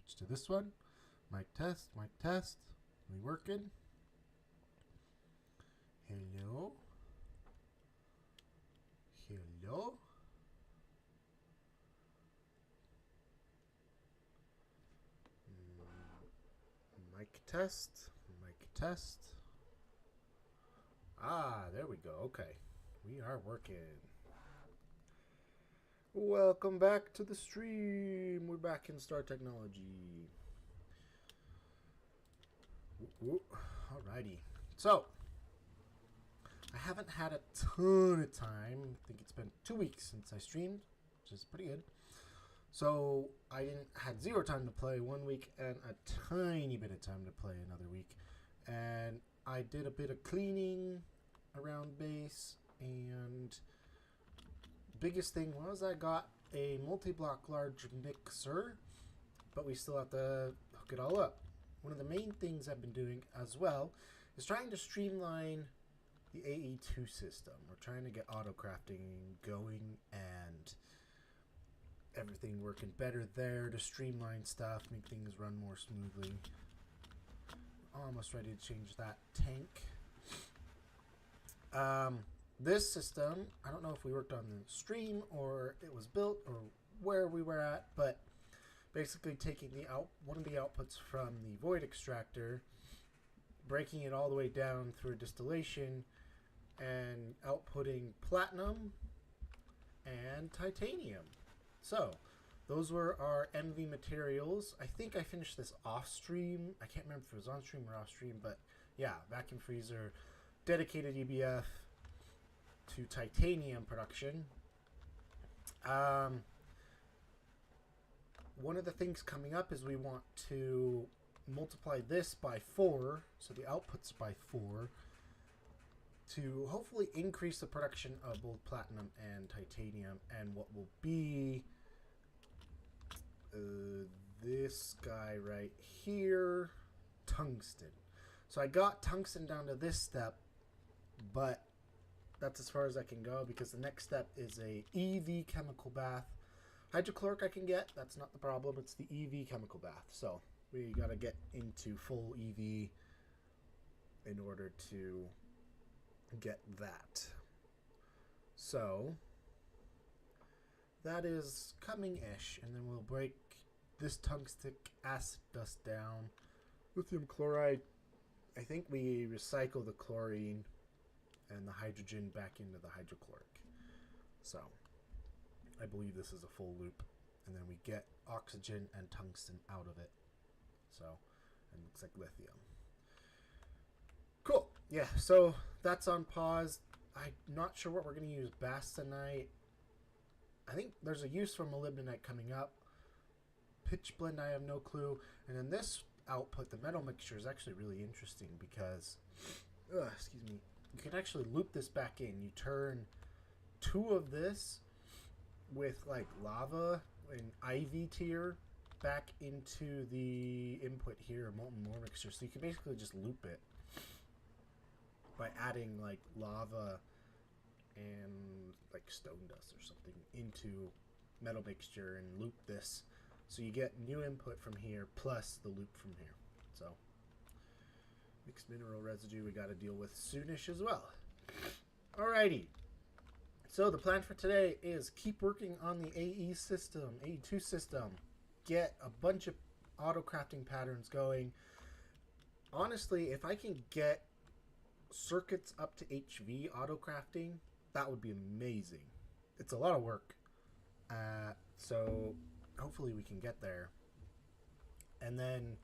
switch to this one. Mic test, mic test. We working? Hello? Hello? Mic test, mic test. Ah, there we go. Okay. We are working. Welcome back to the stream. We're back in Star Technology. Alrighty. So, I haven't had a ton of time. I think it's been 2 weeks since I streamed, which is pretty good. So, I had zero time to play 1 week and a tiny bit of time to play another week. And I did a bit of cleaning around base, and biggest thing was I got a multi-block large mixer, but we still have to hook it all up. One of the main things I've been doing as well is trying to streamline the AE2 system. We're trying to get Autocrafting going and everything working better there to streamline stuff, make things run more smoothly. Almost ready to change that tank. This system, I don't know if we worked on the stream or it was built or where we were at, but basically taking one of the outputs from the void extractor, breaking it all the way down through distillation, and outputting platinum and titanium. So those were our MV materials. I think I finished this off stream. I can't remember if it was on stream or off stream, but yeah, vacuum freezer, dedicated EBF to titanium production. One of the things coming up is we want to multiply this by 4, so the output's by 4, to hopefully increase the production of both platinum and titanium, and what will be this guy right here, tungsten. So I got tungsten down to this step, but that's as far as I can go because the next step is a EV chemical bath. Hydrochloric I can get, that's not the problem, it's the EV chemical bath. So we got to get into full EV in order to get that. So that is coming-ish, and then we'll break this tungstic acid dust down. Lithium chloride, I think we recycle the chlorine and the hydrogen back into the hydrochloric. So I believe this is a full loop, and then we get oxygen and tungsten out of it. So it looks like lithium. Cool. Yeah, so that's on pause. I'm not sure what we're going to use bastnäsite. I think there's a use for molybdenite coming up. Pitch blende, I have no clue. And then this output, the metal mixture, is actually really interesting because, excuse me, you can actually loop this back in. You turn 2 of this with like lava and IV tier back into the input here, molten ore mixture. So you can basically just loop it by adding like lava and like stone dust or something into metal mixture and loop this. So you get new input from here plus the loop from here. So mixed mineral residue we got to deal with soonish as well. Alrighty. So the plan for today is keep working on the AE system, AE2 system. Get a bunch of auto-crafting patterns going. Honestly, if I can get circuits up to HV auto-crafting, that would be amazing. It's a lot of work. So hopefully we can get there. And then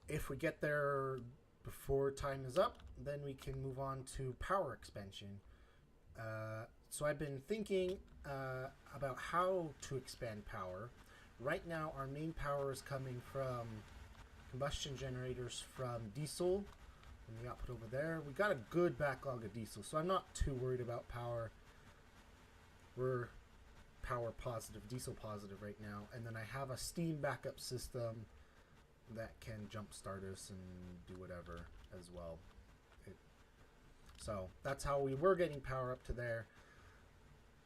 if we get there before time is up, then we can move on to power expansion. So I've been thinking about how to expand power. Right now our main power is coming from combustion generators from diesel and the output over there. We got a good backlog of diesel, so I'm not too worried about power. We're power positive, diesel positive right now, and then I have a steam backup system that can jumpstart us and do whatever as well. So that's how we were getting power up to there.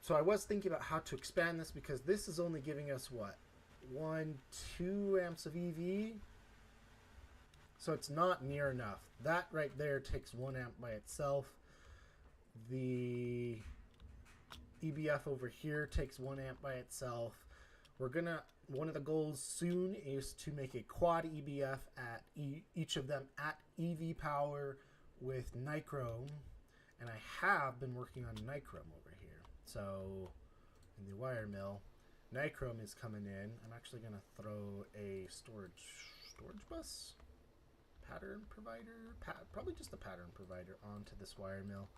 So I was thinking about how to expand this because this is only giving us what? 2 amps of EV. So it's not near enough. That right there takes 1 amp by itself. The EBF over here takes 1 amp by itself. One of the goals soon is to make a quad EBF at each of them at EV power with nichrome. And I have been working on nichrome over here. So in the wire mill, nichrome is coming in. I'm actually going to throw a storage bus pattern provider, probably just a pattern provider onto this wire mill.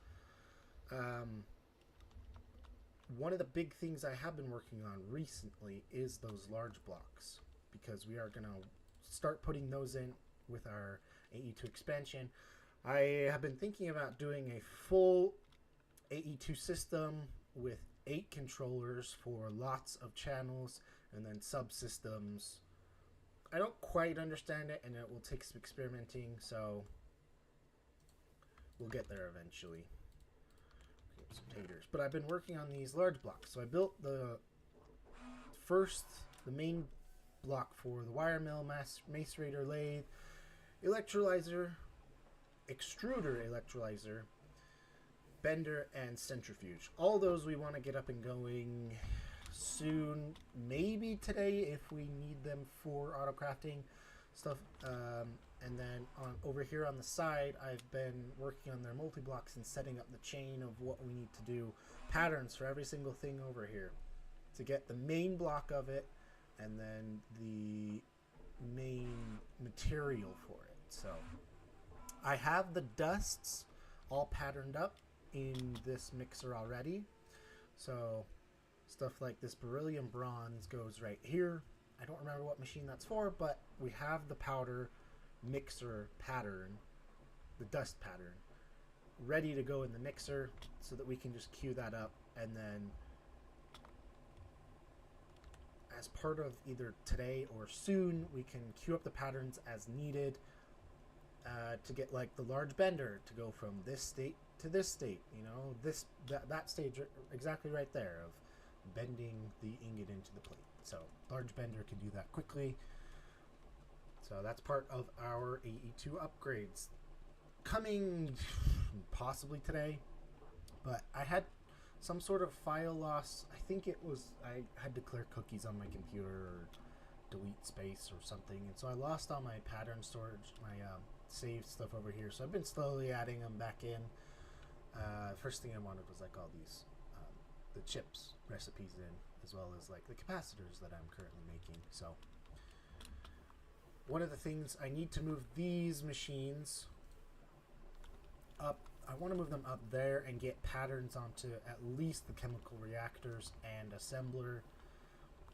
One of the big things I have been working on recently is those large blocks, because we are going to start putting those in with our AE2 expansion. I have been thinking about doing a full AE2 system with 8 controllers for lots of channels and then subsystems. I don't quite understand it, and it will take some experimenting, so we'll get there eventually. Some taters. But I've been working on these large blocks. So I built the main block for the wire mill, macerator lathe, electrolyzer, extruder electrolyzer, bender, and centrifuge. All those we want to get up and going soon, maybe today if we need them for autocrafting stuff. And then over here on the side, I've been working on their multi-blocks and setting up the chain of what we need to do, patterns for every single thing over here to get the main block of it and then the main material for it. So I have the dusts all patterned up in this mixer already. So stuff like this beryllium bronze goes right here. I don't remember what machine that's for, but we have the powder mixer pattern, the dust pattern, ready to go in the mixer so that we can just queue that up, and then as part of either today or soon we can queue up the patterns as needed to get like the large bender to go from this state to this state, you know, that stage exactly right there of bending the ingot into the plate. So large bender can do that quickly. So that's part of our AE2 upgrades coming possibly today. But I had some sort of file loss. I think it was I had to clear cookies on my computer or delete space or something, and so I lost all my pattern storage, my saved stuff over here. So I've been slowly adding them back in. First thing I wanted was like all these the chips recipes in, as well as like the capacitors that I'm currently making. So one of the things, I need to move these machines up. I want to move them up there and get patterns onto at least the chemical reactors and assembler.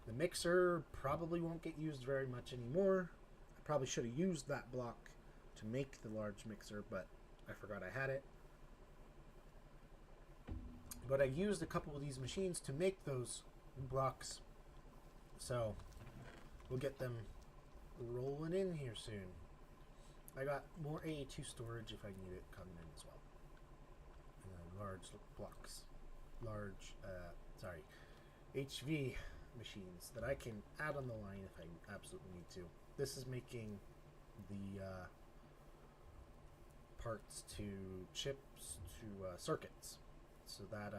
The mixer probably won't get used very much anymore. I probably should have used that block to make the large mixer, but I forgot I had it. But I used a couple of these machines to make those blocks, so we'll get them rolling in here soon. I got more AE2 storage if I need it coming in as well. And then large blocks, HV machines that I can add on the line if I absolutely need to. This is making the parts to chips to circuits. So that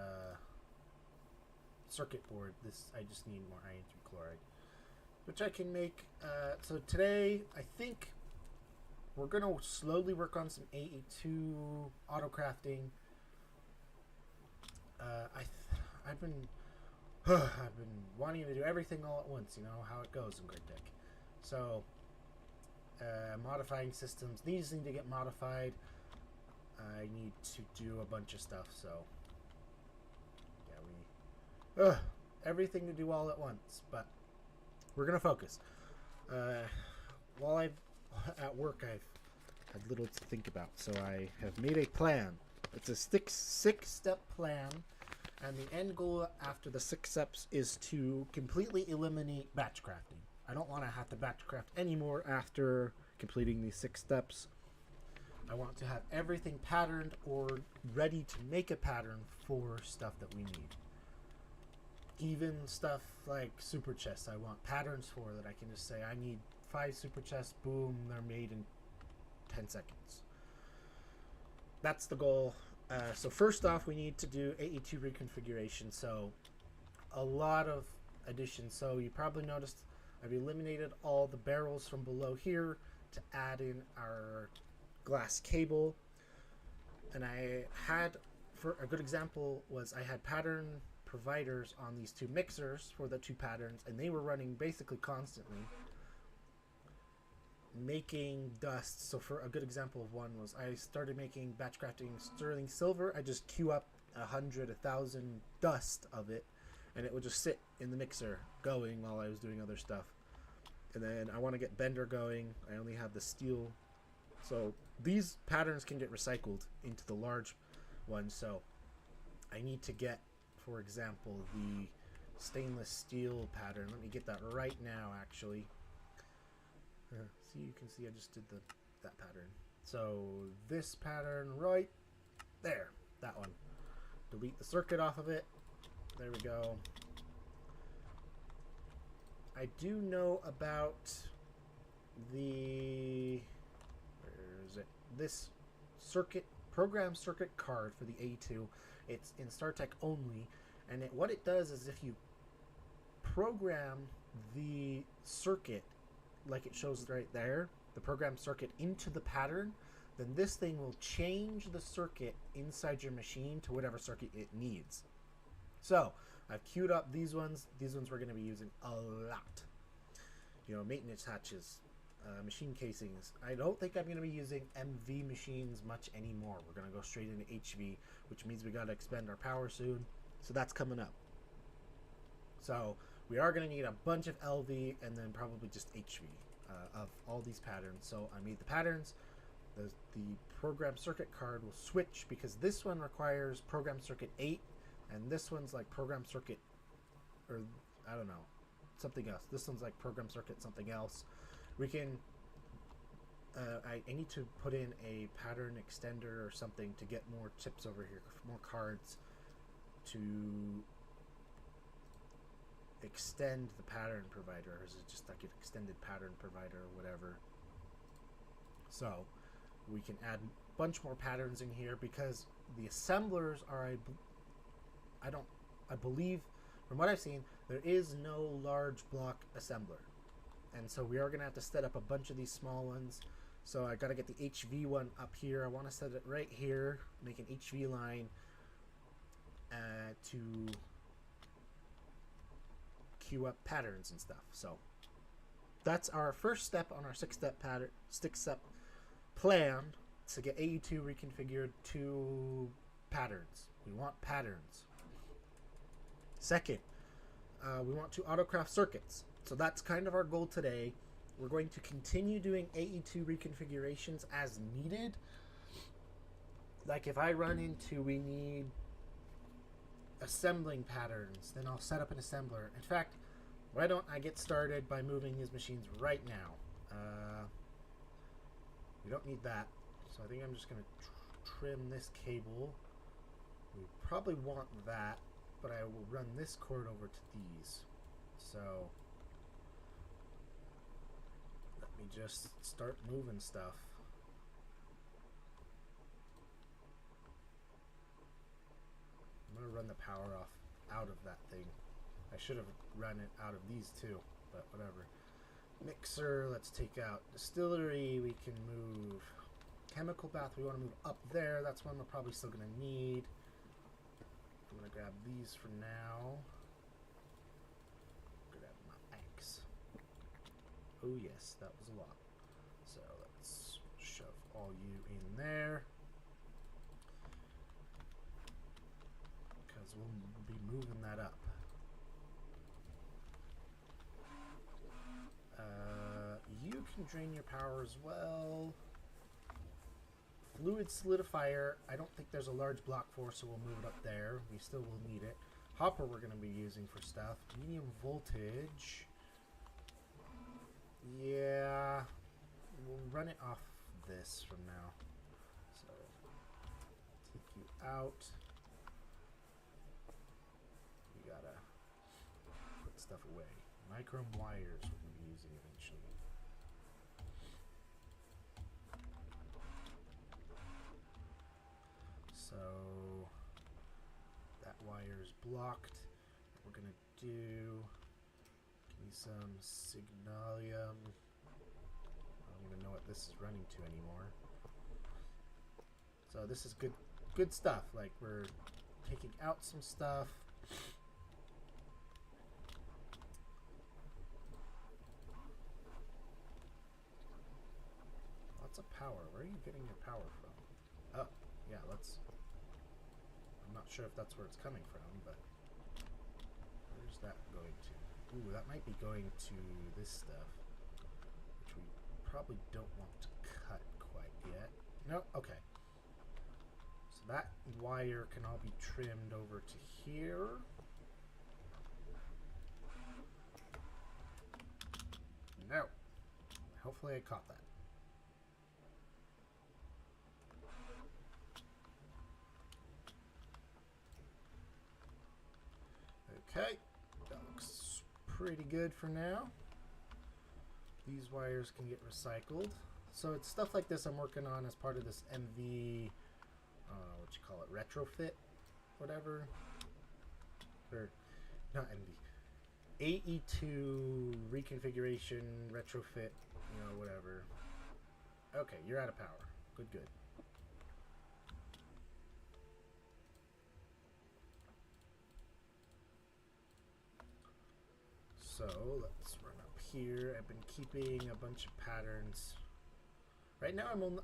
circuit board, I just need more iron chloride, which I can make. So today, I think we're gonna slowly work on some AE2 autocrafting. I've been wanting to do everything all at once. You know how it goes in Grid-Tech. So modifying systems. These need to get modified. I need to do a bunch of stuff. So yeah, everything to do all at once, but we're gonna focus. While I'm at work, I've had little to think about, so I have made a plan. It's a six-step plan, and the end goal after the 6 steps is to completely eliminate batch crafting. I don't want to have to batch craft anymore after completing these 6 steps. I want to have everything patterned or ready to make a pattern for stuff that we need. Even stuff like super chests, I want patterns for that I can just say I need 5 super chests. Boom, they're made in 10 seconds. That's the goal. So first off, we need to do AE2 reconfiguration. So a lot of additions. So you probably noticed I've eliminated all the barrels from below here to add in our glass cable. And I had, for a good example, was I had pattern providers on these 2 mixers for the 2 patterns, and they were running basically constantly, making dust. So for a good example of one was I started making batch crafting sterling silver. I just queue up 100, 1,000 dust of it, and it would just sit in the mixer going while I was doing other stuff. And then I want to get Bender going. I only have the steel. So these patterns can get recycled into the large ones. So I need to get, for example, the stainless steel pattern. Let me get that right now, actually. See, you can see I just did that pattern. So this pattern right there, that one. Delete the circuit off of it. There we go. I do know about the, where is it? This circuit, program circuit card for the A2. It's in StarTech only, and what it does is if you program the circuit like it shows right there, the program circuit into the pattern, then this thing will change the circuit inside your machine to whatever circuit it needs. So I've queued up these ones. These ones we're going to be using a lot. You know, maintenance hatches, machine casings. I don't think I'm going to be using MV machines much anymore. We're going to go straight into HV, which means we got to expend our power soon. So that's coming up. So we are going to need a bunch of LV and then probably just HV of all these patterns. So I made the patterns. The program circuit card will switch because this one requires program circuit 8 and this one's like program circuit, or I don't know, something else. This one's like program circuit something else. We can, I need to put in a pattern extender or something to get more chips over here, more cards to extend the pattern provider, or is it just like an extended pattern provider or whatever. So we can add a bunch more patterns in here because the assemblers are, I believe from what I've seen, there is no large block assembler, and so we are gonna have to set up a bunch of these small ones. So I gotta get the HV one up here. I want to set it right here, make an HV line to queue up patterns and stuff. So that's our first step on our 6-step pattern, 6-step plan to get AE2 reconfigured to patterns. We want patterns. Second, we want to autocraft circuits. So that's kind of our goal today. We're going to continue doing AE2 reconfigurations as needed. Like if I run into, we need assembling patterns, then I'll set up an assembler. In fact, why don't I get started by moving these machines right now? We don't need that, so I think I'm just going to trim this cable. We probably want that, but I will run this cord over to these. So let me just start moving stuff. I'm going to run the power off out of that thing. I should have run it out of these too, but whatever. Mixer, let's take out distillery. We can move chemical bath. We want to move up there. That's one we're probably still going to need. I'm going to grab these for now. Grab my axe. Oh yes, that was a lot. So let's shove all you in there, because we'll be moving that up. You can drain your power as well. Fluid solidifier, I don't think there's a large block for, so we'll move it up there. We still will need it. Hopper we're going to be using for stuff. Medium voltage. Yeah, we'll run it off this from now. So, take you out. We gotta stuff away. Microme wires we're going to be using eventually. So that wire is blocked. What we're going to do, give me some signalium. I don't even know what this is running to anymore. So this is good stuff. Like, we're taking out some stuff. Lots of power. Where are you getting your power from? Oh, yeah, let's... I'm not sure if that's where it's coming from, but... Where's that going to? Ooh, that might be going to this stuff, which we probably don't want to cut quite yet. No, okay. So that wire can all be trimmed over to here. No. Hopefully I caught that. Okay, that looks pretty good for now. These wires can get recycled. So it's stuff like this I'm working on as part of this MV, what you call it, retrofit, whatever. Or, not MV. AE2 reconfiguration, retrofit, you know, whatever. Okay, you're out of power. Good, good. So let's run up here. I've been keeping a bunch of patterns. Right now I'm only,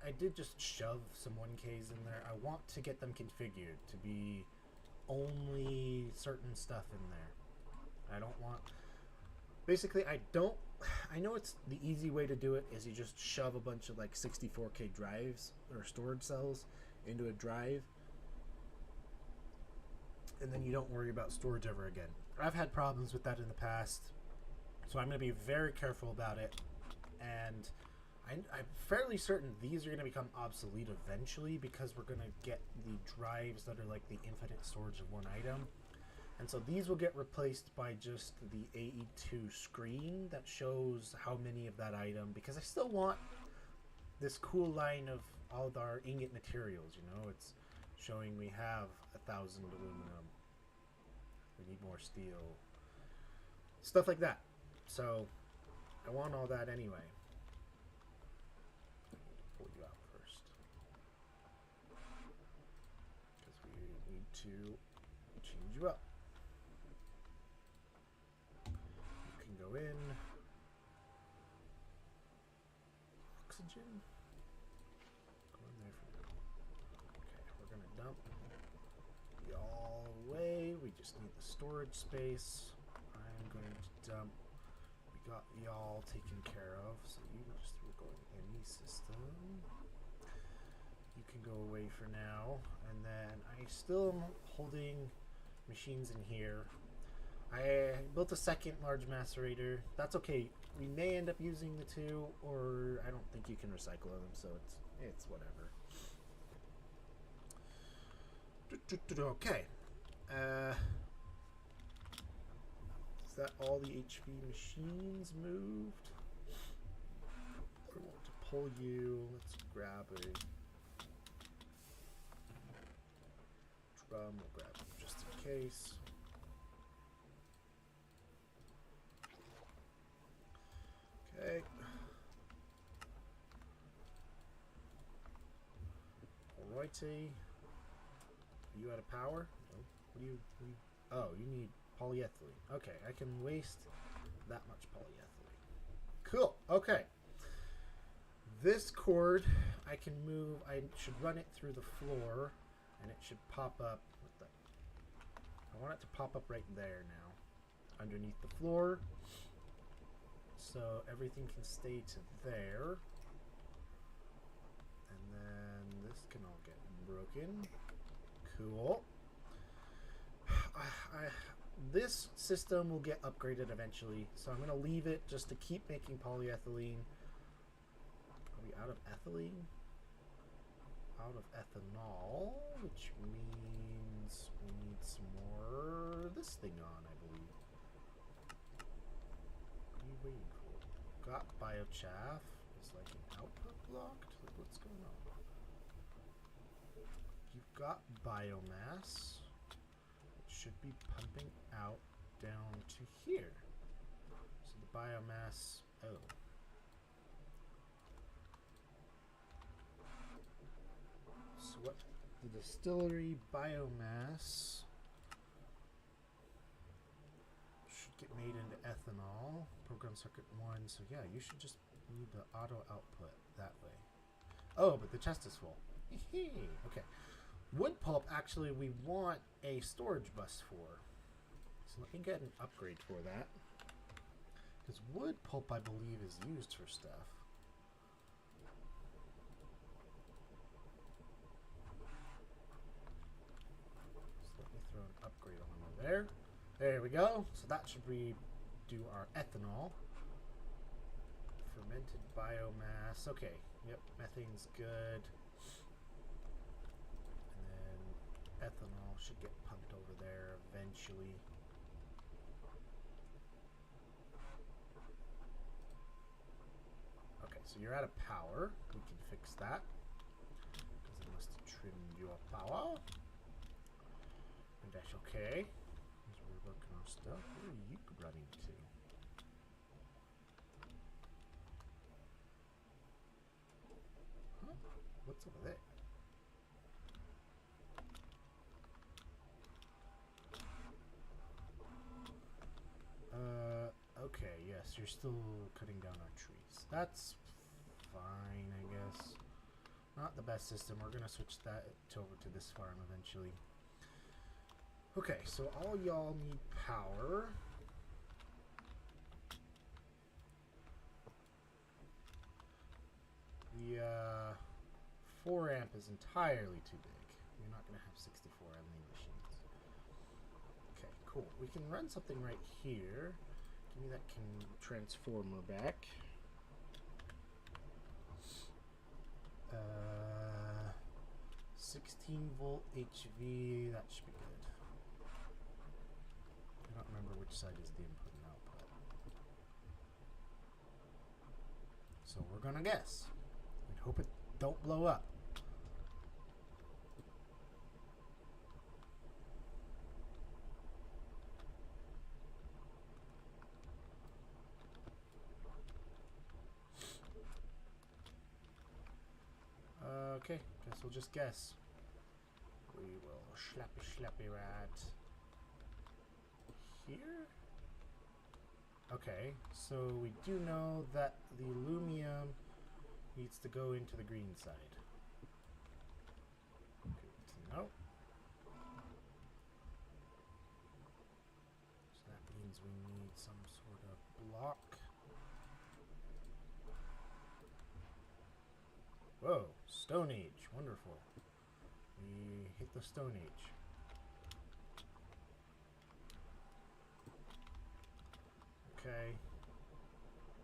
I did just shove some 1Ks in there. I want to get them configured to be only certain stuff in there. I don't want, basically I know it's the easy way to do it is you just shove a bunch of like 64K drives or storage cells into a drive, and then you don't worry about storage ever again. I've had problems with that in the past, so I'm going to be very careful about it, and I'm fairly certain these are going to become obsolete eventually because we're going to get the drives that are like the infinite storage of one item, and so these will get replaced by just the AE2 screen that shows how many of that item, because I still want this cool line of all of our ingot materials, you know, it's showing we have 1,000 aluminum. We need more steel. Stuff like that. So, I want all that anyway. Pull you out first. Because we need to change you up. You can go in. Oxygen. Go in there for now. Okay, we're going to dump y'all away. We just need the storage space. I'm going to dump. We got y'all taken care of, so you can just go in any system. You can go away for now, and then I still am holding machines in here. I built a second large macerator. That's okay. We may end up using the two, or I don't think you can recycle them, so it's whatever. Okay. Is that all the HV machines moved? We want to pull you. Let's grab a drum. We'll grab them just in case. Okay. Alrighty. Are you out of power? No. What do you oh, you need polyethylene. Okay, I can waste that much polyethylene. Cool. Okay. This cord I can move. I should run it through the floor, and it should pop up. I want it to pop up right there now, underneath the floor, so everything can stay to there. And then this can all get broken. Cool. This system will get upgraded eventually, so I'm going to leave it just to keep making polyethylene. Are we out of ethylene? Out of ethanol, which means we need some more this thing on, I believe. waiting for? Got biochaff. Is like an output blocked? Like, what's going on? You've got biomass. It should be pumping out down to here. So the biomass. Oh. So what? The distillery biomass should get made into ethanol. Program circuit 1. So yeah, you should just need the auto output that way. Oh, but the chest is full. Okay. Wood pulp, actually, we want a storage bus for. So let me get an upgrade for that. Because wood pulp, I believe, is used for stuff. So let me throw an upgrade on there. There we go. So that should do our ethanol. Fermented biomass. Okay. Yep, methane's good. And then ethanol should get pumped over there eventually. Okay, so you're out of power. We can fix that. Because I must have trimmed your power. And that's okay. As we're working on stuff. Where are you running to? Huh? What's over there? Okay, yes, you're still cutting down our trees. That's fine, I guess. Not the best system. We're gonna switch that over to this farm eventually. Okay, so all y'all need power. The 4 amp is entirely too big. You're not gonna have 64 MA machines. Okay, cool. We can run something right here. Give me that transformer back. 16 volt HV, that should be good. I don't remember which side is the input and output. So we're gonna guess. And hope it don't blow up. Okay, guess we'll just guess. We will slappy right here. Okay, so we do know that the aluminum needs to go into the green side. Good to know. So that means we need some sort of block. Whoa, Stone Age, wonderful. We hit the Stone Age. Okay,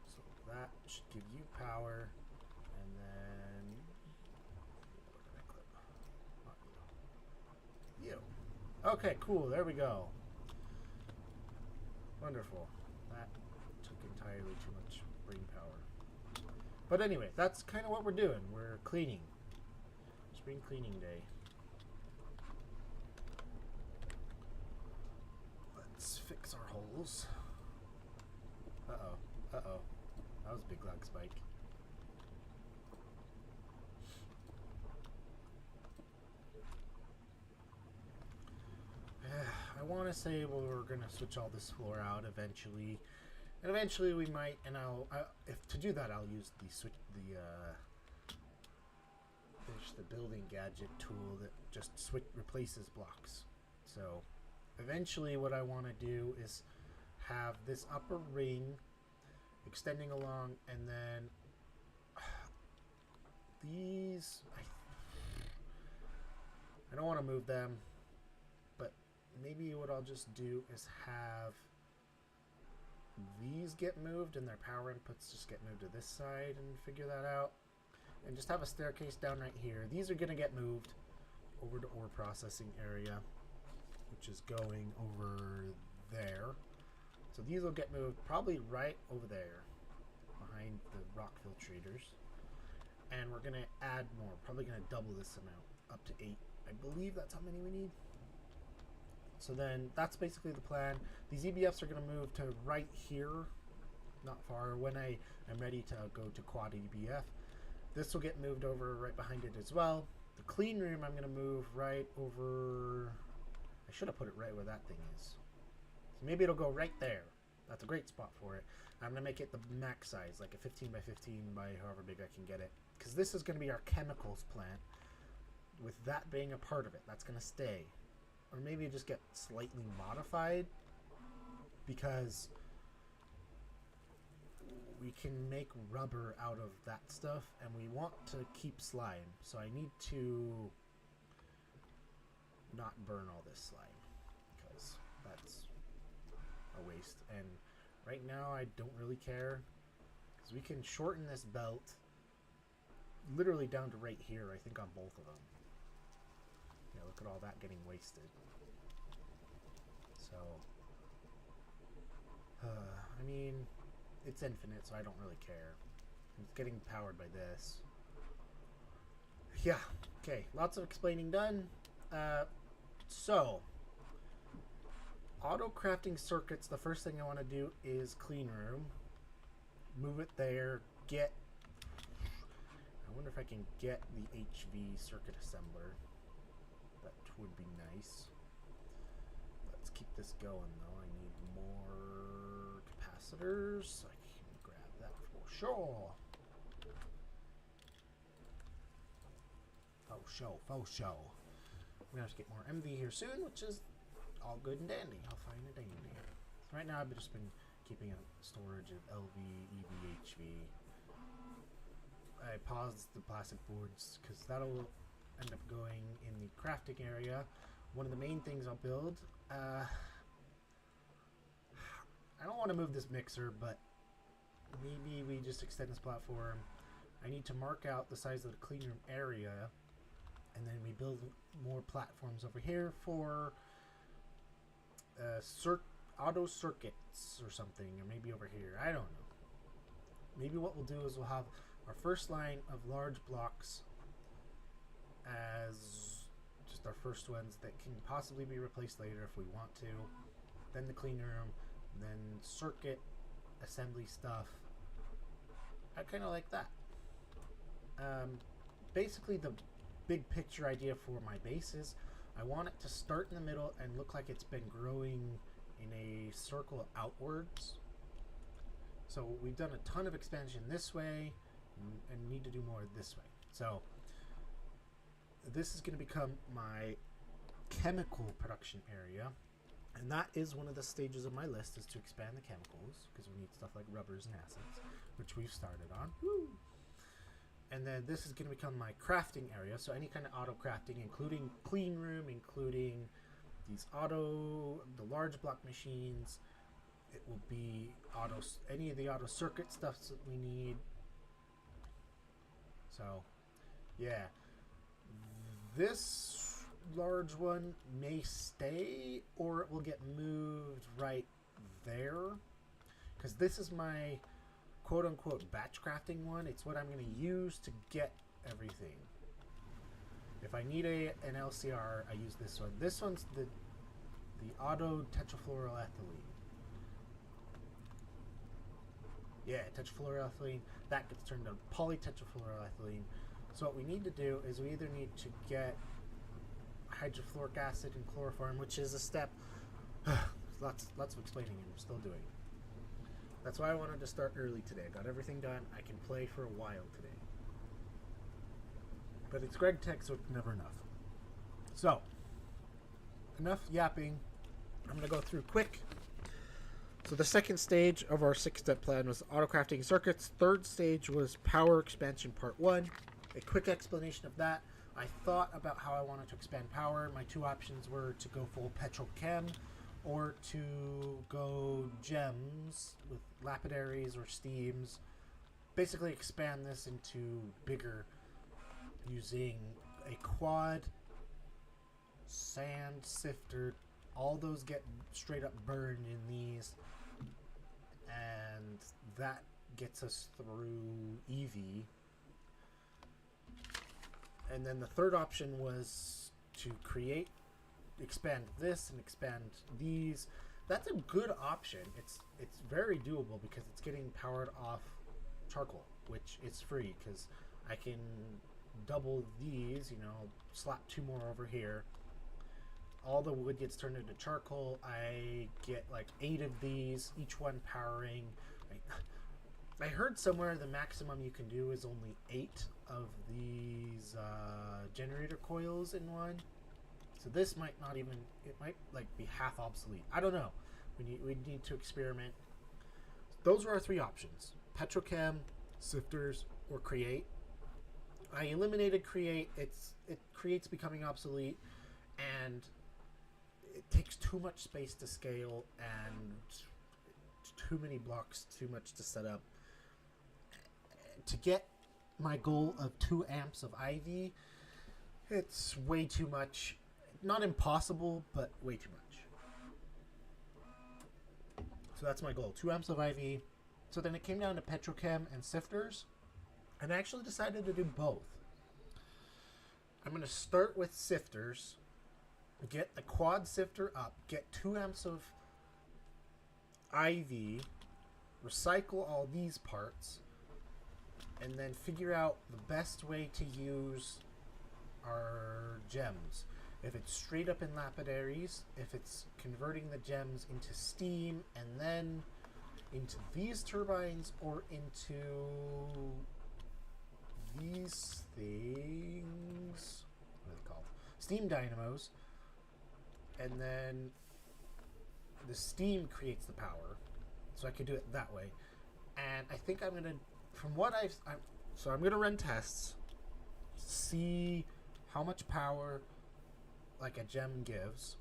so that should give you power, and then where did I clip? Not you. You. Okay, cool. There we go. Wonderful. That took entirely too much brain power. But anyway, that's kind of what we're doing. We're cleaning. Spring cleaning day. Let's fix our holes. Uh-oh. Uh-oh. That was a big lag spike. I want to say, well, we're going to switch all this floor out eventually. And eventually we might, and if to do that, I'll use the building gadget tool that just replaces blocks. So eventually what I want to do is have this upper ring extending along, and then these, I don't want to move them, but maybe what I'll just do is have these get moved and their power inputs just get moved to this side and figure that out. And just have a staircase down right here. These are going to get moved over to ore processing area, which is going over there. So these will get moved probably right over there behind the rock filtrators. And we're going to add more. Probably going to double this amount up to 8. I believe that's how many we need. So then that's basically the plan. These EBFs are going to move to right here, not far, when I am ready to go to quad EBF. This will get moved over right behind it as well. The clean room I'm going to move right over. I should have put it right where that thing is. So maybe it'll go right there. That's a great spot for it. I'm going to make it the max size, like a 15 by 15 by however big I can get it. Because this is going to be our chemicals plant. With that being a part of it, that's going to stay. Or maybe just get slightly modified. Because we can make rubber out of that stuff. And we want to keep slime. So I need to not burn all this slime. Because that's a waste. And right now I don't really care. Because we can shorten this belt literally down to right here, I think, on both of them. Yeah, look at all that getting wasted. So, I mean, it's infinite, so I don't really care. It's getting powered by this. Yeah, okay, lots of explaining done. So, auto-crafting circuits, the first thing I want to do is clean room. Move it there, get... I wonder if I can get the HV circuit assembler. That would be nice. Let's keep this going though. I need more capacitors. I can grab that for sure. Faux show. We're gonna have to get more MV here soon, which is all good and dandy. I'll find a dandy. So right now I've just been keeping a storage of LV, EV, HV. I paused the plastic boards because that'll end up going in the crafting area. One of the main things I'll build. I don't want to move this mixer, but maybe we just extend this platform. I need to mark out the size of the clean room area, and then we build more platforms over here for auto circuits or something, or maybe over here. I don't know. Maybe what we'll do is we'll have our first line of large blocks as just our first ones that can possibly be replaced later if we want to. Then the clean room, then circuit assembly stuff. I kind of like that. Basically, the big picture idea for my base is I want it to start in the middle and look like it's been growing in a circle outwards. So we've done a ton of expansion this way and need to do more this way. So this is going to become my chemical production area, and that is one of the stages of my list, is to expand the chemicals, because we need stuff like rubbers and acids, which we've started on. Woo! And then this is going to become my crafting area, so any kind of auto crafting, including clean room, including these the large block machines. It will be any of the auto circuit stuffs that we need. So, yeah. This large one may stay, or it will get moved right there. Because this is my quote-unquote batch crafting one. It's what I'm going to use to get everything. If I need an LCR, I use this one. This one's the auto tetrafluoroethylene. Yeah, tetrafluoroethylene. That gets turned to polytetrafluoroethylene. So what we need to do is we either need to get hydrofluoric acid and chloroform, which is a step. lots of explaining, and I'm still doing. That's why I wanted to start early today. I got everything done. I can play for a while today. But it's Greg Tech, so it's never enough. So, enough yapping. I'm going to go through quick. So the second stage of our 6-step plan was autocrafting circuits. Third stage was power expansion part 1. A quick explanation of that. I thought about how I wanted to expand power. My two options were to go full petrochem or to go gems with lapidaries or steams. Basically expand this into bigger using a quad, sand sifter. All those get straight up burned in these. that gets us through EV. And then the third option was to expand this and expand these. That's a good option. It's very doable because it's getting powered off charcoal, which is free because I can double these, you know, slap 2 more over here. All the wood gets turned into charcoal. I get like 8 of these, each one powering. I heard somewhere the maximum you can do is only 8 of these generator coils in one. So this might not even, it might like be half obsolete. I don't know. We need to experiment. Those are our 3 options: Petrochem, Sifters, or Create. I eliminated Create. It Create's becoming obsolete, and it takes too much space to scale and too many blocks, too much to set up. To get my goal of 2 amps of IV, it's way too much. Not impossible, but way too much. So that's my goal, 2 amps of IV. So then it came down to Petrochem and Sifters, and I actually decided to do both. I'm going to start with Sifters, get the quad sifter up, get 2 amps of IV, recycle all these parts, and then figure out the best way to use our gems. If it's straight up in lapidaries, if it's converting the gems into steam and then into these turbines or into these things, what are they called? Steam dynamos. And then the steam creates the power. So I could do it that way. And I think I'm going to, from what so I'm going to run tests, see how much power like a gem gives,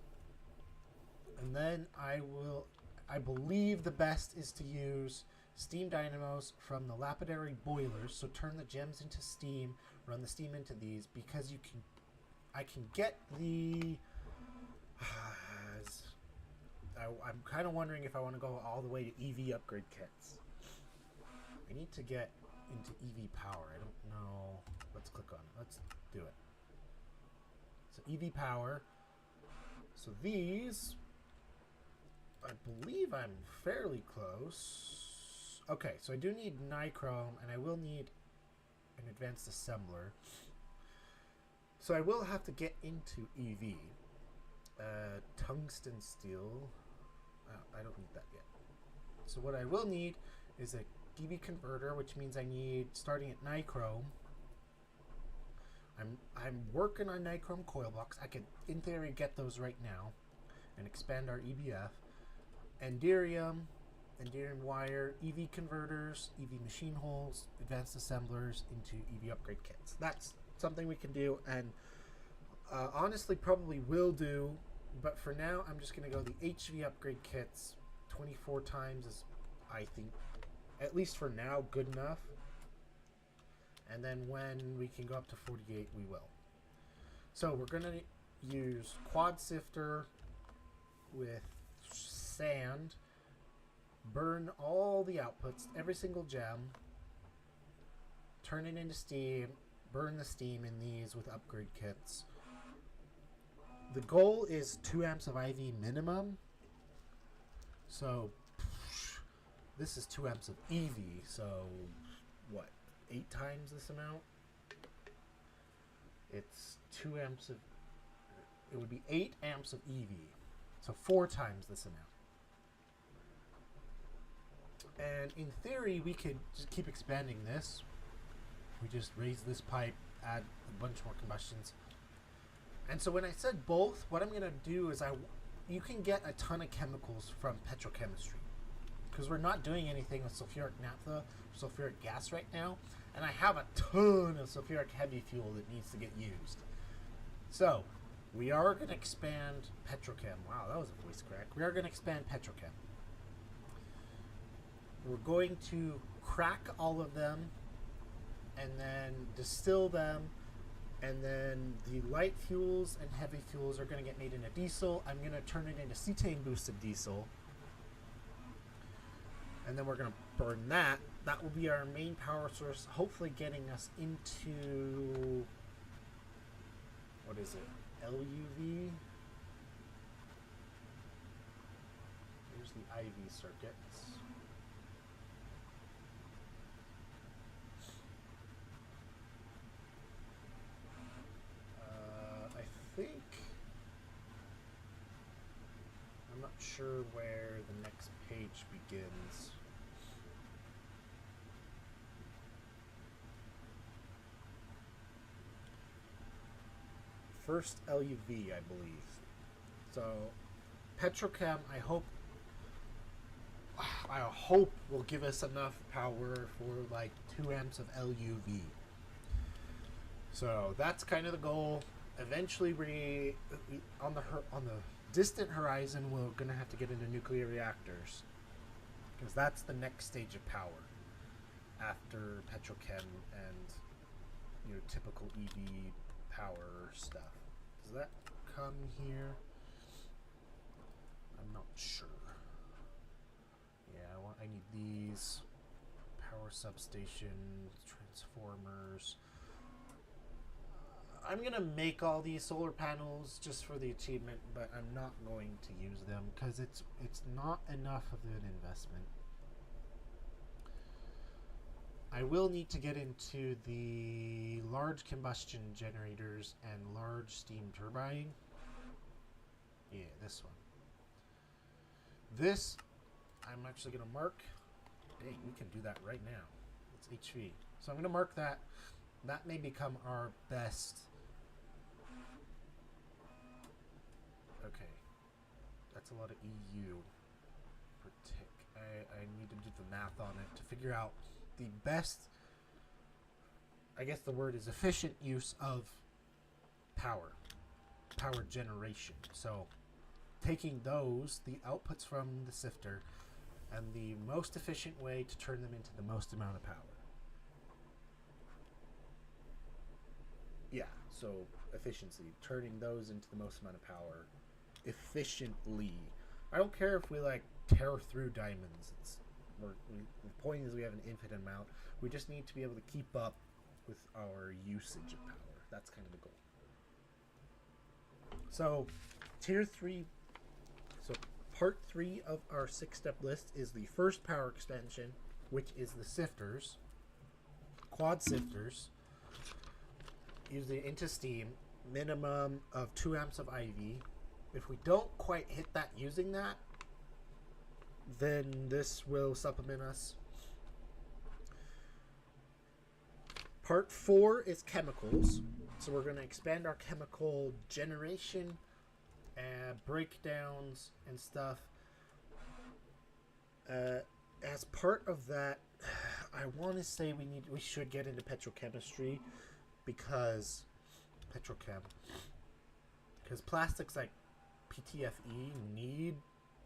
and then I believe the best is to use steam dynamos from the lapidary boilers, so turn the gems into steam, run the steam into these, because I can get the I'm kind of wondering if I want to go all the way to EV upgrade kits. I need to get into EV power. I don't know. Let's click on it. Let's do it. So EV power. So these, I believe I'm fairly close. Okay, so I do need nichrome, and I will need an advanced assembler. So I will have to get into EV. Tungsten steel. I don't need that yet. So what I will need is a EV converter, which means I need, starting at nichrome. I'm working on nichrome coil blocks. I could, in theory, get those right now and expand our EBF. Enderium wire, EV converters, EV machine holes, advanced assemblers into EV upgrade kits. That's something we can do, and honestly probably will do, but for now I'm just going to go the HV upgrade kits. 24 times is, I think, at least for now, good enough. And then when we can go up to 48, we will. So we're going to use quad sifter with sand, burn all the outputs, every single gem, turn it into steam, burn the steam in these with upgrade kits. The goal is 2 amps of IV minimum. So this is 2 amps of EV, so what, 8 times this amount? It's 2 amps of, it would be 8 amps of EV, so 4 times this amount. And in theory, we could just keep expanding this. We just raise this pipe, add a bunch more combustions. And so when I said both, what I'm going to do is you can get a ton of chemicals from petrochemistry, because we're not doing anything with sulfuric naphtha, sulfuric gas right now, and I have a ton of sulfuric heavy fuel that needs to get used. So we are going to expand petrochem. Wow, that was a voice crack. We are going to expand petrochem. We're going to crack all of them and then distill them, and then the light fuels and heavy fuels are going to get made into diesel. I'm going to turn it into cetane boosted diesel. And then we're going to burn that. That will be our main power source, hopefully getting us into, what is it, LUV? Here's the IV circuits. I think, I'm not sure where the next page begins. First LUV, I believe. So, Petrochem, I hope will give us enough power for like 2 amps of LUV. So that's kind of the goal. Eventually, we on the distant horizon, we're gonna have to get into nuclear reactors because that's the next stage of power after Petrochem and typical EV power stuff. Does that come here? I'm not sure. Yeah, I need these power substation transformers. I'm gonna make all these solar panels just for the achievement, but I'm not going to use them because it's not enough of an investment. I will need to get into the large combustion generators and large steam turbine. Yeah, this one. This, I'm actually going to mark. Dang, we can do that right now. It's HV. So I'm going to mark that. That may become our best. Okay. That's a lot of EU per tick. I need to do the math on it to figure out the best, I guess the word is efficient use of power generation. So taking those, the outputs from the sifter, and the most efficient way to turn them into the most amount of power. Yeah, so efficiency, turning those into the most amount of power efficiently. I don't care if we like tear through diamonds. The point is we have an infinite amount. We just need to be able to keep up with our usage of power. That's kind of the goal. So, tier 3. So, part 3 of our 6-step list is the first power expansion, which is the sifters, quad sifters. Usually into steam, minimum of 2 amps of IV. If we don't quite hit that using that, then this will supplement us. Part 4 is chemicals. So we're going to expand our chemical generation, breakdowns, and stuff. As part of that, I want to say we should get into petrochemistry because plastics like PTFE need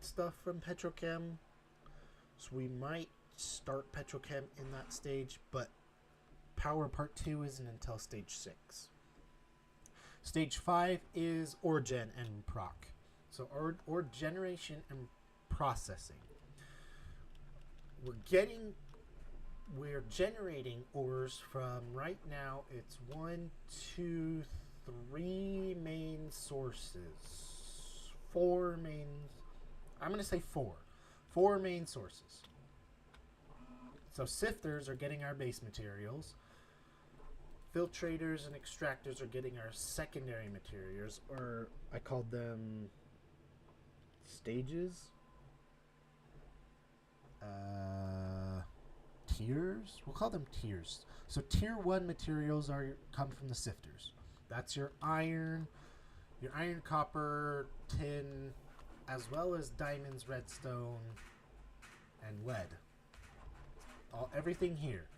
stuff from petrochem, so we might start petrochem in that stage, but power part 2 isn't until stage 6. Stage 5 is oregen and proc. So ore generation and processing. We're generating ores from, right now it's 1, 2, 3 main sources. 4 main, I'm going to say 4. 4 main sources. So sifters are getting our base materials. Filtrators and extractors are getting our secondary materials, or I called them stages. Tiers? We'll call them tiers. So tier 1 materials come from the sifters. That's your iron, copper, tin, as well as diamonds, redstone, and lead. Everything here.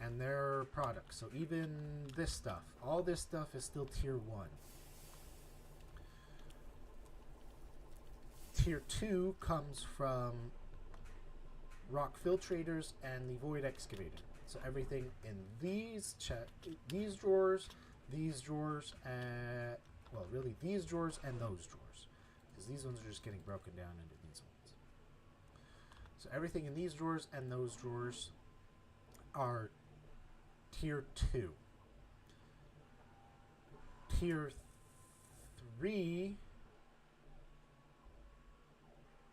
And their products. So even this stuff. All this stuff is still tier 1. Tier 2 comes from rock filtrators and the void excavator. So everything in these drawers, these drawers, well, really these drawers and those drawers, because these ones are just getting broken down into these ones. So everything in these drawers and those drawers are tier 2. Tier 3,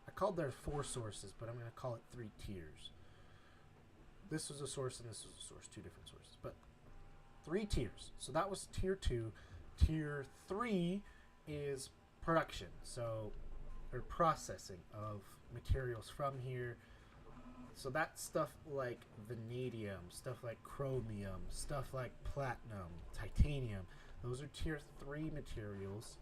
I called there 4 sources, but I'm going to call it 3 tiers. This was a source and this was a source, 2 different sources, but 3 tiers. So that was tier 2. Tier 3 is production, so or processing of materials from here. So that's stuff like vanadium, stuff like chromium, stuff like platinum, titanium. Those are tier 3 materials.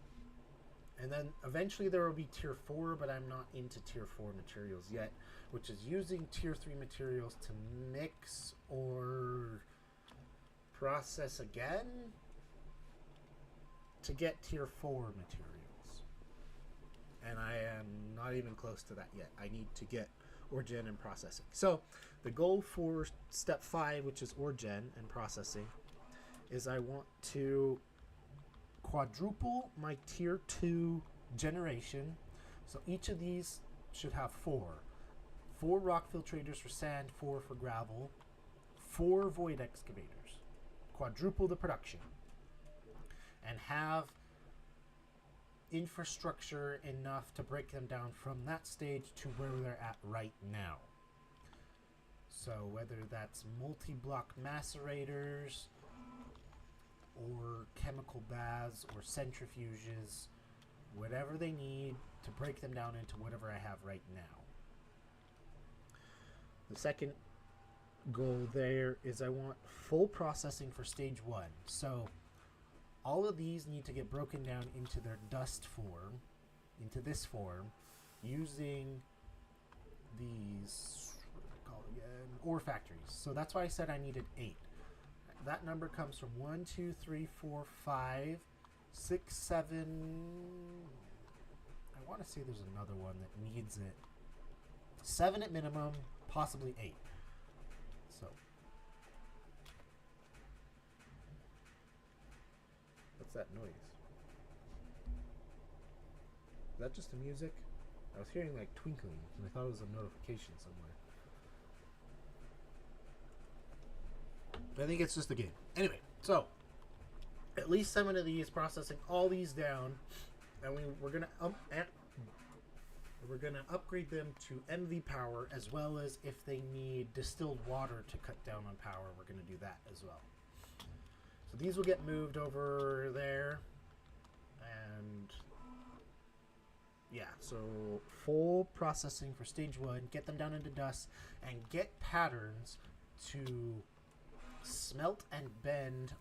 And then eventually there will be tier 4, but I'm not into tier 4 materials yet, which is using tier 3 materials to mix or process again to get tier 4 materials. And I am not even close to that yet. I need to get oregen and processing. So the goal for step 5, which is oregen and processing, is I want to quadruple my tier 2 generation. So each of these should have 4 rock filtrators for sand, 4 for gravel, 4 void excavators. Quadruple the production and have infrastructure enough to break them down from that stage to where they're at right now. So whether that's multi-block macerators or chemical baths or centrifuges, whatever they need to break them down into whatever I have right now. The second goal there is I want full processing for stage 1. So all of these need to get broken down into their dust form, into this form, using these, what do I call it again? Ore factories. So that's why I said I needed 8. That number comes from 1, 2, 3, 4, 5, 6, 7. I want to say there's another one that needs it. 7 at minimum, possibly 8. So what's that noise? Is that just the music? I was hearing like twinkling and I thought it was a notification somewhere. I think it's just the game. Anyway, so at least 7 of these, processing all these down, and we're gonna upgrade them to MV power, as well as if they need distilled water to cut down on power, we're gonna do that as well. So these will get moved over there, and yeah, so full processing for stage 1, get them down into dust, and get patterns to smelt and bend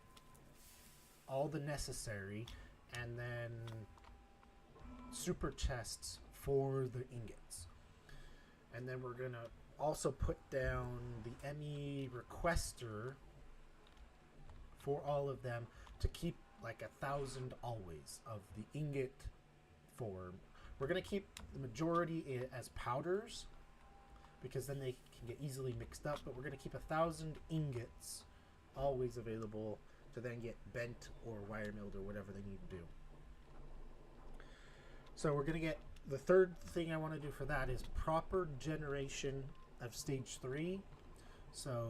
all the necessary, and then super chests for the ingots. And then we're gonna also put down the ME requester for all of them to keep like 1,000 always of the ingot form. We're gonna keep the majority as powders because then they can get easily mixed up, but we're gonna keep 1,000 ingots always available to then get bent or wire milled or whatever they need to do. So we're gonna get, the third thing I want to do for that is proper generation of stage 3. So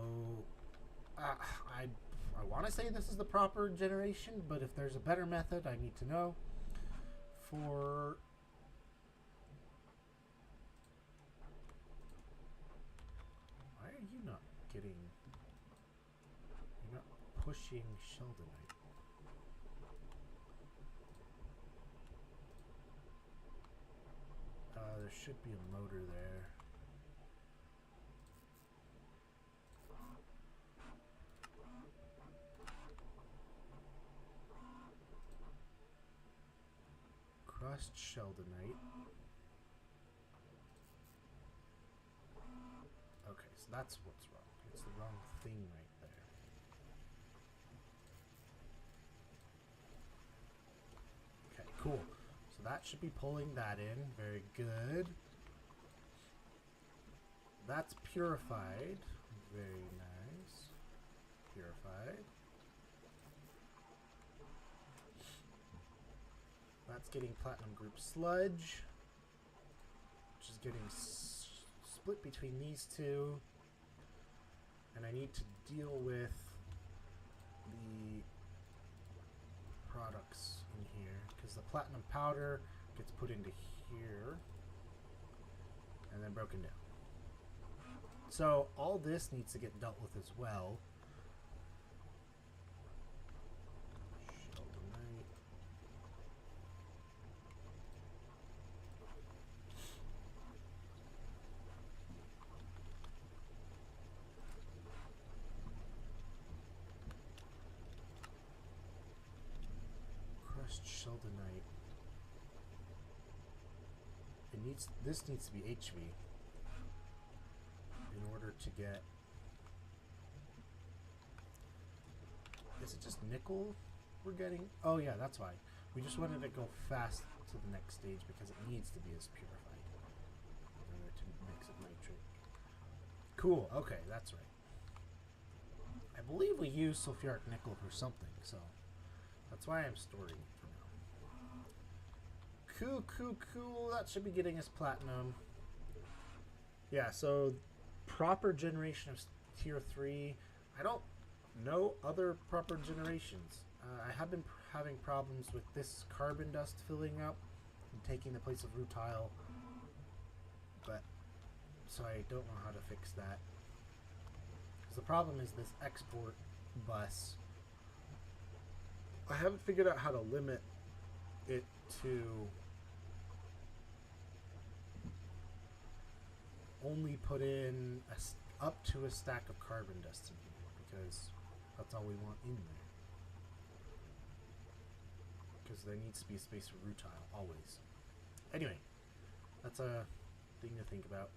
I want to say this is the proper generation, but if there's a better method, I need to know. For why are you not getting? You're not pushing Sheldonite. There should be a motor there. Crushed Sheldonite. Okay, so that's what's wrong. It's the wrong thing right there. Okay, cool. So that should be pulling that in. Very good. That's purified. Very nice. Purified. That's getting platinum group sludge, which is getting split between these two. And I need to deal with the products in here. Because the platinum powder gets put into here. And then broken down. So all this needs to get dealt with as well. Sheldonite. This needs to be HV in order to get. Is it just nickel we're getting? Oh yeah, that's why. We just wanted to go fast to the next stage because it needs to be as purified in order to mix it nitrate. Cool. Okay, that's right. I believe we use sulfuric nickel for something, so that's why I'm storing it for now. Cool. That should be getting us platinum. Yeah, so proper generation of tier 3. I don't know other proper generations. I have been having problems with this carbon dust filling up and taking the place of rutile. But, so I don't know how to fix that. Because the problem is this export bus. I haven't figured out how to limit it to only put in up to a stack of carbon dust in here, because that's all we want in there. Because there needs to be a space for rutile, always. Anyway, that's a thing to think about.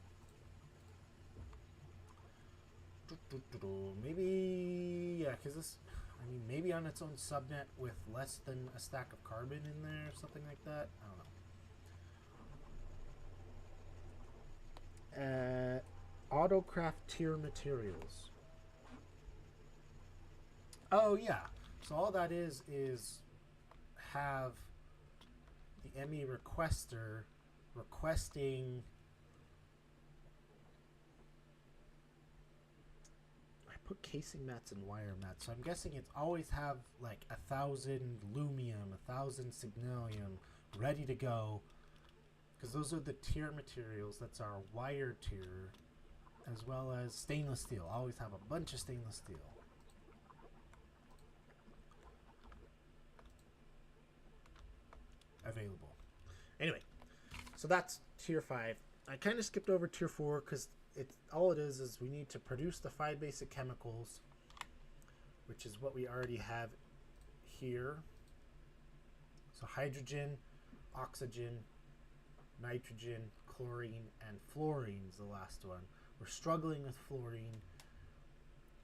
Maybe, yeah, because this, I mean, maybe on its own subnet with less than a stack of carbon in there, or something like that. I don't know. Autocraft tier materials. Oh yeah, so all that is have the ME requester requesting. I put casing mats and wire mats, so I'm guessing it's always have like 1,000 lumium, 1,000 signalium ready to go, because those are the tier materials. That's our wire tier, as well as stainless steel. Always have a bunch of stainless steel. Available. Anyway, so that's tier 5. I kind of skipped over tier 4 because all it is we need to produce the 5 basic chemicals, which is what we already have here. So hydrogen, oxygen, nitrogen, chlorine, and fluorine is the last one. We're struggling with fluorine,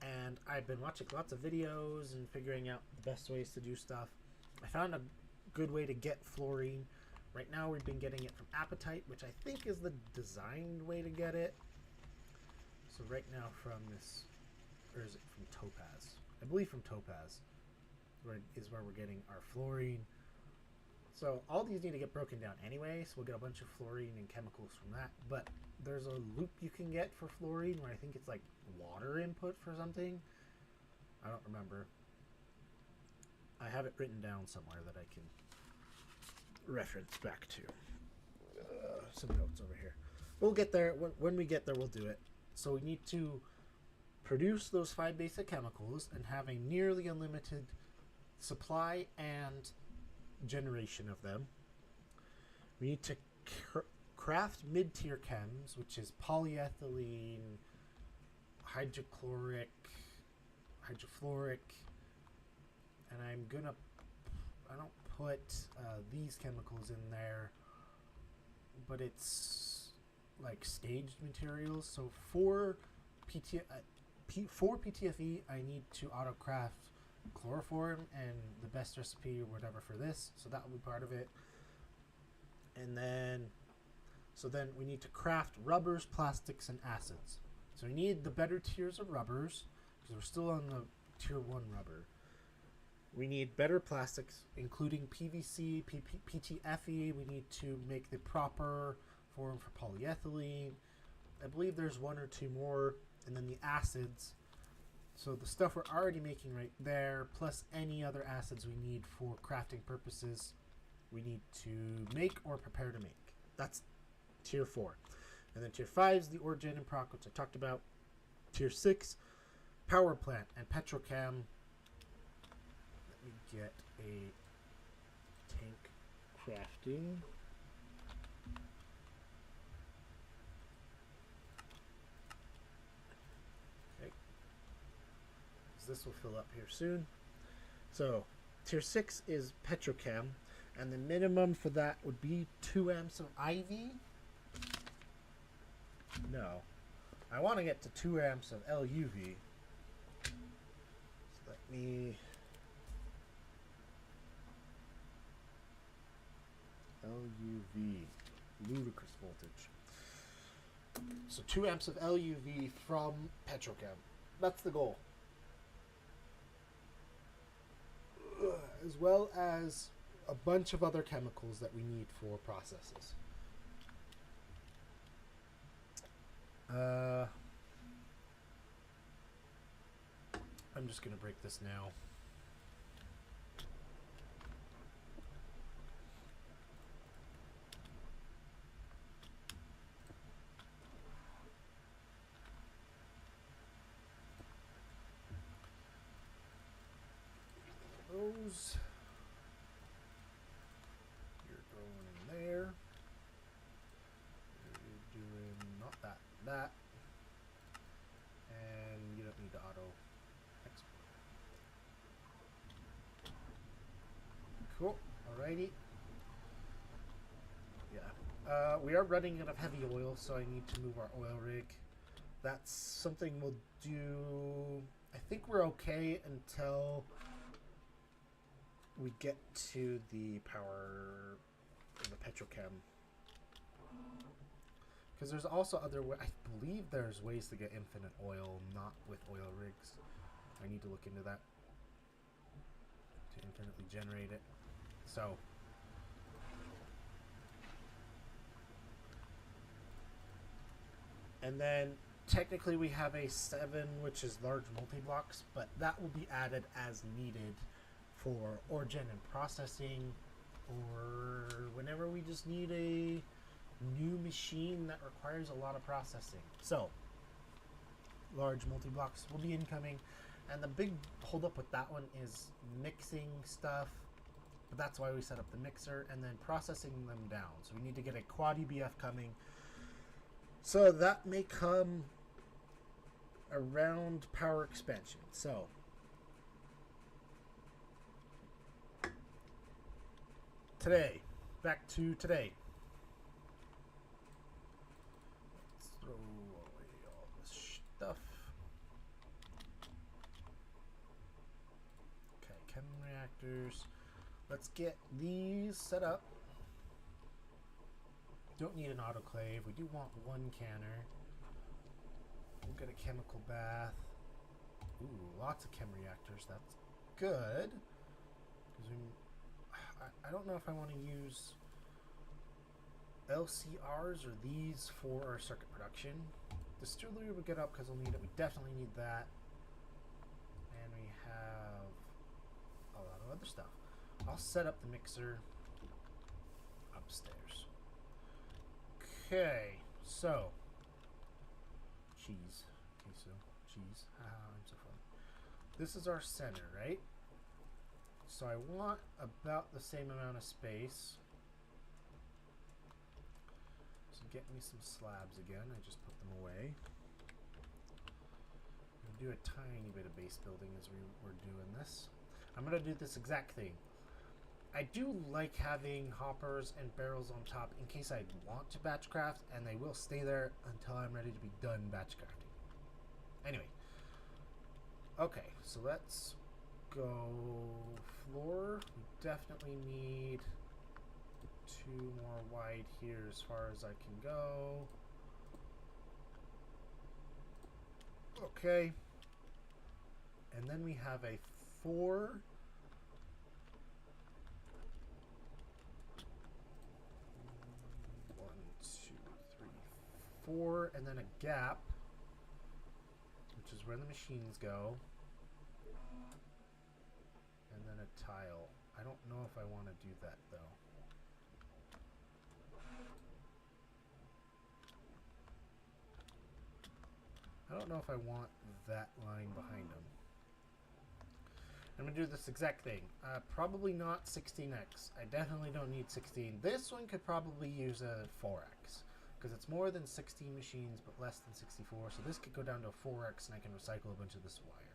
and I've been watching lots of videos and figuring out the best ways to do stuff. I found a good way to get fluorine. Right now we've been getting it from apatite, which I think is the designed way to get it. So right now from this, or is it from topaz? I believe from topaz is where we're getting our fluorine. So all these need to get broken down anyway, so we'll get a bunch of fluorine and chemicals from that. But there's a loop you can get for fluorine where I think it's like water input for something. I don't remember. I have it written down somewhere that I can reference back to. Some notes over here. We'll get there. When we get there, we'll do it. So we need to produce those 5 basic chemicals and have a nearly unlimited supply and generation of them. We need to craft mid-tier chems, which is polyethylene, hydrofluoric, and I don't put these chemicals in there, but it's like staged materials. So for PTFE, I need to autocraft chloroform and the best recipe or whatever for this, so that will be part of it. And then we need to craft rubbers, plastics, and acids. So we need the better tiers of rubbers because we're still on the tier 1 rubber. We need better plastics, including PVC, PTFE. We need to make the proper form for polyethylene. I believe there's one or two more, and then the acids. So the stuff we're already making right there, plus any other acids we need for crafting purposes, we need to make or prepare to make. That's tier 4. And then tier 5 is the ore gen and proc, which I talked about. Tier 6, power plant and petrochem. Let me get a tank crafting. Okay. So this will fill up here soon. So tier 6 is petrochem, and the minimum for that would be 2 amps of IV. No. I want to get to 2 amps of LUV. So let me... LUV. Ludicrous voltage. So 2 amps of LUV from petrochem. That's the goal. As well as a bunch of other chemicals that we need for processes. I'm just going to break this now. Those. You're going in there. You're doing not that, that. And you don't need to auto export. Cool. Alrighty. Yeah. We are running out of heavy oil, so I need to move our oil rig. That's something we'll do. I think we're okay until we get to the power, the petrochem. Because there's also other ways. I believe there's ways to get infinite oil, not with oil rigs. I need to look into that to infinitely generate it. So and then technically we have a 7, which is large multi-blocks, but that will be added as needed for ore gen and processing, or whenever we just need a new machine that requires a lot of processing. So large multi-blocks will be incoming, and the big holdup with that one is mixing stuff, but that's why we set up the mixer, and then processing them down. So we need to get a quad EBF coming. So that may come around power expansion. So today, back to today. Let's throw away all this stuff. Okay, chem reactors. Let's get these set up. Don't need an autoclave. We do want one canner. We'll get a chemical bath. Ooh, lots of chem reactors. That's good. I don't know if I want to use LCRs or these for our circuit production. Distillery would get up because we'll need it. We definitely need that. And we have a lot of other stuff. I'll set up the mixer upstairs. Okay, so cheese. Queso, cheese. I'm so funny. This is our center, right? So I want about the same amount of space. So get me some slabs again. I just put them away. I'm gonna do a tiny bit of base building as we're doing this. I'm gonna do this exact thing. I do like having hoppers and barrels on top in case I want to batch craft, and they will stay there until I'm ready to be done batch crafting. Anyway, okay, so let's go floor. We definitely need 2 more wide here as far as I can go. Okay, and then we have a 4. 1, 2, 3, 4 and then a gap, which is where the machines go, and then a tile. I don't know if I want to do that though. I don't know if I want that line behind them. I'm going to do this exact thing. Probably not 16x. I definitely don't need 16. This one could probably use a 4x because it's more than 16 machines but less than 64. So this could go down to a 4x and I can recycle a bunch of this wire.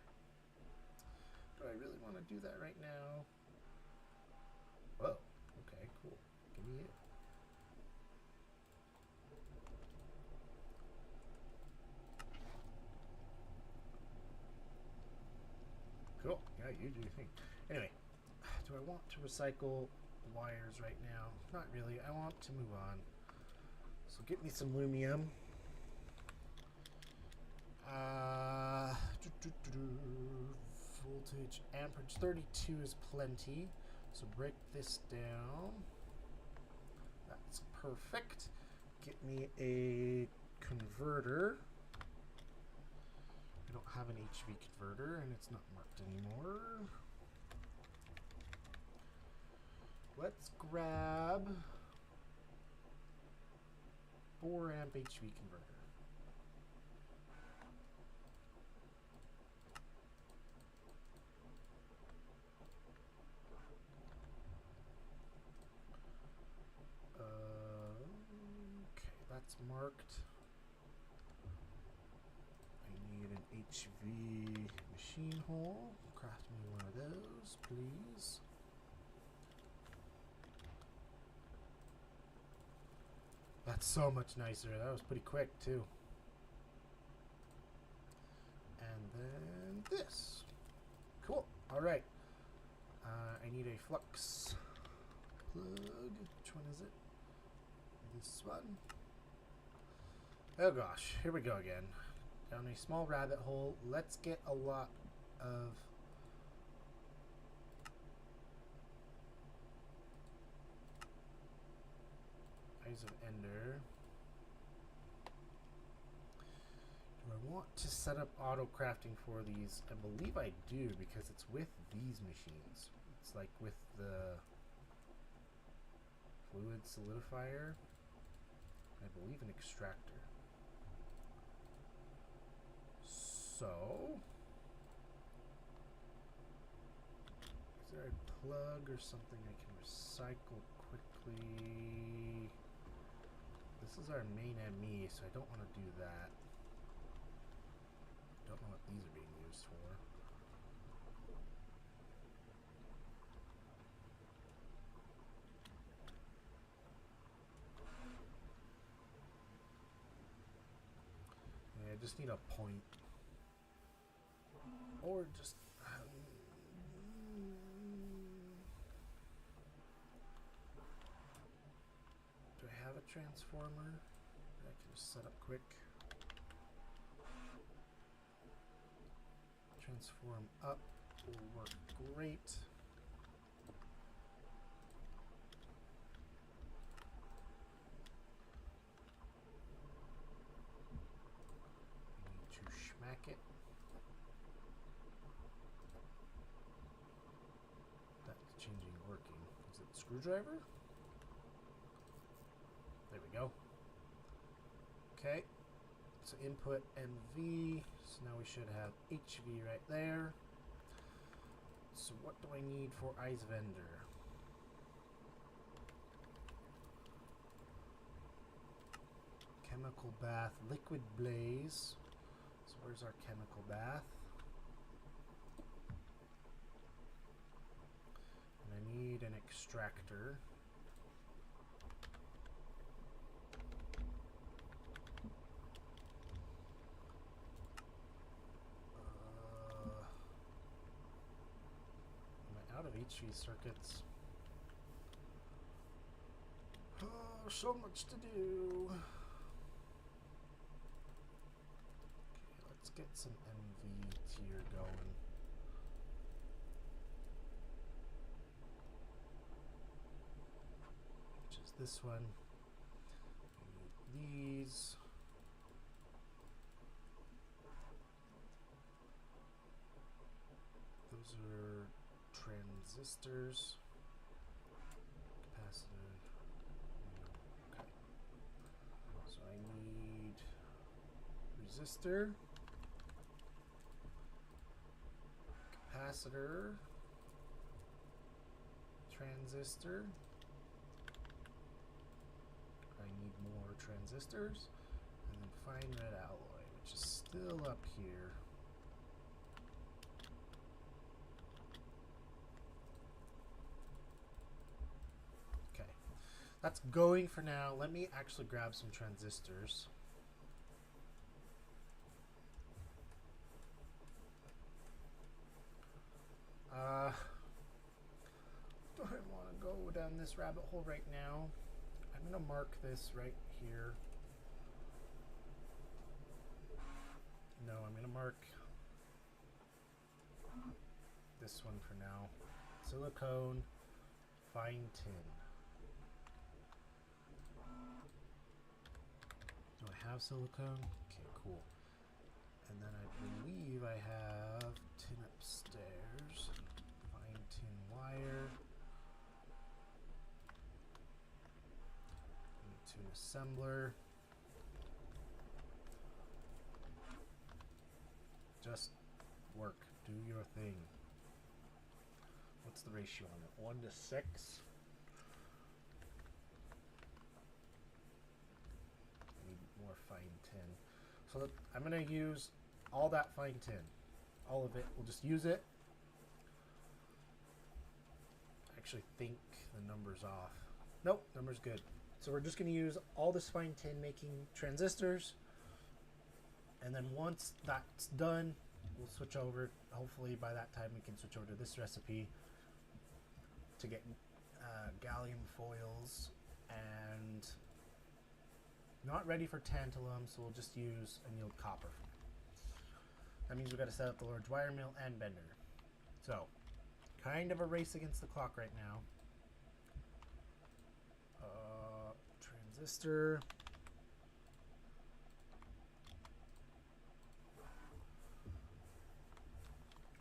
Do I really want to do that right now? Whoa. Okay, cool. Give me it. Cool. Yeah, you do your thing. Anyway, do I want to recycle wires right now? Not really. I want to move on. So get me some lumium. Voltage amperage 32 is plenty. So break this down. That's perfect. Get me a converter. I don't have an HV converter and it's not marked anymore. Let's grab 4 amp HV converter. Okay, that's marked. HV machine hole. Craft me one of those, please. That's so much nicer. That was pretty quick, too. And then this. Cool. All right. I need a flux plug. Which one is it? This one. Oh, gosh. Here we go again. Down a small rabbit hole. Let's get a lot of Eyes of Ender. Do I want to set up auto-crafting for these? I believe I do because it's with these machines. It's like with the fluid solidifier. I believe an extractor. So, is there a plug or something I can recycle quickly? This is our main ME, so I don't want to do that. Don't know what these are being used for. Yeah, I just need a point. Or just do I have a transformer that I can just set up quick? Transform up will work great. I need to schmack it. Changing working. Is it the screwdriver? There we go. Okay. So input MV. So now we should have HV right there. So what do I need for Eyes of Ender? Chemical bath, liquid blaze. So where's our chemical bath? I need an extractor. Am I out of HV circuits? Oh, so much to do. Okay, let's get some MV tier going. This one. These. are transistors. Capacitor. Okay. So I need resistor, capacitor, transistor. I need more transistors, and then fine red alloy, which is still up here. Okay, that's going for now. Let me actually grab some transistors. Don't want to go down this rabbit hole right now. I'm going to mark this right here. No, I'm going to mark this one for now. Silicone, fine tin. Do I have silicone? Okay, cool. And then I believe I have tin upstairs. Fine tin wire. Tin assembler. Just work. Do your thing. What's the ratio on it? 1 to 6? I need more fine tin. So I'm going to use all that fine tin. All of it. We'll just use it. I actually think the number's off. Nope, number's good. So we're just going to use all this fine tin making transistors. And then once that's done, we'll switch over. Hopefully by that time we can switch over to this recipe to get gallium foils, and not ready for tantalum, so we'll just use annealed copper. That means we've got to set up the large wire mill and bender. So, kind of a race against the clock right now. Transistor.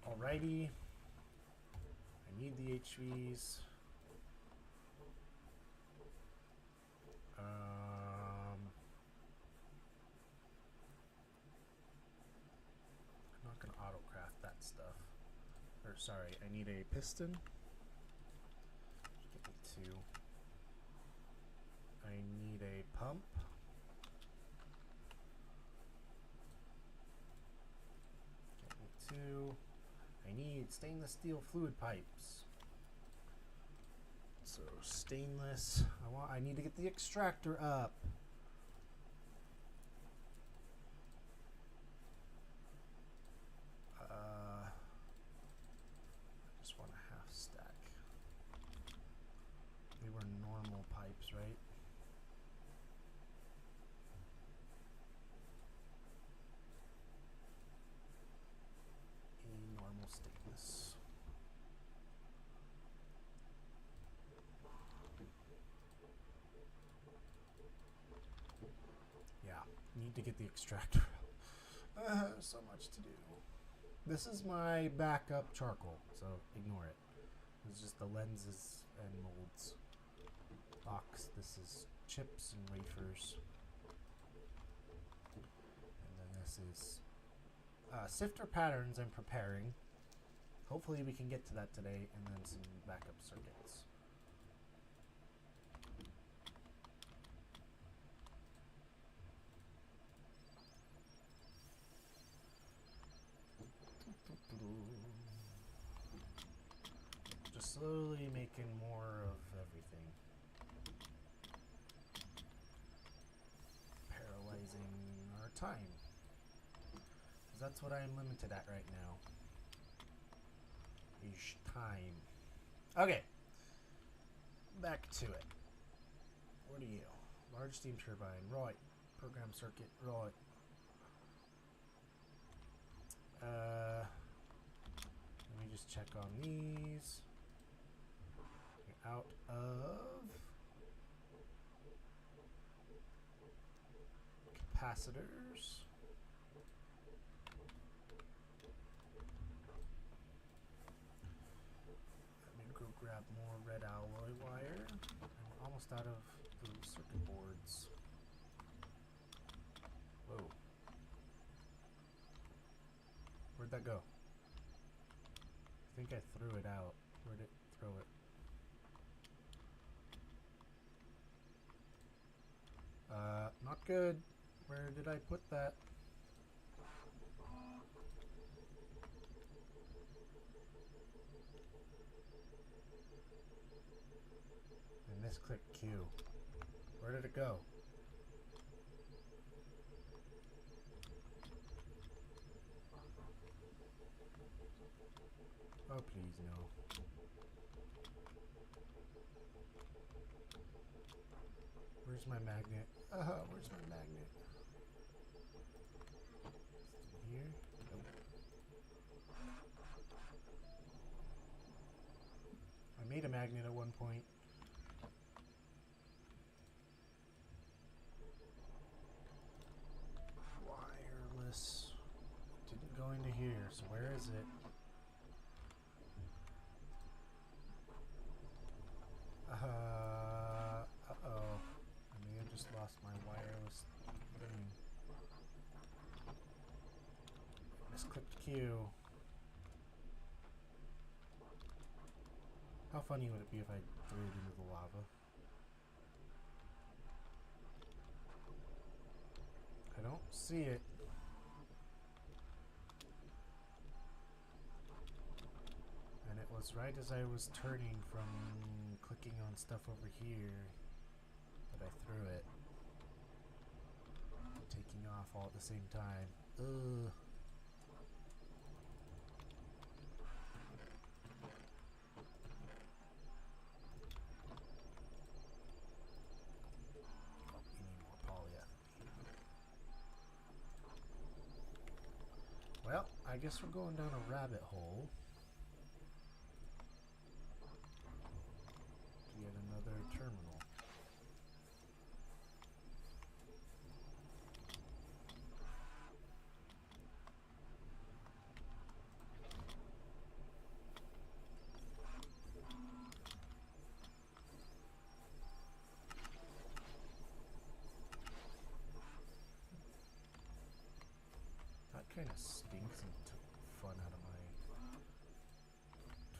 Alrighty. I need the HVs. I'm not going to autocraft that stuff. Or sorry, I need a piston. Get me 2. I need a pump. Get me 2. I need stainless steel fluid pipes. So stainless. I need to get the extractor up. I just want a half stack. They were normal pipes, right? A normal stainless. Yeah, need to get the extractor up. So much to do. This is my backup charcoal, so ignore it. It's just the lenses and molds box. This is chips and wafers. And then this is sifter patterns I'm preparing. Hopefully we can get to that today, and then some backup circuits. Just slowly making more of everything. Paralyzing our time. Because that's what I am limited at right now. Is time. Okay. Back to it. What are you? Large steam turbine. Right. Program circuit. Right. Let me just check on these. Out of capacitors. almost out of the circuit boards. Whoa. Where'd that go? I think I threw it out. Where'd it throw it? Not good. Where did I put that? I misclicked Q. Where did it go? Oh, please, no. Where's my magnet? Where's my magnet? Here? Nope. I made a magnet at one point. Wireless. Didn't go into here, so where is it? Uh-oh. I may have just lost my wireless thing. Misclicked Q. How funny would it be if I threw it into the lava? I don't see it. And it was right as I was turning from clicking on stuff over here that I threw it. Taking off all at the same time. Ugh. Well, I guess we're going down a rabbit hole. To yet another terminal. Kind of stinks and took fun out of my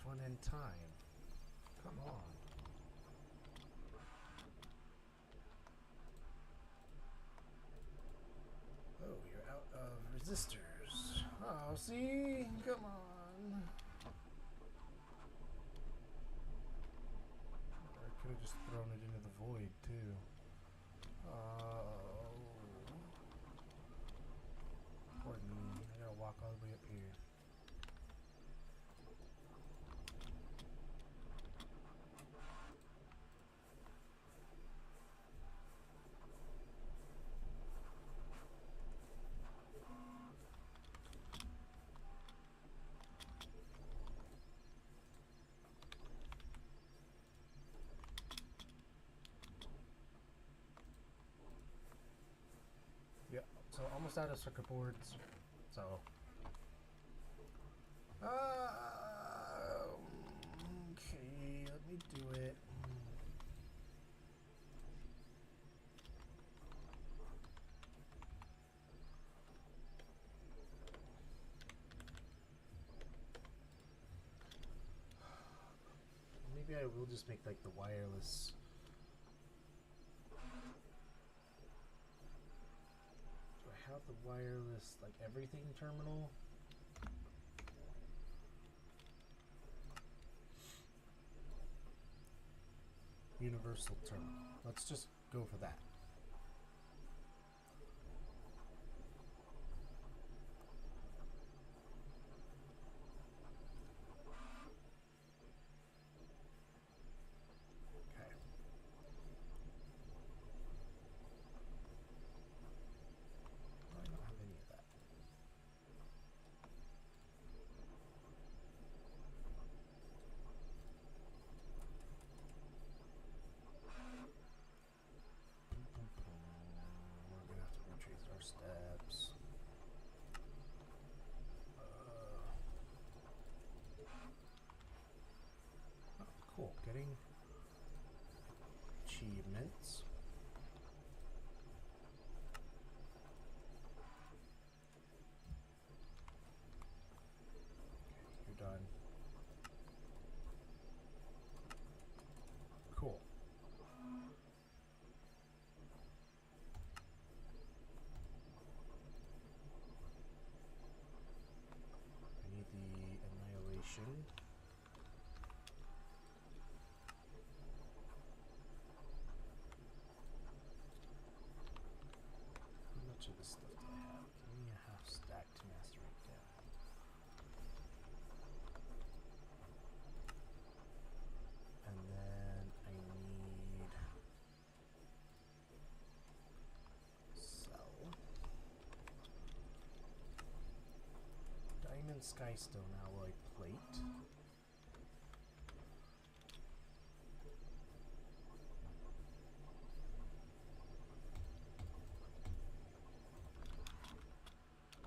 fun and time. Come on. Oh, you're out of resistors. Oh, see? Come on. Or I could have just thrown it into the void, too. Poor me. I gotta walk all the way up here. Yep, so almost out of circuit boards. So, okay, let me do it. Maybe I will just make like the wireless. Do I have the wireless, like everything terminal? Universal terminal. Let's just go for that. Okay. I don't have any of that. We're gonna have to retrace our steps. Oh, cool. Getting chi How much of this stuff do I have? Give me a half stack to macerate down. And then I need cell. Diamond skystone alloy plate.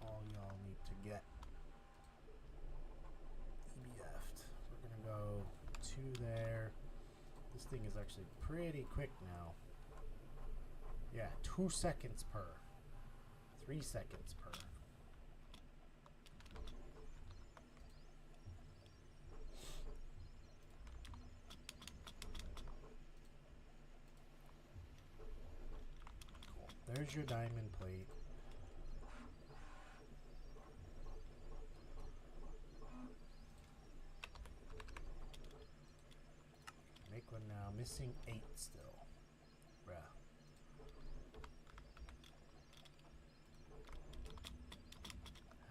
All y'all need to get EBF'd. We're gonna go 2 there. This thing is actually pretty quick now. Yeah, 2 seconds per. 3 seconds per. Cool. There's your diamond plate. Make one now. Missing 8 still. Bruh.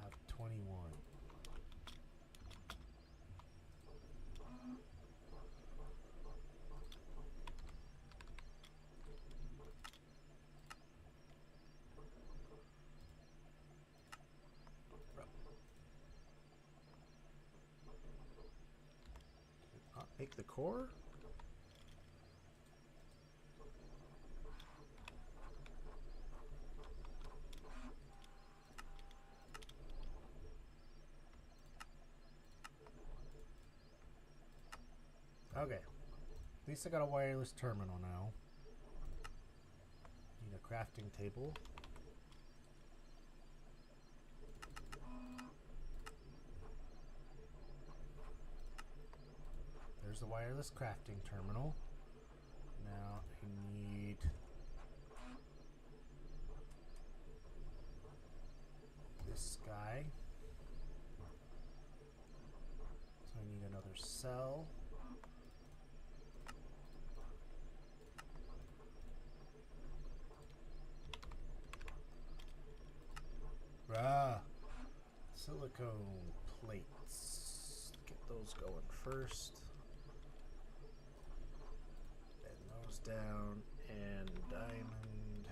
Have 21. Bro. Not make the core? Okay. At least I got a wireless terminal now. Need a crafting table. There's the wireless crafting terminal. Now I need this guy. So I need another cell. Bruh. Silicone plates. Get those going first. Bend those down. And diamond.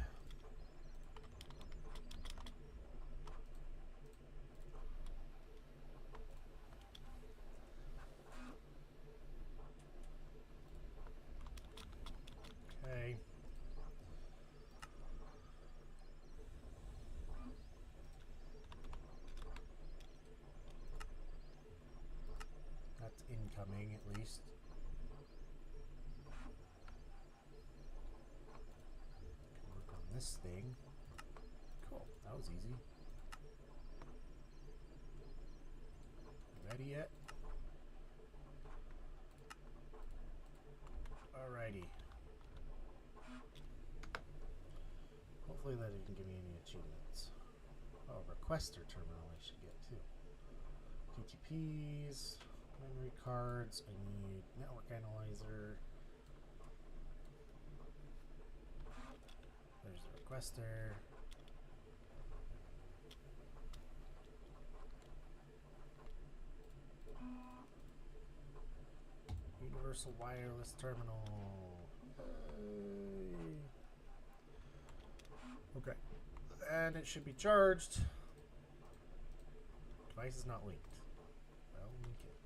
Okay. That's incoming, at least. Can work on this thing. Cool, that was easy. Ready yet? Alrighty. Hopefully that didn't give me any achievements. Oh, requester terminal I should get too. TTPs. Memory cards, I need network analyzer. There's the requester. Universal wireless terminal. Hey. Okay. And it should be charged. Device is not linked. Well, link it.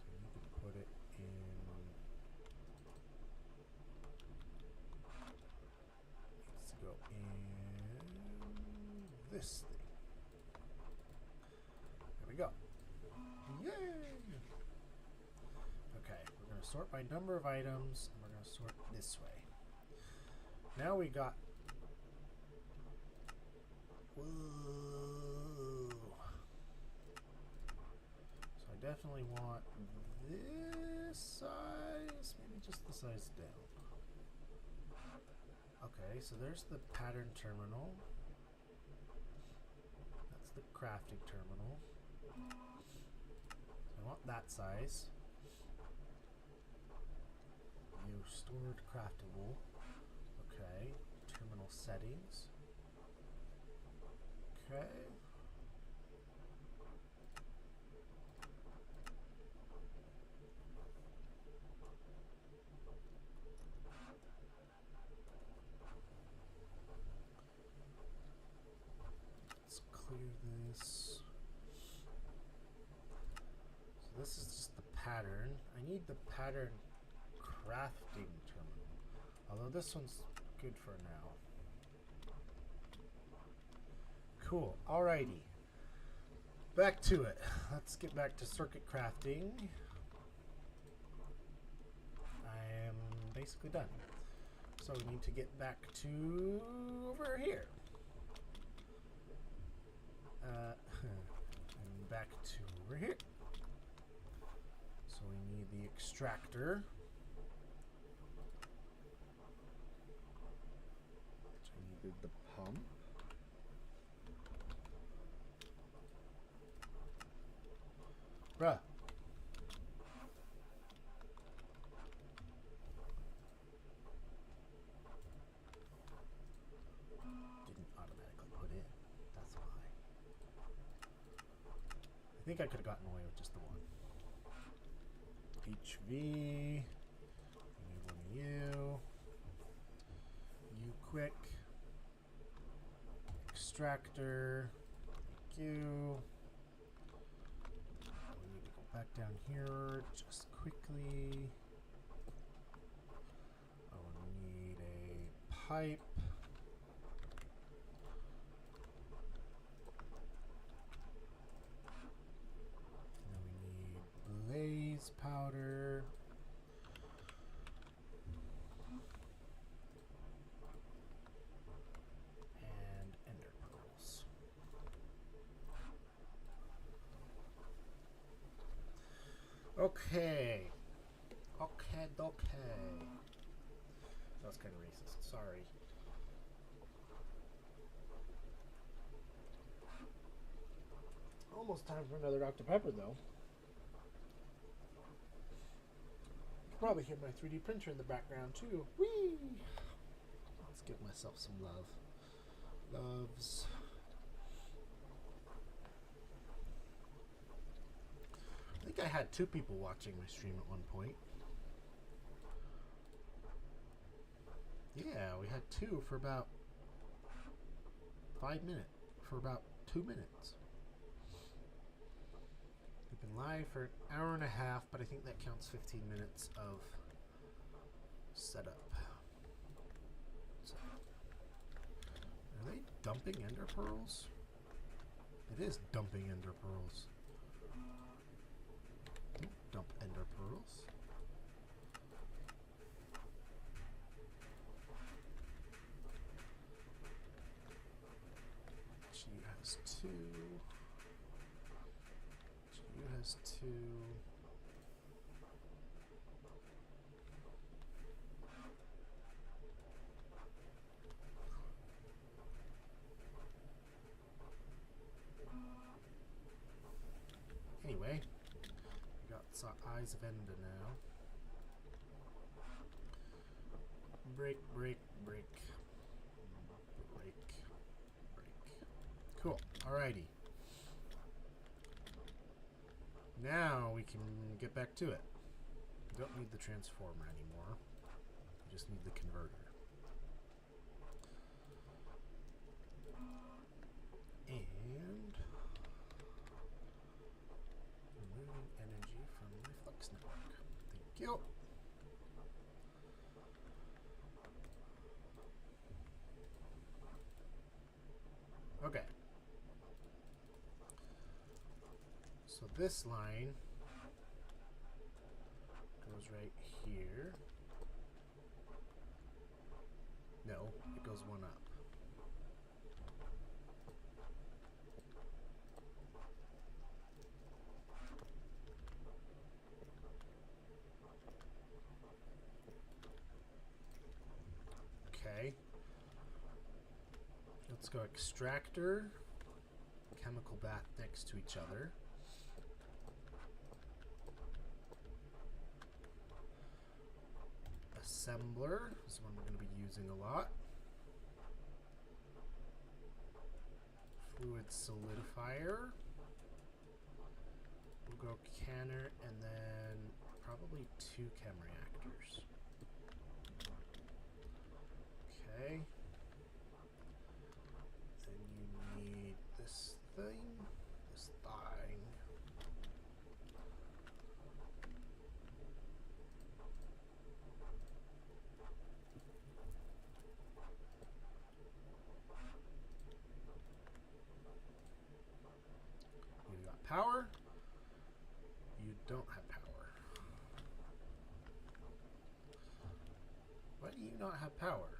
So you can put it in. Needs to go in this thing. There we go. Yay! Okay, we're going to sort by number of items, and we're going to sort this way. Now we got. Whoa. So I definitely want this size, maybe just the size down. Okay, so there's the pattern terminal. That's the crafting terminal. that size. You stored craftable. Okay. Terminal settings. Okay. Let's clear this. So this is just the pattern. I need the pattern crafting terminal. Although this one's good for now. Cool. Alrighty. Back to it. Let's get back to circuit crafting. I am basically done. So we need to get back to over here. And back to over here. So we need the extractor. Which I needed the pump. Bruh. Didn't automatically put in. That's why. I think I could have gotten away with just the one. HV. Enabling you. You quick. Extractor. Thank you. Back down here just quickly. I will need a pipe. And then we need blaze powder. And ender pearls. Okay. That was kind of racist. Sorry. Almost time for another Dr. Pepper, though. You can probably hear my 3D printer in the background, too. Whee! Let's give myself some love. Loves. I think I had 2 people watching my stream at one point. Yeah, we had 2 for about 5 minutes. For about 2 minutes. We've been live for an hour and a half, but I think that counts 15 minutes of setup. So, are they dumping ender pearls? It is dumping ender pearls. Dump ender pearls. G has 2. G has 2. Anyway. Got Eyes of Ender now. Break. Cool. Alrighty. Now we can get back to it. We don't need the transformer anymore. We just need the converter. And removing energy from my flux network. Thank you. Okay. So this line goes right here. No, it goes one up. Okay. Let's go extractor, chemical bath next to each other. assembler is one we're going to be using a lot. Fluid solidifier. We'll go canner and then probably 2 chem reactors. Okay. Then you need this thing, this thing. You got power. You don't have power. Why do you not have power?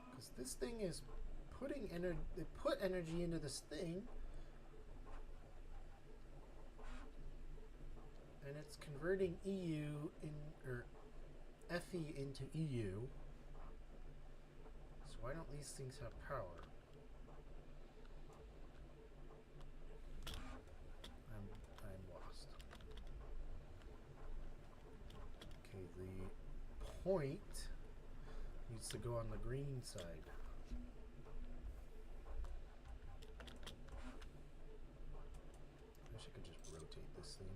Because this thing is putting energy. They put energy into this thing, and it's converting EU in or FE into EU. So why don't these things have power? I'm lost. Okay, the point needs to go on the green side. I wish I could just rotate this thing.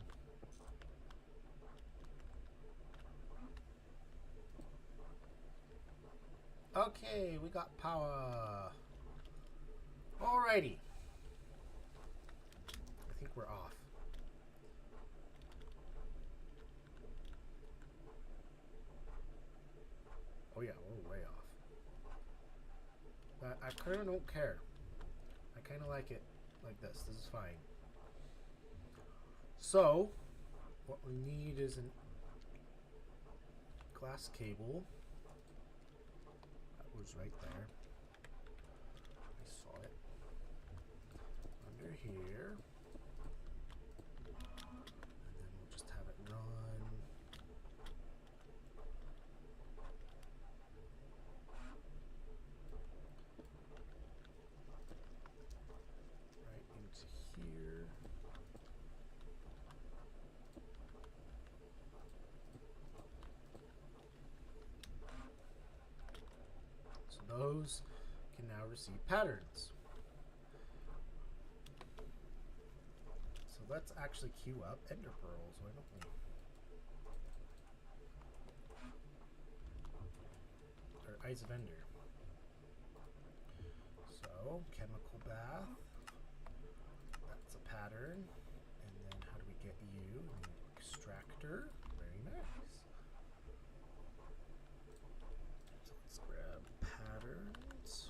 Okay, we got power. Alrighty. I think we're off. Oh yeah, we're way off. But I kind of don't care. I kind of like it like this. This is fine. So, what we need is a glass cable. That was right there. I saw it. Under here. And then we'll just have it run. Right into here. So those can now receive patterns. So let's actually queue up ender pearls, why don't we? Or eyes of ender. So chemical bath. That's a pattern. And then how do we get you? We need extractor. Very nice. So let's grab patterns.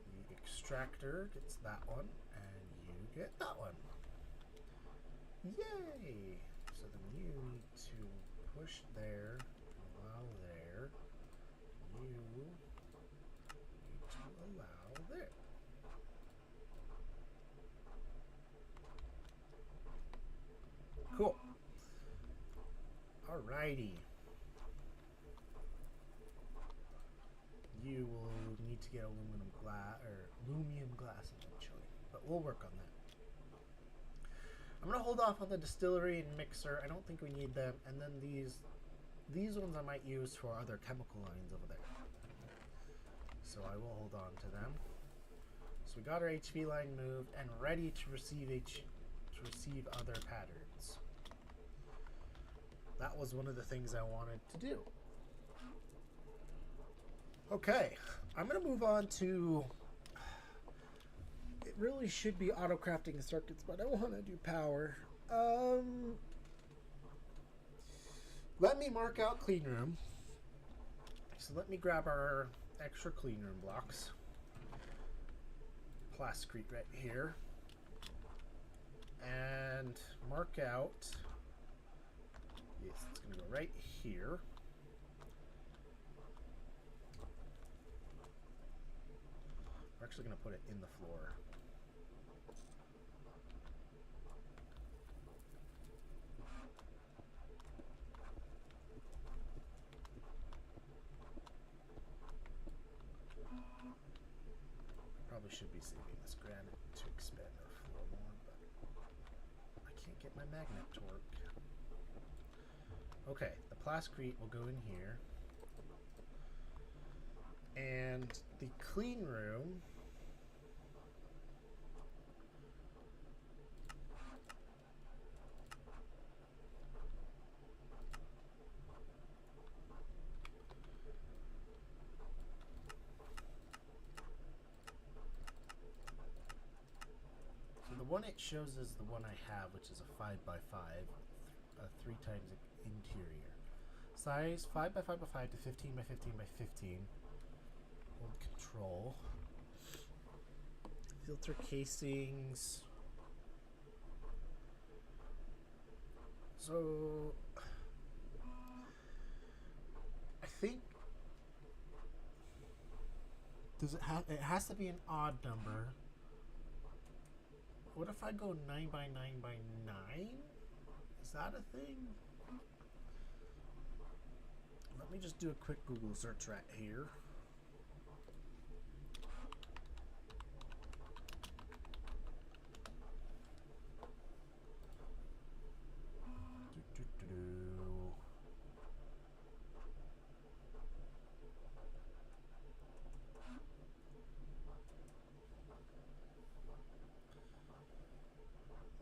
So the extractor gets that one, and you get that one. Yay! So then you need to push there, allow there. You need to allow there. Cool. Alrighty. You will need to get aluminum glass or lumium glass eventually, but we'll work on that. I'm gonna hold off on the distillery and mixer. I don't think we need them, and then these ones I might use for other chemical lines over there. So I will hold on to them. So we got our HV line moved and ready to receive other patterns. That was one of the things I wanted to do. Okay, I'm gonna move on to. It really should be auto-crafting circuits, but I want to do power. Let me mark out clean room. So let me grab our extra clean room blocks. Plasticrete right here. And mark out. Yes, it's going to go right here. We're actually going to put it in the floor. should be saving this granite to expand our floor more, but I can't get my magnet to work. Okay, the plascrete will go in here. And the clean room so the one it shows is the one I have, which is a 5x5, 3 times interior. Size 5x5x5 to 15x15x15. Hold control. Filter casings. So I think it has to be an odd number. What if I go 9x9x9? Is that a thing? Let me just do a quick Google search right here.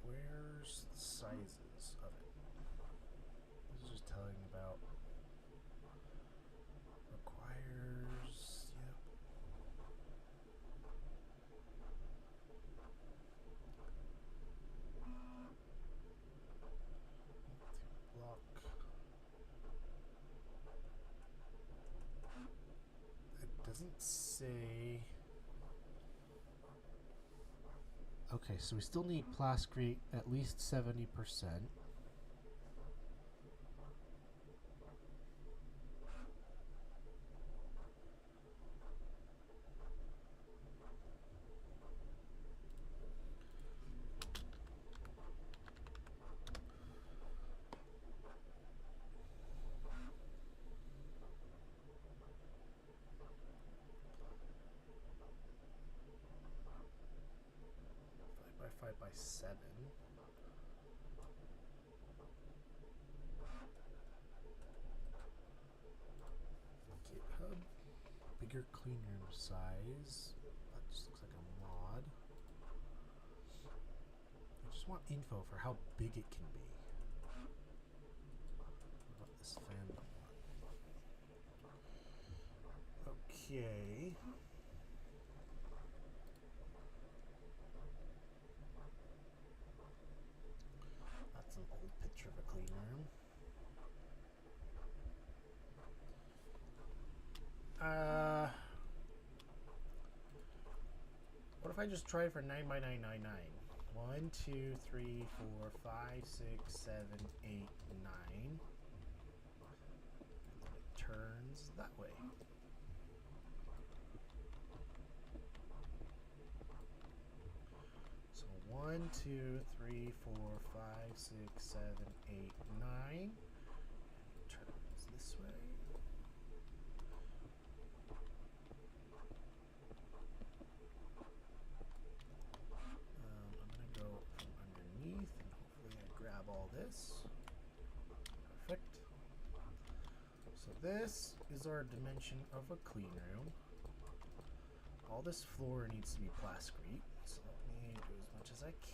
Where's the sizes of it? This is just telling about requires, yep. Block. It doesn't say. Okay, so we still need plascrete at least 70%. 5x7. GitHub. Bigger clean room size. That just looks like a mod. I just want info for how big it can be. What about this fandom one? Okay. That's an old picture of a clean room. What if I just try for 9x9x9? 1, 2, 3, 4, 5, 6, 7, 8, 9. And then it turns that way. So 1, 2, 3, 4, 5, 6, 7, 8, 9. And it turns this way. This. Perfect. So this is our dimension of a clean room. All this floor needs to be plascrete, so let me do as much as I can.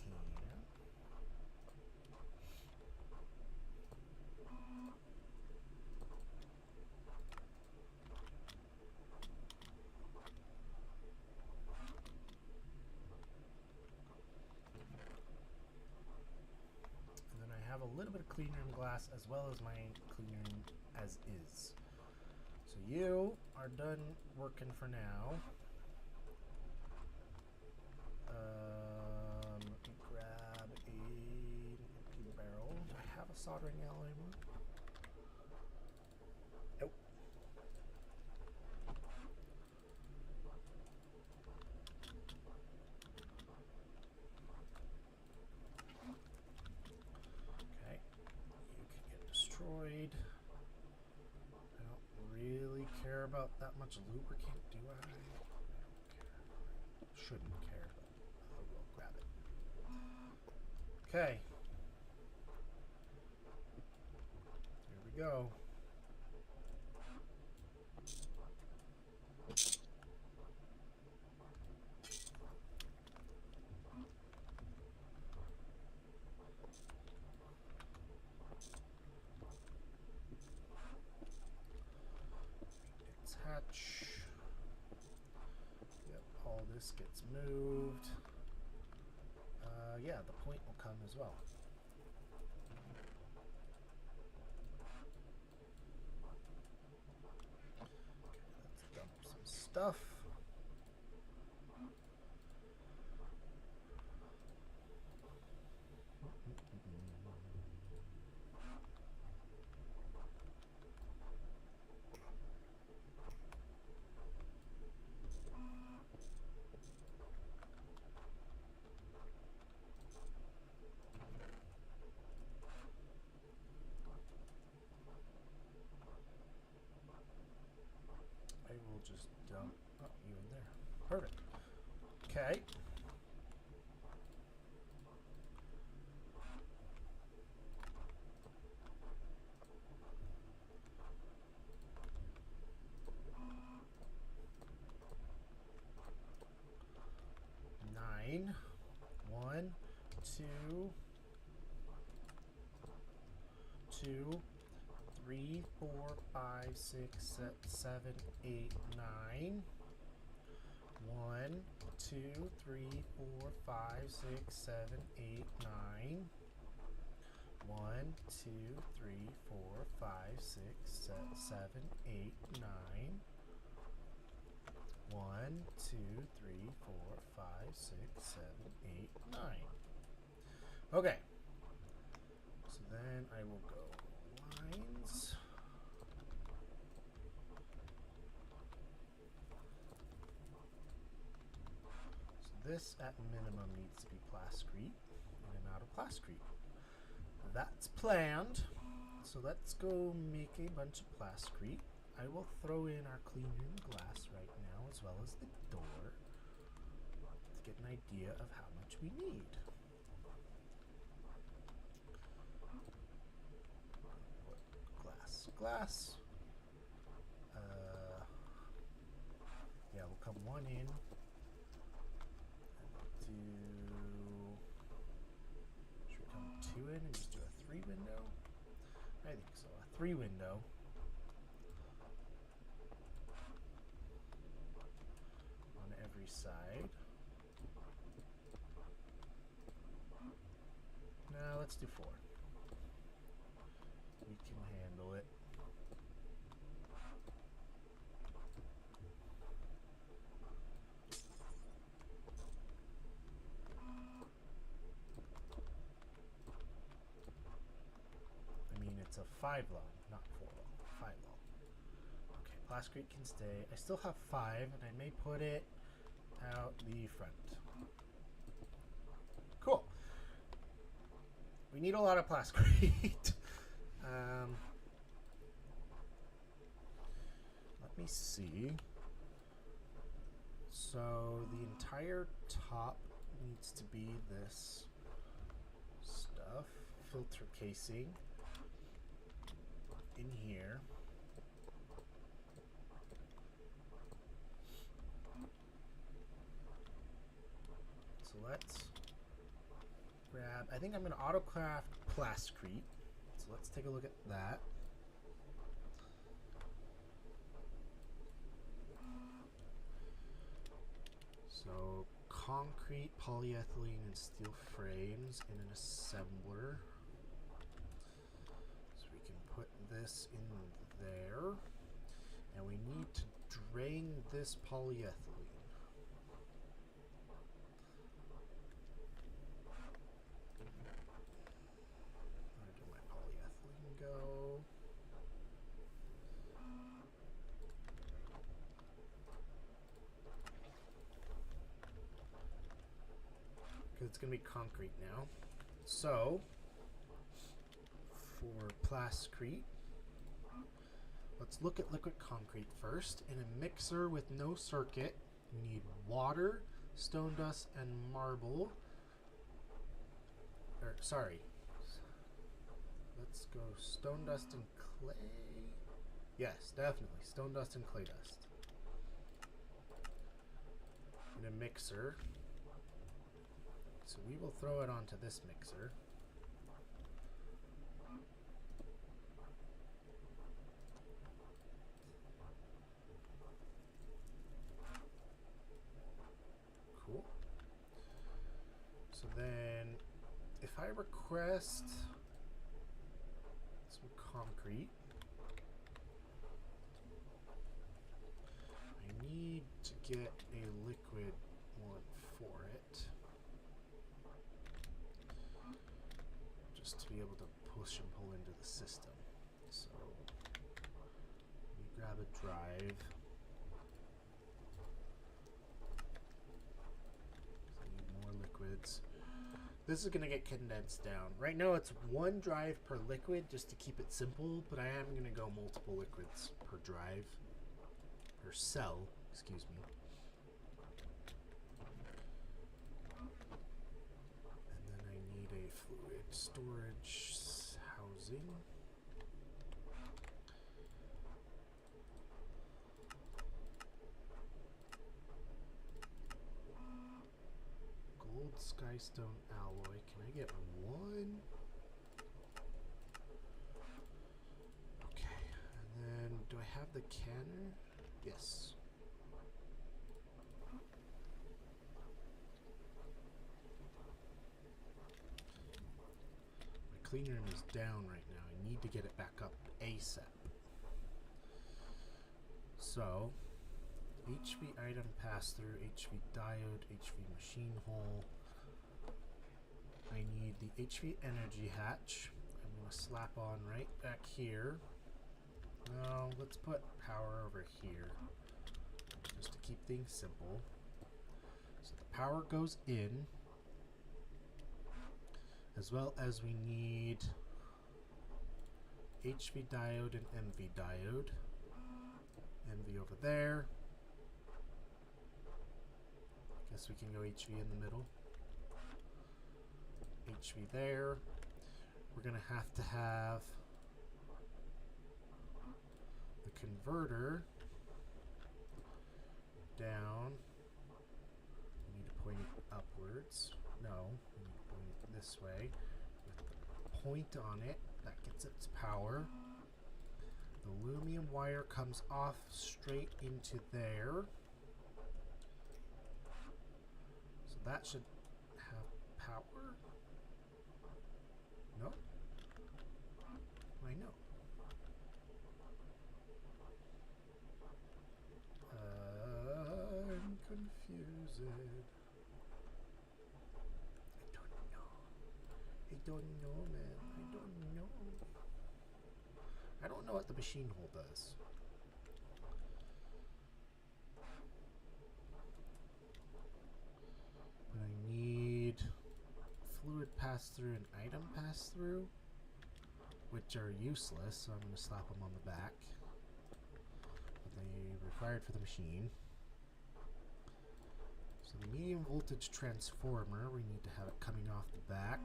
A little bit of clean room glass as well as my clean room as is. So you are done working for now. Let me grab an empty barrel. Do I have a soldering alloy one? Nope. I don't really care about that much lubricant, do I? I don't care. shouldn't care, but I will grab it. Okay. Here we go. Maintenance hatch. Yep, all this gets moved. Yeah, the point will come as well. Okay, let's dump some stuff. I will just dump. Oh, you in there. Perfect. Okay. Nine. 1, 2, 2, 3, 4, 5, 6, 7, 8, 9. 1, 2, 3, 4, 5, 6, 7, 8, 9. 1, 2, 3, 4, 5, 6, 7, 8, 9. 1, 2, 3, 4, 5, 6, 7, 8, 9. Okay. So then I will go lines. So this at minimum needs to be plascrete, and I'm out of plascrete. That's planned. So let's go make a bunch of plascrete. I will throw in our clean room glass right now, as well as the door, to get an idea of how much we need. Glass. Yeah, we'll come one in. Should we come two in and just do a 3 window? I think so. A 3 window. On every side. Now let's do 4. We can handle it. I mean, it's a 5 long, not 4 long. 5 long. Okay, plascrete can stay. I still have 5, and I may put it out the front. Cool. We need a lot of plascrete. Let me see. So the entire top needs to be this stuff. Filter casing in here. So let's grab, I think I'm going to Autocraft plascrete. So let's take a look at that. So concrete, polyethylene, and steel frames in an assembler. So we can put this in there. And we need to drain this polyethylene. Where did my polyethylene go? Because it's going to be concrete now. So, for plascrete, let's look at liquid concrete first. In a mixer with no circuit, you need water, stone dust and marble. Or, sorry. Let's go stone dust and clay. Yes, definitely. Stone dust and clay dust. In a mixer. So we will throw it onto this mixer. Cool. So then, if I request some concrete, I need to get a liquid one for it. Just to be able to push and pull into the system. So, we grab a drive. Liquids. This is going to get condensed down. Right now it's one drive per liquid just to keep it simple, but I am going to go multiple liquids per drive, per cell, excuse me. And then I need a fluid storage housing. Gold skystone alloy. Can I get one? Okay. And then do I have the canner? Yes. My clean room is down right now. I need to get it back up ASAP. So HV item pass through, HV diode, HV machine hole. I need the HV energy hatch. I'm going to slap on right back here. No, let's put power over here just to keep things simple. So the power goes in, as well as we need HV diode and MV diode. MV over there. Guess we can go HV in the middle. HV there. We're going to have the converter down. We need to point it upwards. No, we need to point it this way. With the point on it, that gets its power. The aluminum wire comes off straight into there. So that should have power. No? I know. I'm confused. I don't know, man. I don't know. I don't know what the machine hole does. But I need fluid pass through and item pass through, which are useless, so I'm going to slap them on the back. But they required for the machine. So the medium voltage transformer, we need to have it coming off the back.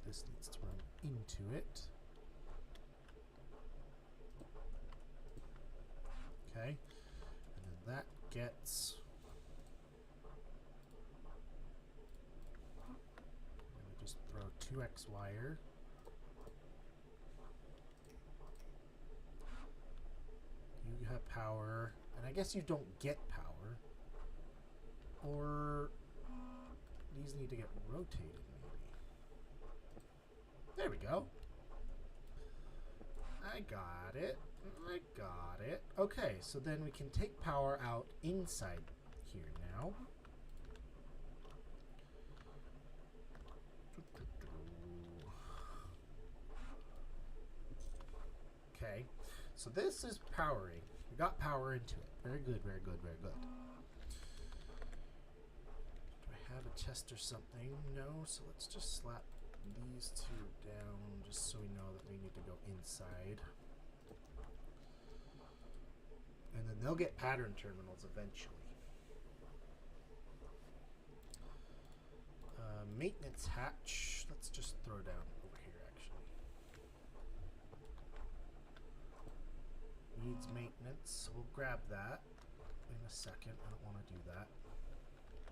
This needs to run into it. Okay, and then that gets, I'm going to just throw 2x wire. You have power, and I guess you don't get power, or these need to get rotated maybe. There we go. I got it. I got it. Okay, so then we can take power out inside here now. Okay, so this is powering. We got power into it. Very good, very good, very good. Do I have a chest or something? No, so let's just slap these two down just so we know that we need to go inside. And then they'll get pattern terminals eventually. maintenance hatch. Let's just throw down over here, actually. Needs maintenance. We'll grab that in a second. I don't want to do that.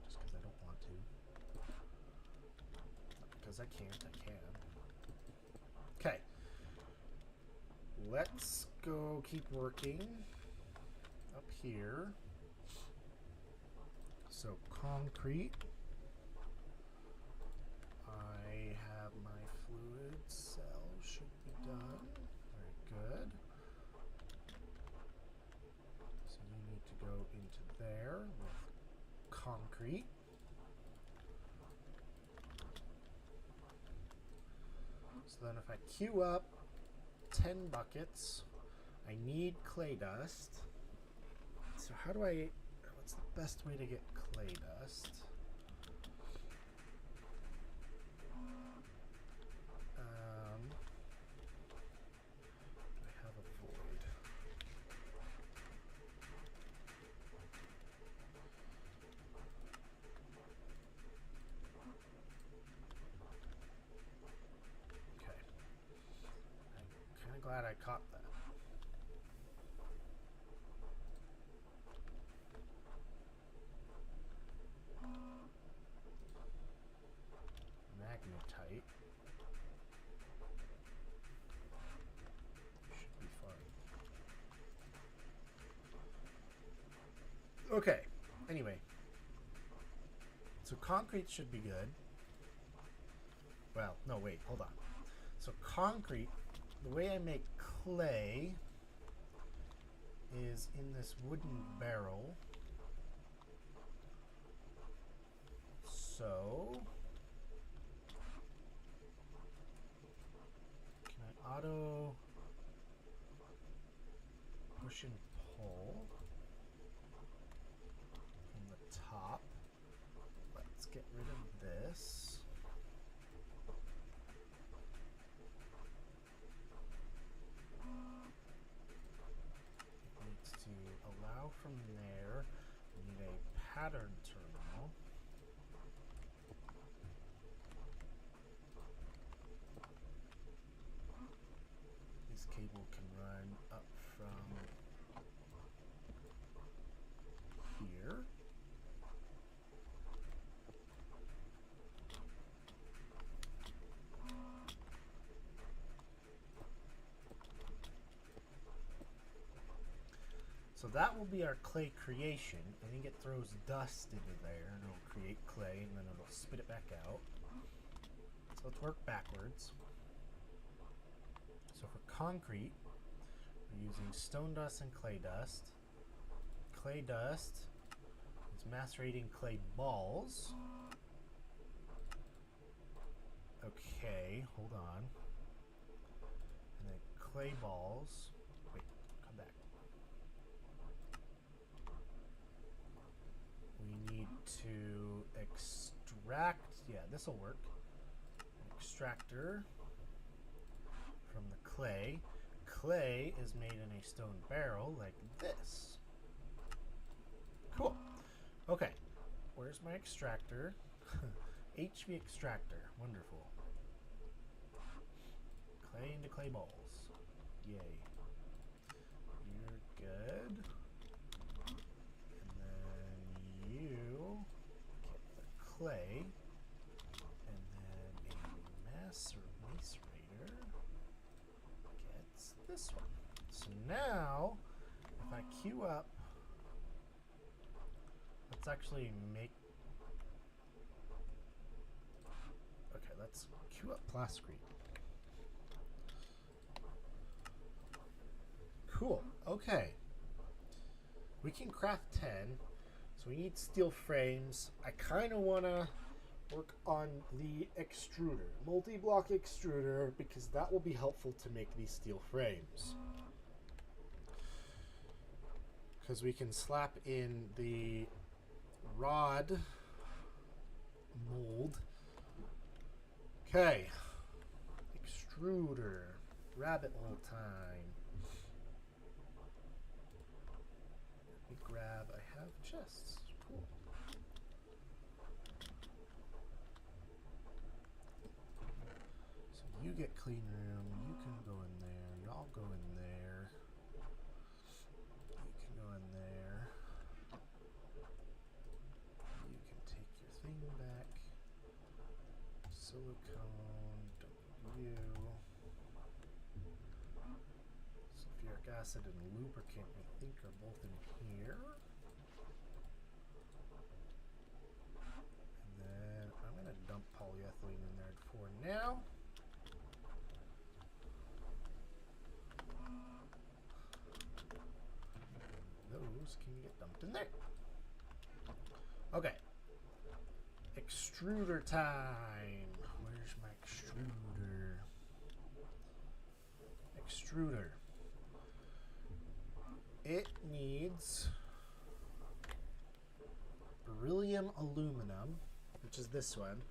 Just because I don't want to. Not because I can't, I can. Okay. Let's go keep working up here. So concrete. I have my fluid cell should be done. Very good. So you need to go into there with concrete. So then if I queue up 10 buckets, I need clay dust. So how do I, what's the best way to get clay dust? I have a void. Okay. I'm kind of glad I caught that. Magnetite. Should be fine. Okay, anyway. So concrete should be good. Well, no, wait, hold on. So concrete, the way I make clay is in this wooden barrel. So can I auto push and pull from the top? Let's get rid of this. It needs to allow from there. We need a pattern terminal. This cable can run up from here. So that will be our clay creation. I think it throws dust into there and it'll create clay and then it'll spit it back out. So let's work backwards. So for concrete, we're using stone dust and clay dust. Clay dust is macerating clay balls. Okay, hold on. And then clay balls. Wait, come back. We need to extract, yeah, this will work. An extractor from the clay. Clay is made in a stone barrel like this. Cool. Okay, where's my extractor? HV extractor, wonderful. Clay into clay balls. Yay. You're good. You get the clay, and then a macerator gets this one. So now, if I queue up, let's actually make, okay, let's queue up plasticrete. Cool, okay. We can craft 10. So we need steel frames. I kind of want to work on the extruder, multi-block extruder, because that will be helpful to make these steel frames. Because we can slap in the rod mold. Okay, extruder, rabbit hole time. Let me grab, I have chests. Cool. get clean room. You can go in there. Y'all go in there. You can go in there. You can take your thing back. Silicone. Don't need you. Sulfuric acid and lubricant, I think, are both in here. And then I'm going to dump polyethylene in there for now. Those can get dumped in there. Okay. Extruder time. Where's my extruder? Extruder. It needs beryllium aluminum, which is this one,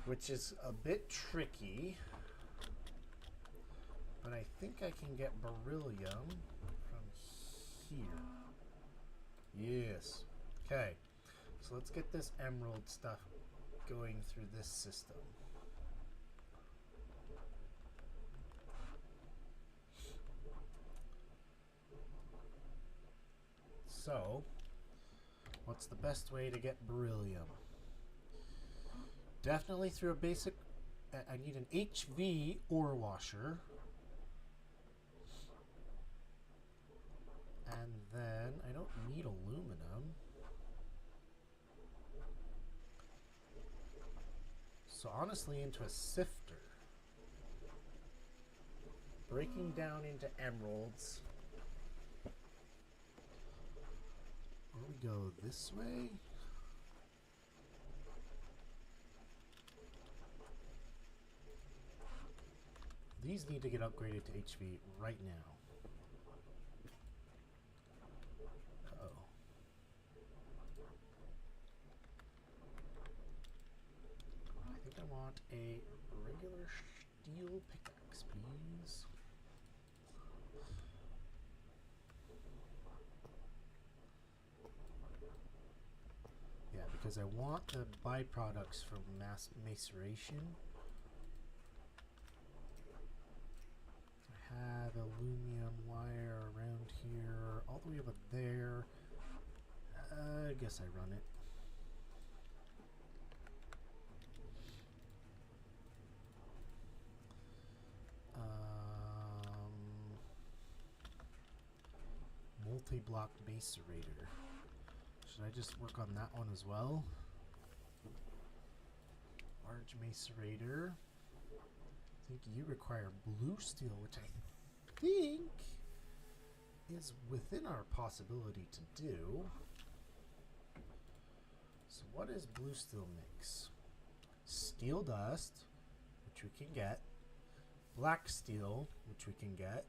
which is a bit tricky, but I think I can get beryllium from here. Yes. Okay. So let's get this emerald stuff going through this system. So, what's the best way to get beryllium? Definitely through a basic, I need an HV ore washer. And then I don't need aluminum. So honestly, into a sifter. Breaking down into emeralds. Or we go this way. These need to get upgraded to HV right now. I want a regular steel pickaxe, please. Yeah, because I want the byproducts from maceration. I have aluminum wire around here, all the way over there. I guess I run it. Multi-block macerator. Should I just work on that one as well? Large macerator. I think you require blue steel, which I think is within our possibility to do. So what is blue steel mix? Steel dust, which we can get. Black steel, which we can get.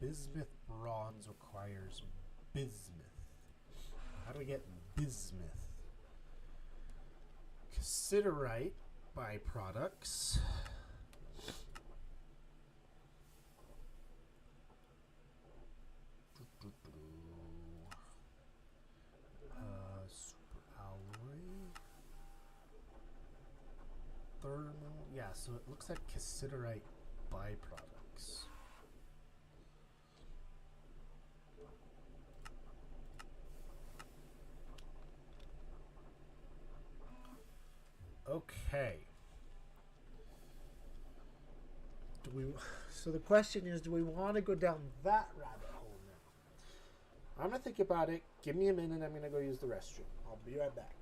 Bismuth bronze requires bismuth. How do we get bismuth? Cassiterite byproducts. Super alloy. Thermal. Yeah, so it looks like cassiterite byproducts. Okay. So the question is, do we want to go down that rabbit hole now? I'm going to think about it. Give me a minute. I'm going to go use the restroom. I'll be right back.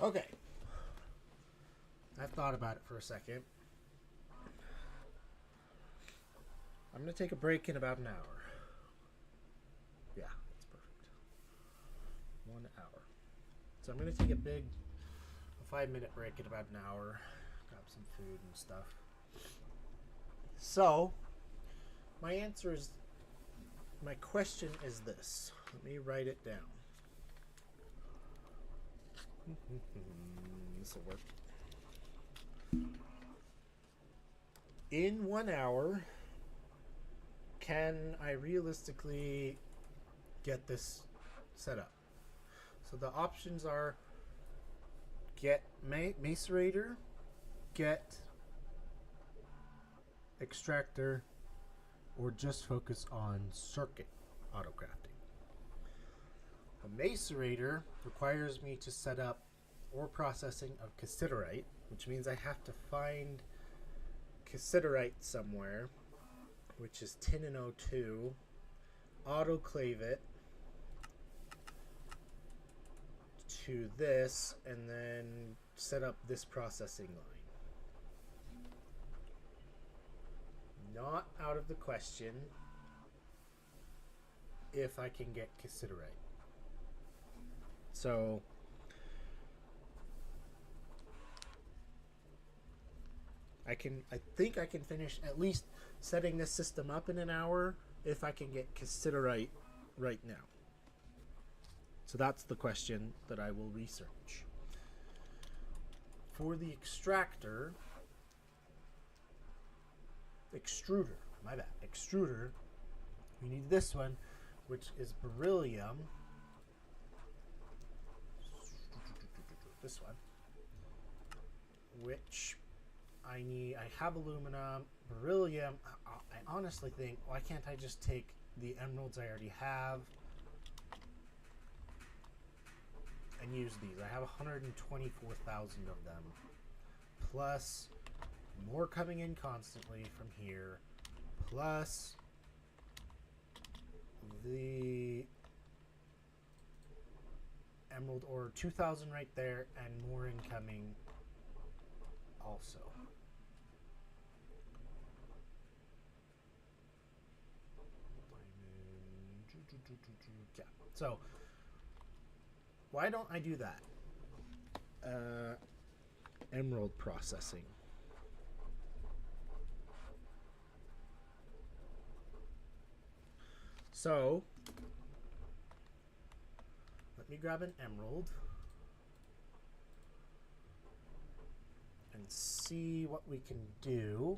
Okay. I've thought about it for a second. I'm going to take a break in about an hour. Yeah, that's perfect. 1 hour. So I'm going to take a 5-minute break in about an hour. Grab some food and stuff. So, my question is this. Let me write it down. This will work. In 1 hour, can I realistically get this set up? So the options are get macerator, get extractor, or just focus on circuit autocrafting. A macerator requires me to set up ore processing of cassiterite, which means I have to find cassiterite somewhere, which is tin and O2, autoclave it to this, and then set up this processing line. Not out of the question if I can get cassiterite. So I think I can finish at least setting this system up in an hour if I can get cassiterite right now. So that's the question that I will research. For the extractor, extruder, we need this one, which is beryllium. This one, which I have aluminum, beryllium. I honestly think, why can't I just take the emeralds I already have and use these? I have 124,000 of them, plus more coming in constantly from here, plus the emerald ore, 2,000 right there, and more incoming also. Yeah. So why don't I do that? Emerald processing. So let me grab an emerald and see what we can do.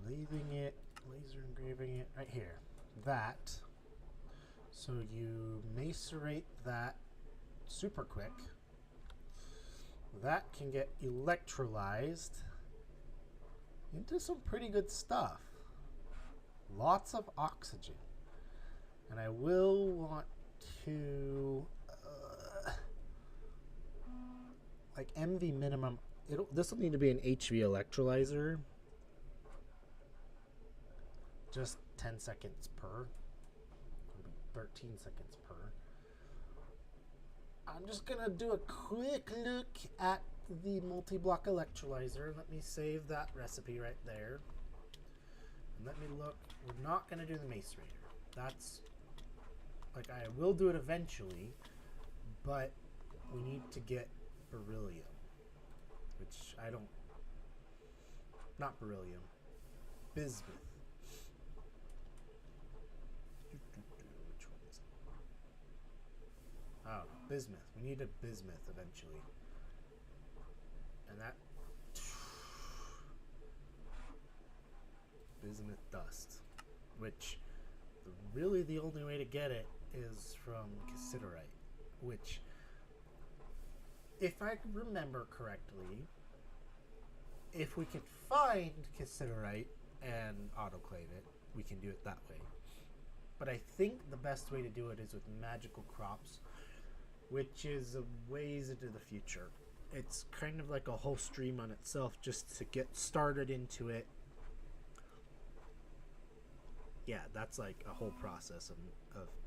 Lasing it, laser engraving it right here. That. So you macerate that super quick. That can get electrolyzed into some pretty good stuff. Lots of oxygen. And I will want to like MV minimum. This will need to be an HV electrolyzer. Just 10 seconds per. 13 seconds per. I'm just gonna do a quick look at the multi-block electrolyzer. Let me save that recipe right there. And let me look. We're not gonna do the macerator. That's like, I will do it eventually, but we need to get beryllium, which I don't. Not beryllium. Bismuth. Which one is it? Oh, bismuth. We need a bismuth eventually. And that bismuth dust, which really the only way to get it is from cassiterite, which, if I remember correctly, if we can find cassiterite and autoclave it, we can do it that way. But I think the best way to do it is with magical crops, which is a ways into the future. It's kind of like a whole stream on itself just to get started into it. yeah, that's like a whole process of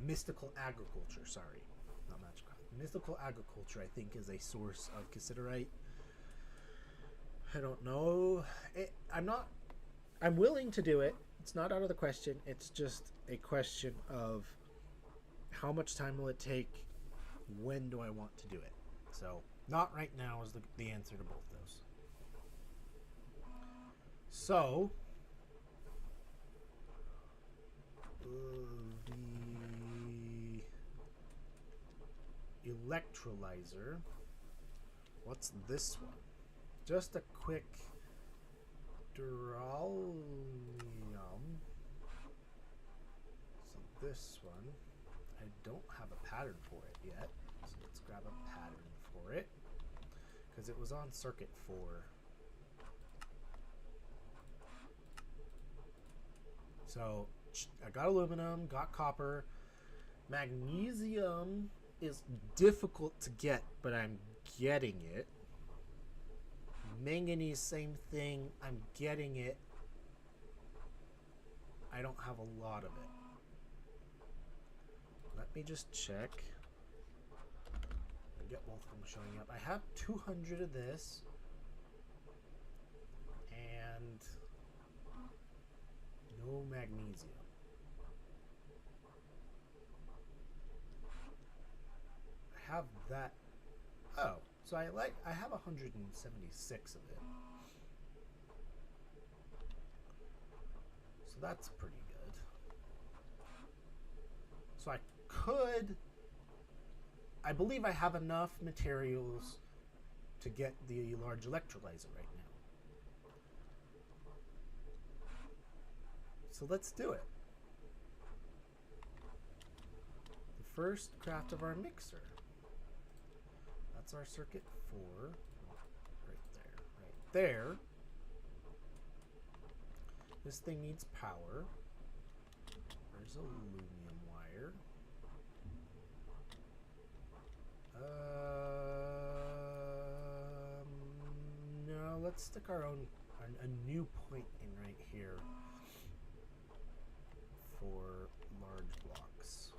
mystical agriculture. Sorry, not magicraft. Mystical agriculture, I think, is a source of cassiterite. I don't know. I'm not. I'm willing to do it. It's not out of the question. It's just a question of how much time will it take? When do I want to do it? So, not right now is the answer to both those. So, the electrolyzer. What's this one? Just a quick duralium. So this one, I don't have a pattern for it yet. So let's grab a pattern for it because it was on circuit 4. So I got aluminum, got copper. Magnesium is difficult to get, but I'm getting it. Manganese, same thing. I'm getting it. I don't have a lot of it. Let me just check. I get both of them showing up. I have 200 of this. And no magnesium. I have that. Oh, so I have 176 of it. So that's pretty good. So I believe I have enough materials to get the large electrolyzer right now. So let's do it. The first craft of our mixer. That's our circuit 4. Right there. This thing needs power. There's aluminum wire. No, let's stick a new point in right here for large blocks.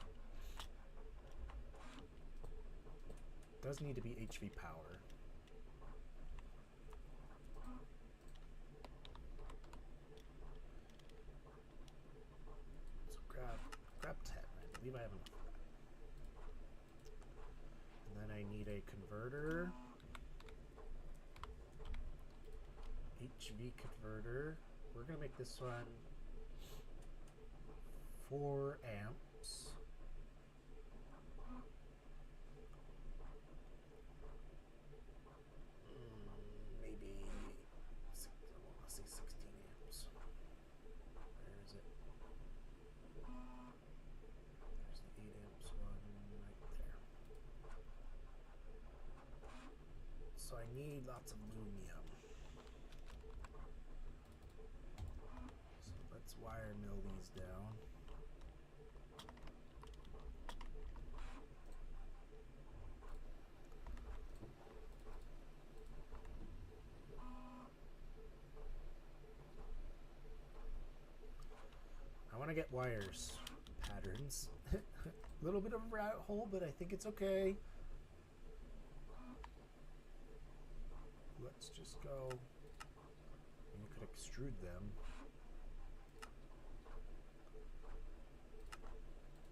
Does need to be HV power. So grab 10. I believe I have enough of that. And then I need a converter. HV converter. We're gonna make this one 4 amps. Maybe I want to say 16 amps. Where is it? There's the 8 amps one right there. So I need lots of aluminum. So let's wire mill these down. I want to get wires patterns. A little bit of a rabbit hole, but I think it's okay. Let's just go. You could extrude them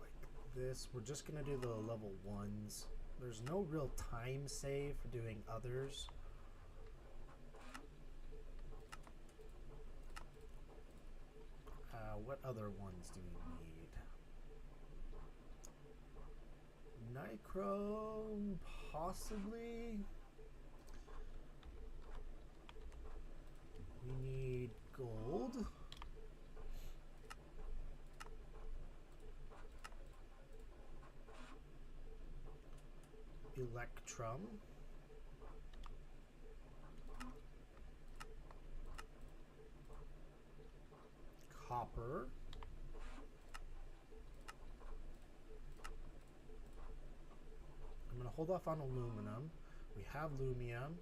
like this. We're just gonna do the level 1s. There's no real time save for doing others. What other ones do we need? Nichrome, possibly. We need gold. Electrum. Copper. I'm going to hold off on aluminum. We have lumium.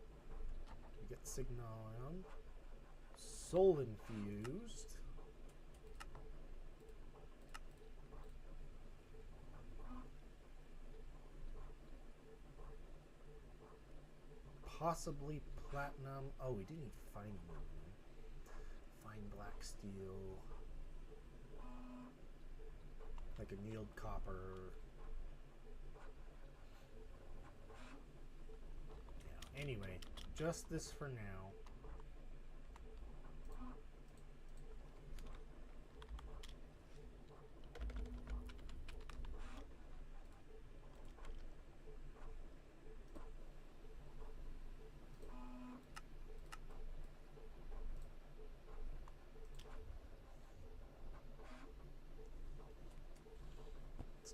We get signalium. Soul infused. possibly platinum. Oh, we do need fine aluminum. Fine black steel. Like annealed copper. Yeah, anyway, just this for now.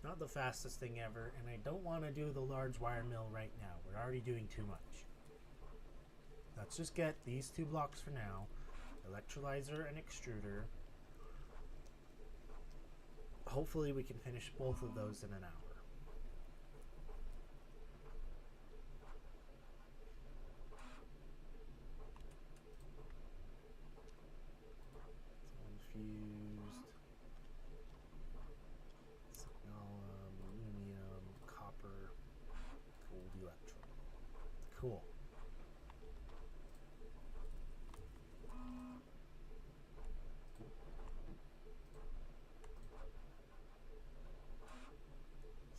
Not the fastest thing ever, and I don't want to do the large wire mill right now. We're already doing too much. Let's just get these 2 blocks for now. Electrolyzer and extruder. Hopefully we can finish both of those in an hour. So infused. Aluminum, copper, gold electrode. Cool.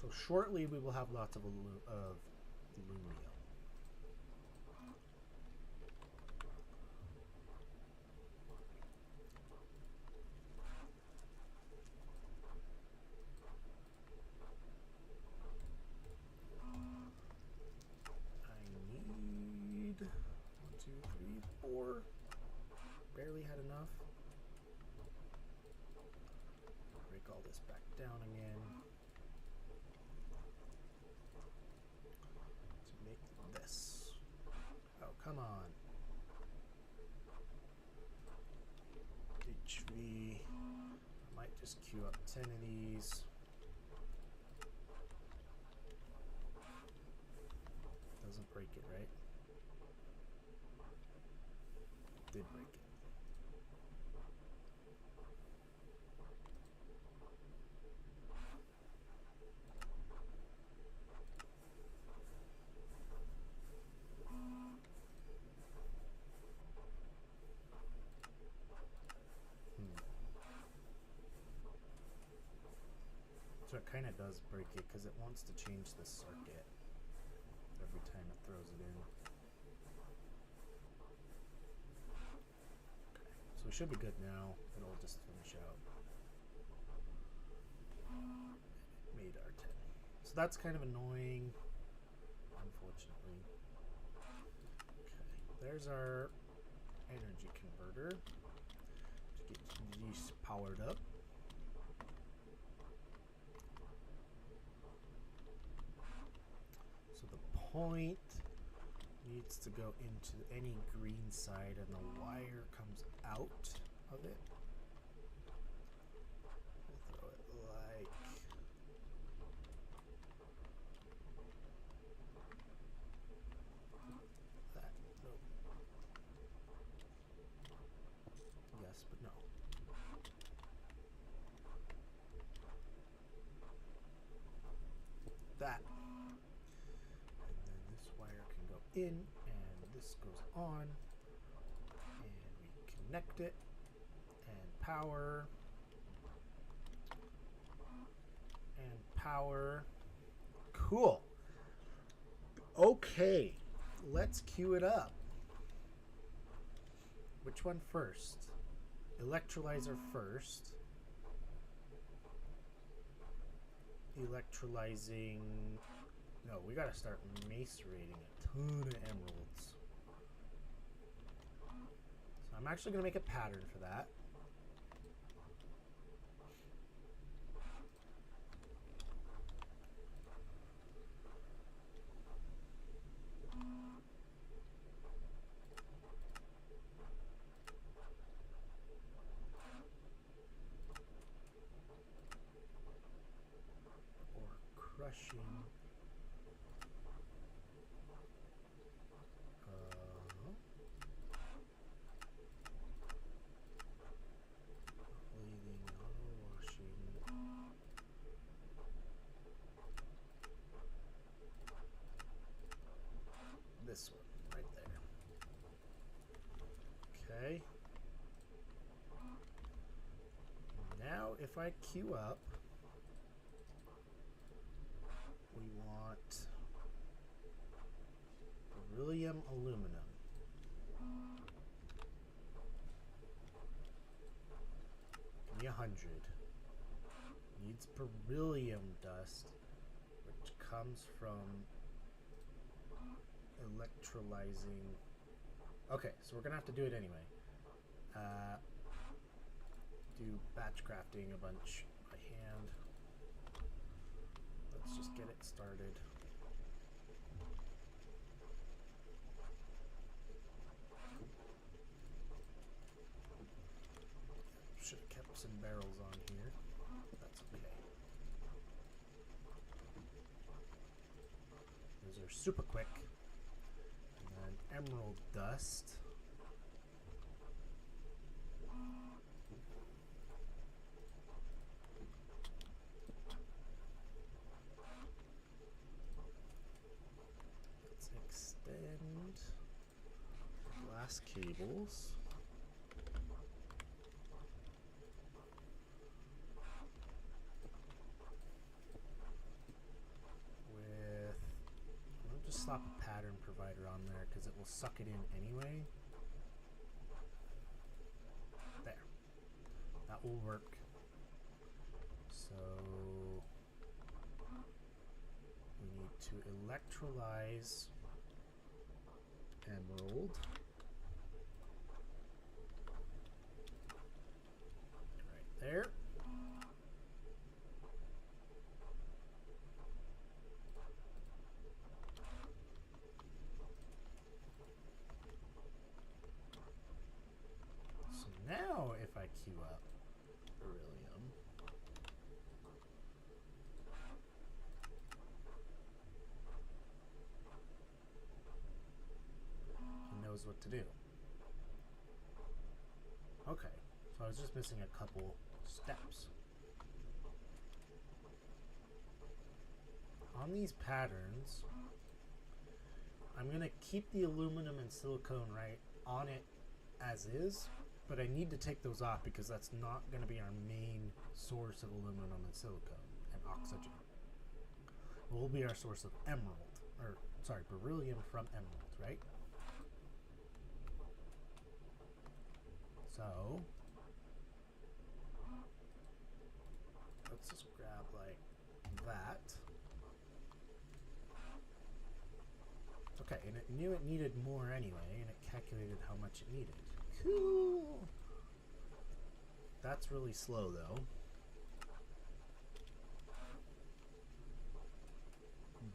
So shortly we will have lots of aluminum. I need 1, 2, 3, 4. Barely had enough. Break all this back down again. To make this. Oh, come on. HV. I might just queue up 10 of these. Doesn't break it, right? Did break it. So it kind of does break it because it wants to change the circuit every time it throws it in. Okay, so we should be good now. It'll just finish out. It made our 10. So that's kind of annoying, unfortunately. Okay, there's our energy converter to get these powered up. So the point needs to go into any green side and the wire comes out of it. We'll throw it like that. Nope. Yes, but no. That. And then this wire can go in and this goes on. And we connect it and power. And power. Cool. Okay, let's queue it up. Which one first? Electrolyzer first. Electrolyzing. No, we gotta start macerating a ton of emeralds. So I'm actually gonna make a pattern for that. Crushing. Bleeding, washing. This one, right Okay. Now if I queue up, we want beryllium aluminum. Give me 100. Needs beryllium dust, which comes from electrolyzing. Okay, so we're gonna have to do it anyway. Do batch crafting a bunch by hand. Let's just get it started. Should have kept some barrels on here. That's okay. Those are super quick. And then emerald dust. Let's extend glass cables. Slap a pattern provider on there because it will suck it in anyway. There. That will work. So we need to electrolyze emerald. Right there. Now, if I queue up beryllium, he knows what to do. Okay, so I was just missing a couple steps. On these patterns, I'm going to keep the aluminum and silicone right on it as is. But I need to take those off because that's not going to be our main source of aluminum and silicone and oxygen. It will be our source of emerald, or sorry, beryllium from emerald, right? So let's just grab like that. Okay, and it knew it needed more anyway, and it calculated how much it needed. Cool. That's really slow though.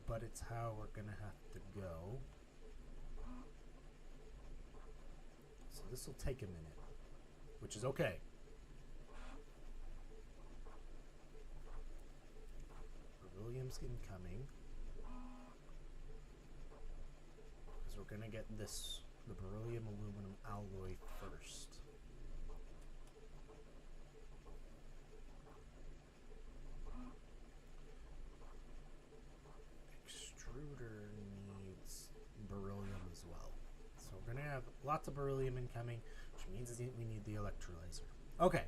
But it's how we're gonna have to go. So this will take a minute, which is okay. Beryllium's incoming. Because we're gonna get this. The beryllium aluminum alloy first. Extruder needs beryllium as well. So we're going to have lots of beryllium incoming, which means we need the electrolyzer. Okay.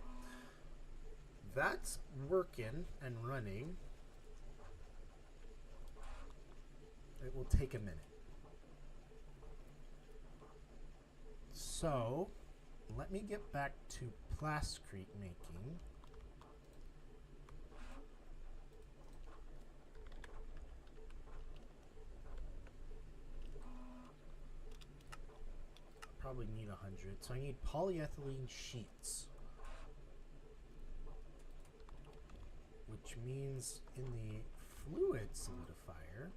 That's working and running. It will take a minute. So, let me get back to plasticrete making. Probably need 100, so I need polyethylene sheets. Which means in the fluid solidifier,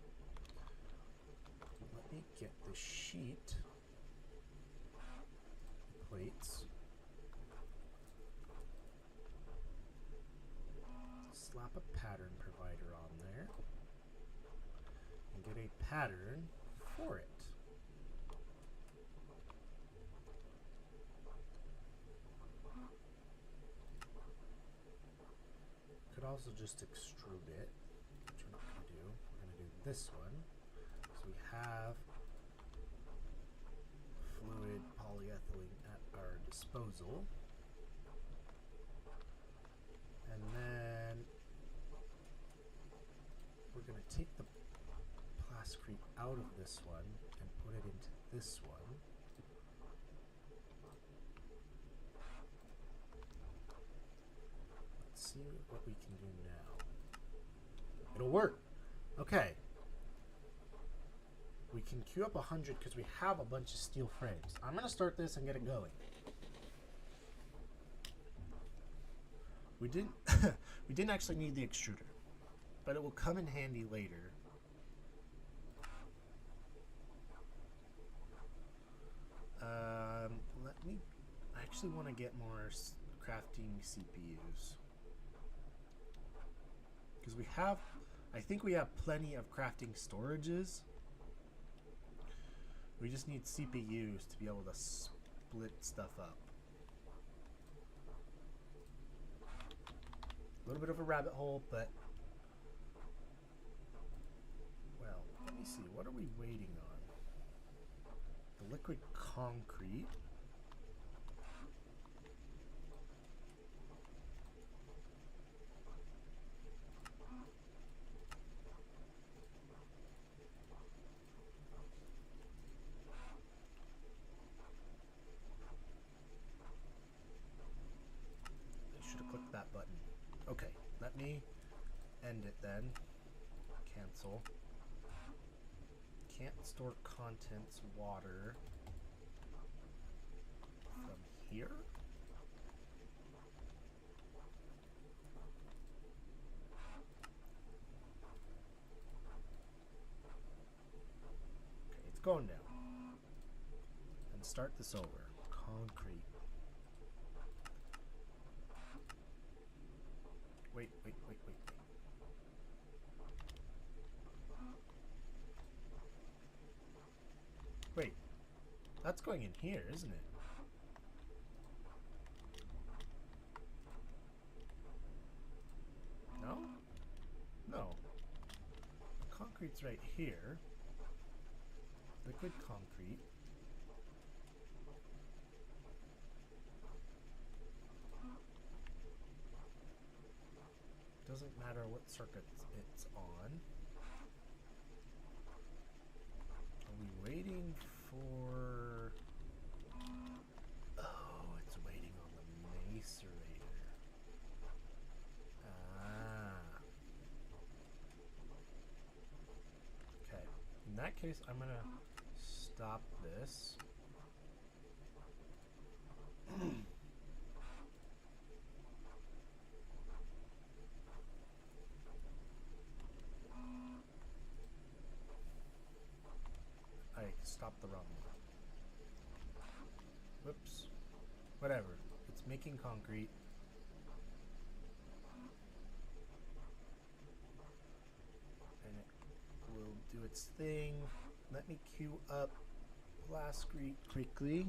let me get the sheet plates, slap a pattern provider on there, and get a pattern for it. Could also just extrude it, which we're not going to do. We're going to do this one. So we have fluid polyethylene at our cancel. And then we're going to take the plasticrete out of this one and put it into this one. Let's see what we can do now. It'll work. Okay. We can queue up 100 because we have a bunch of steel frames. I'm going to start this and get it going. We didn't actually need the extruder, but it will come in handy later. I actually want to get more crafting CPUs because I think we have plenty of crafting storages. We just need CPUs to be able to split stuff up. A little bit of a rabbit hole, but well, let me see. What are we waiting on? The liquid concrete. I should have clicked that button. Okay, let me end it then. Cancel. Can't store contents water from here. Okay, it's going down. And start this over. Concrete. Wait. Wait, that's going in here, isn't it? No? No. Concrete's right here. Liquid concrete. Doesn't matter what circuit it's on. Are we waiting for... Oh, it's waiting on the macerator. Ah. Okay. In that case, I'm going to stop this. I stopped the wrong one. Whoops. Whatever. It's making concrete. And it will do its thing. Let me queue up plasticrete quickly.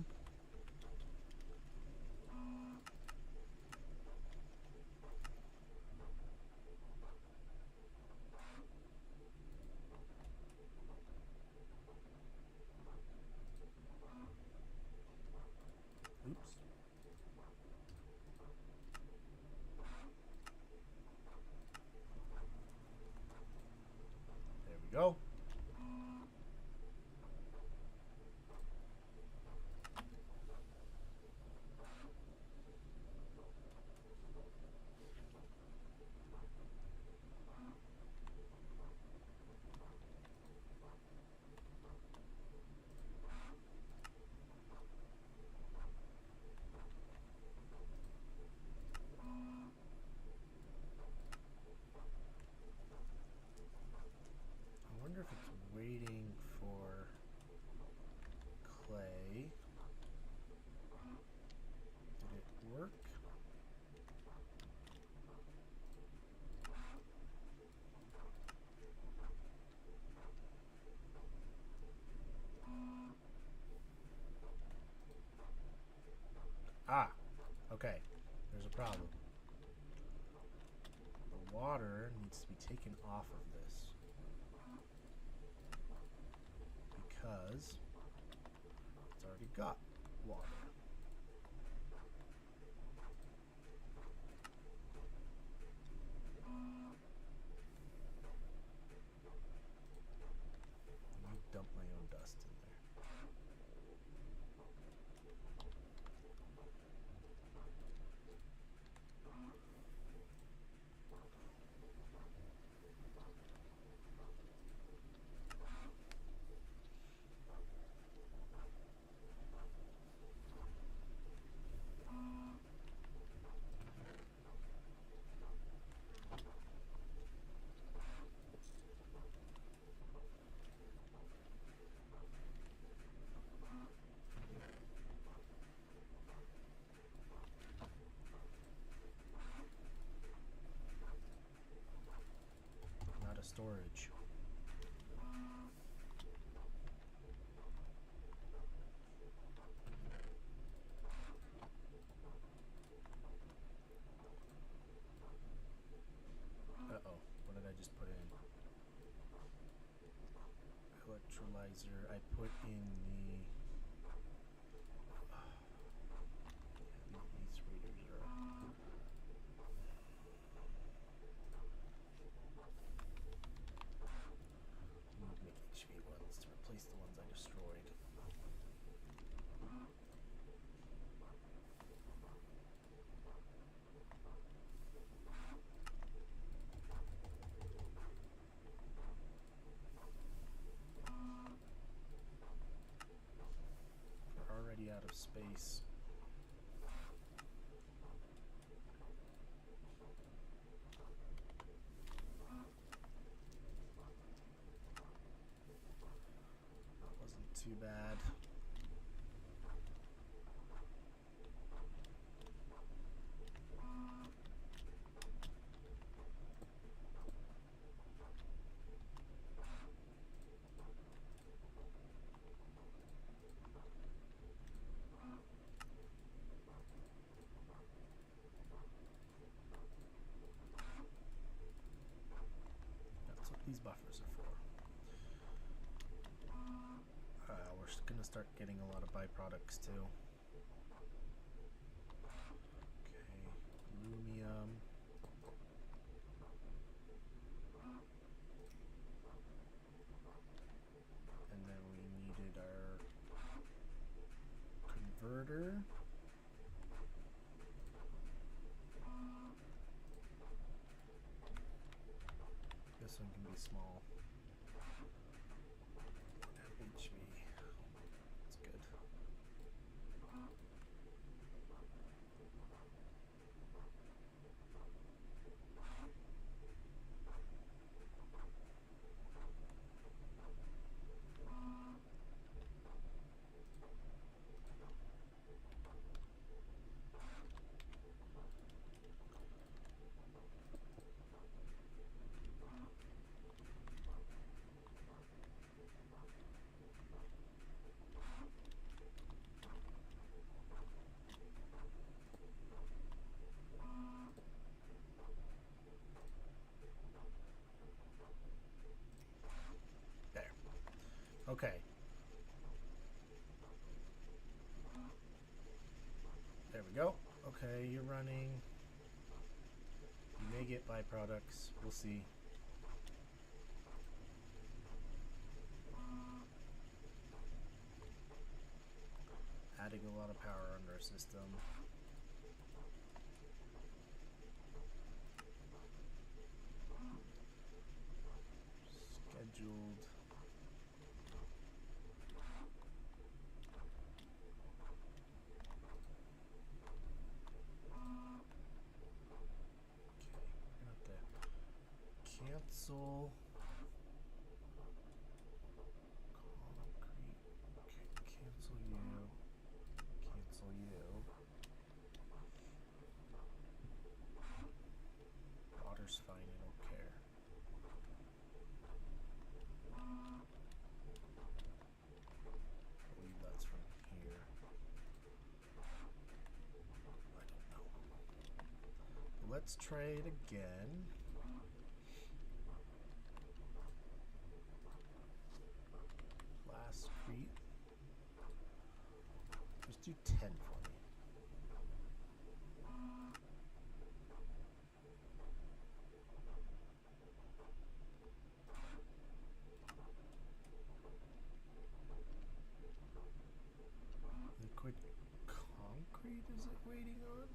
Oops. There we go. I wonder if it's waiting for clay. Did it work? Ah, okay. There's a problem. The water needs to be taken off of this because it's already got water. out of space. Wasn't too bad. That's what these buffers are for. We're going to start getting a lot of byproducts too. Okay, aluminum. And then we needed our converter. This one can be small. HV. That's good. Okay. There we go. Okay, you're running. You may get byproducts. We'll see. Adding a lot of power under our system. Scheduled. Cancel. Concrete. Cancel you. Cancel you. Water's fine, I don't care. I believe that's from here. I don't know. Let's try it again. Just do 10 for me. Liquid concrete is it waiting on?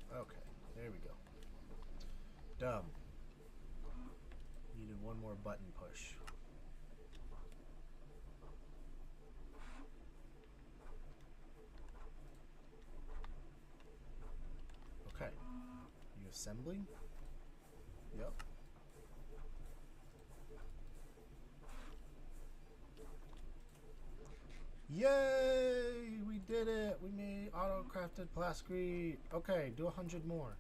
Okay, there we go. Dumb. Needed one more button push. Okay. You assembling? Yep. Yay! We did it! We made auto-crafted plasticrete. Okay, do 100 more.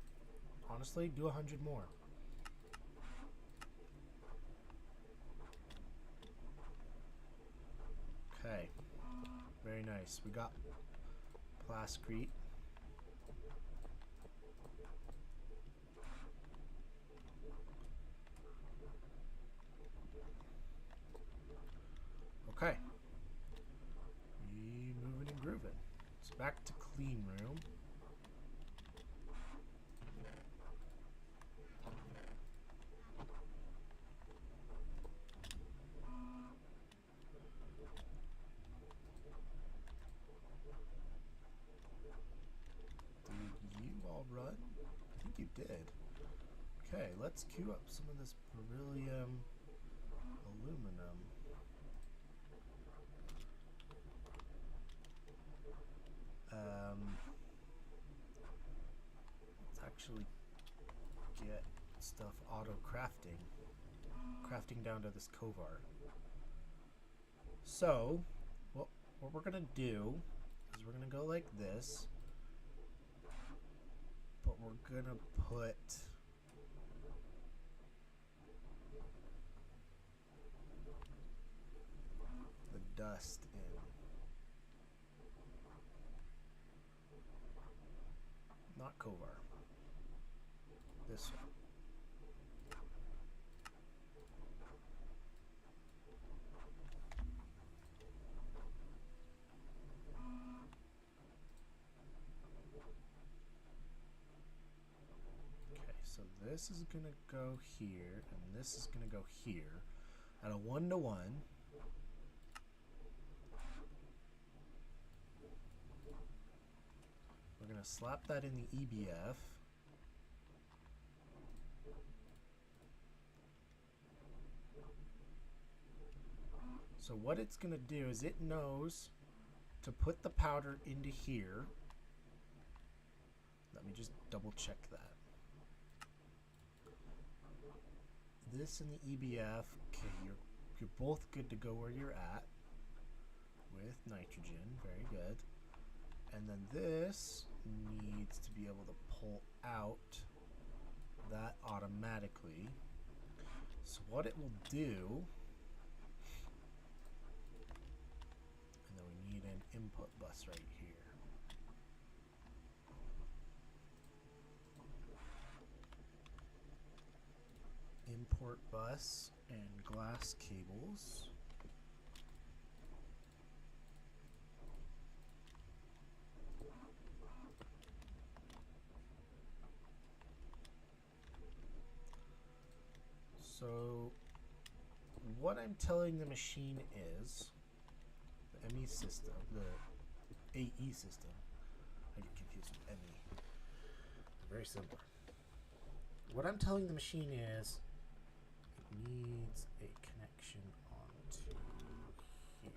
Honestly, do 100 more. Okay. Very nice. We got plasticrete. Okay. We moving and grooving. It's back to clean room. let's queue up some of this beryllium aluminum. Let's actually get stuff auto-crafting. Crafting down to this Kovar. So, what we're going to do is we're going to go like this. But we're going to put the dust in. Not Kovar. This one. Okay, so this is going to go here, and this is going to go here at a 1-to-1. We're going to slap that in the EBF. So what it's going to do is it knows to put the powder into here. Let me just double check that. This in the EBF. Okay, you're both good to go where you're at with nitrogen. Very good. And then this needs to be able to pull out that automatically. So what it will do, and then we need an input bus right here. Import bus and glass cables. So what I'm telling the machine is, the ME system, the AE system, I get confused with ME. Very similar. What I'm telling the machine is, it needs a connection onto here.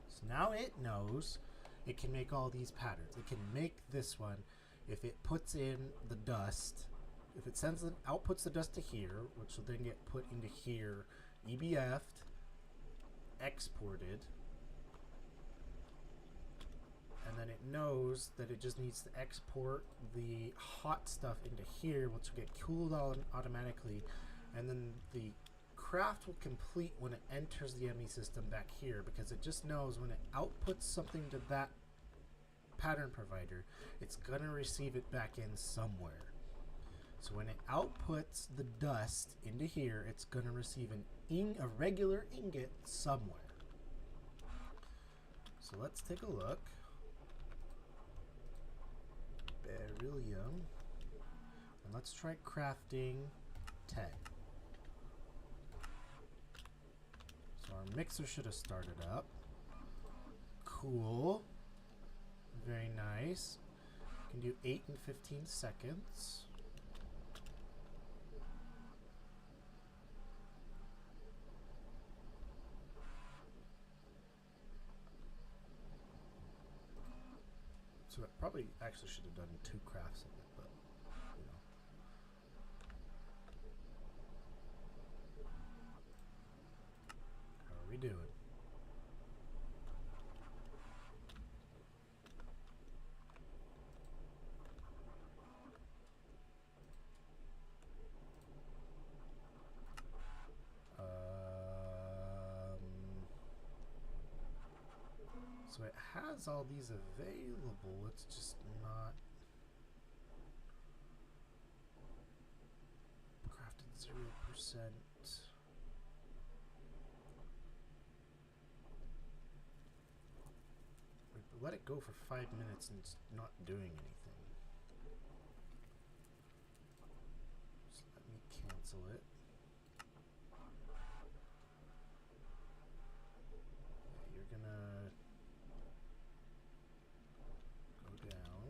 So now it knows it can make all these patterns. It can make this one if it puts in the dust. If it sends it, outputs the dust to here, which will then get put into here, EBF'd, exported, and then it knows that it just needs to export the hot stuff into here, which will get cooled on automatically, and then the craft will complete when it enters the ME system back here, because it just knows when it outputs something to that pattern provider, it's going to receive it back in somewhere. So when it outputs the dust into here, it's going to receive a regular ingot somewhere. So let's take a look. Beryllium. And let's try crafting 10. So our mixer should have started up. Cool. Very nice. We can do 8 and 15 seconds. So it probably actually should have done 2 crafts of it, but you know. How are we doing? So it has all these available, it's just not crafted 0%. Let it go for 5 minutes and it's not doing anything. So let me cancel it. Yeah, you're gonna go down.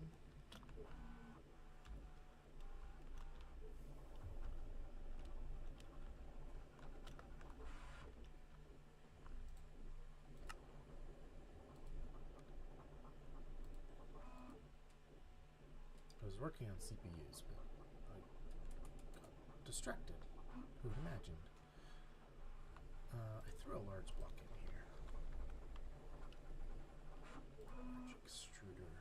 was working on CPUs, but I got distracted. Who would imagined? I threw a large block in here. Large extruder.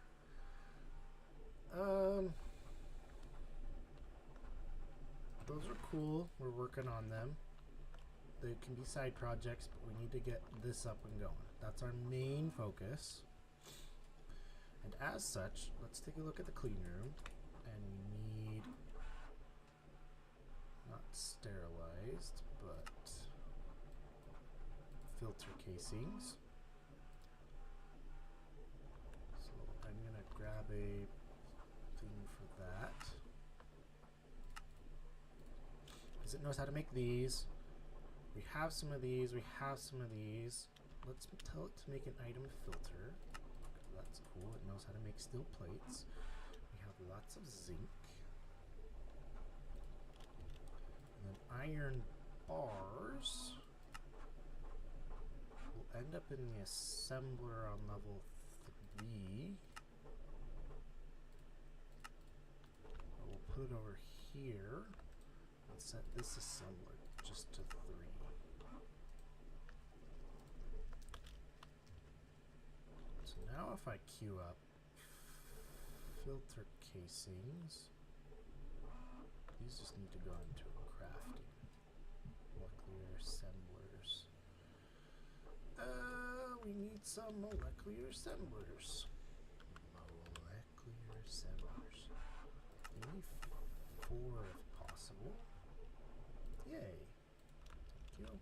Those are cool. We're working on them. They can be side projects, but we need to get this up and going. That's our main focus. And as such, let's take a look at the clean room. And we need not sterilized, but filter casings. So I'm gonna grab a thing for that. Because it knows how to make these. We have some of these, we have some of these. Let's tell it to make an item filter. That's cool, it knows how to make steel plates. We have lots of zinc. And then iron bars will end up in the assembler on level 3. We'll put it over here and set this assembler just to 3. So now if I queue up filter casings, these just need to go into crafting. Molecular assemblers. We need some molecular assemblers. Molecular assemblers. We need 4 if possible. Yay. Thank you. 1,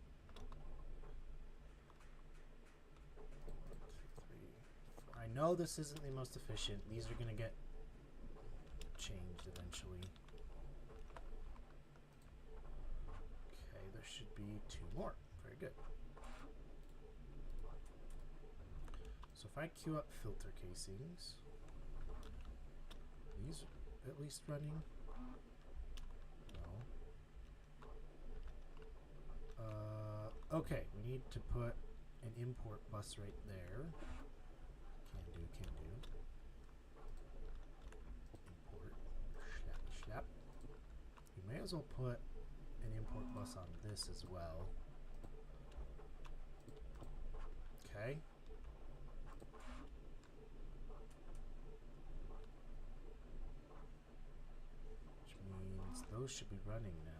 2, 3, 4. I know this isn't the most efficient. These are going to get changed eventually. Okay, there should be 2 more. Very good. So if I queue up filter casings, these are at least running. Okay, we need to put an import bus right there. Can do. Import. Schnap. We may as well put an import bus on this as well. Okay. Which means those should be running now.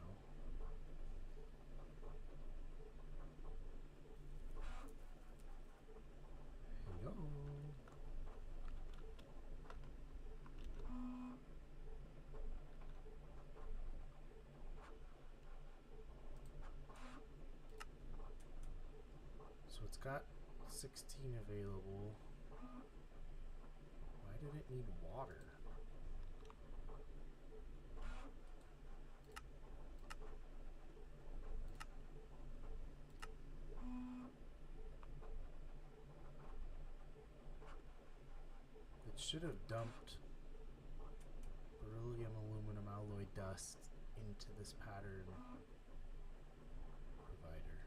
So it's got 16 available. Why did it need water? It should have dumped beryllium aluminum alloy dust into this pattern provider.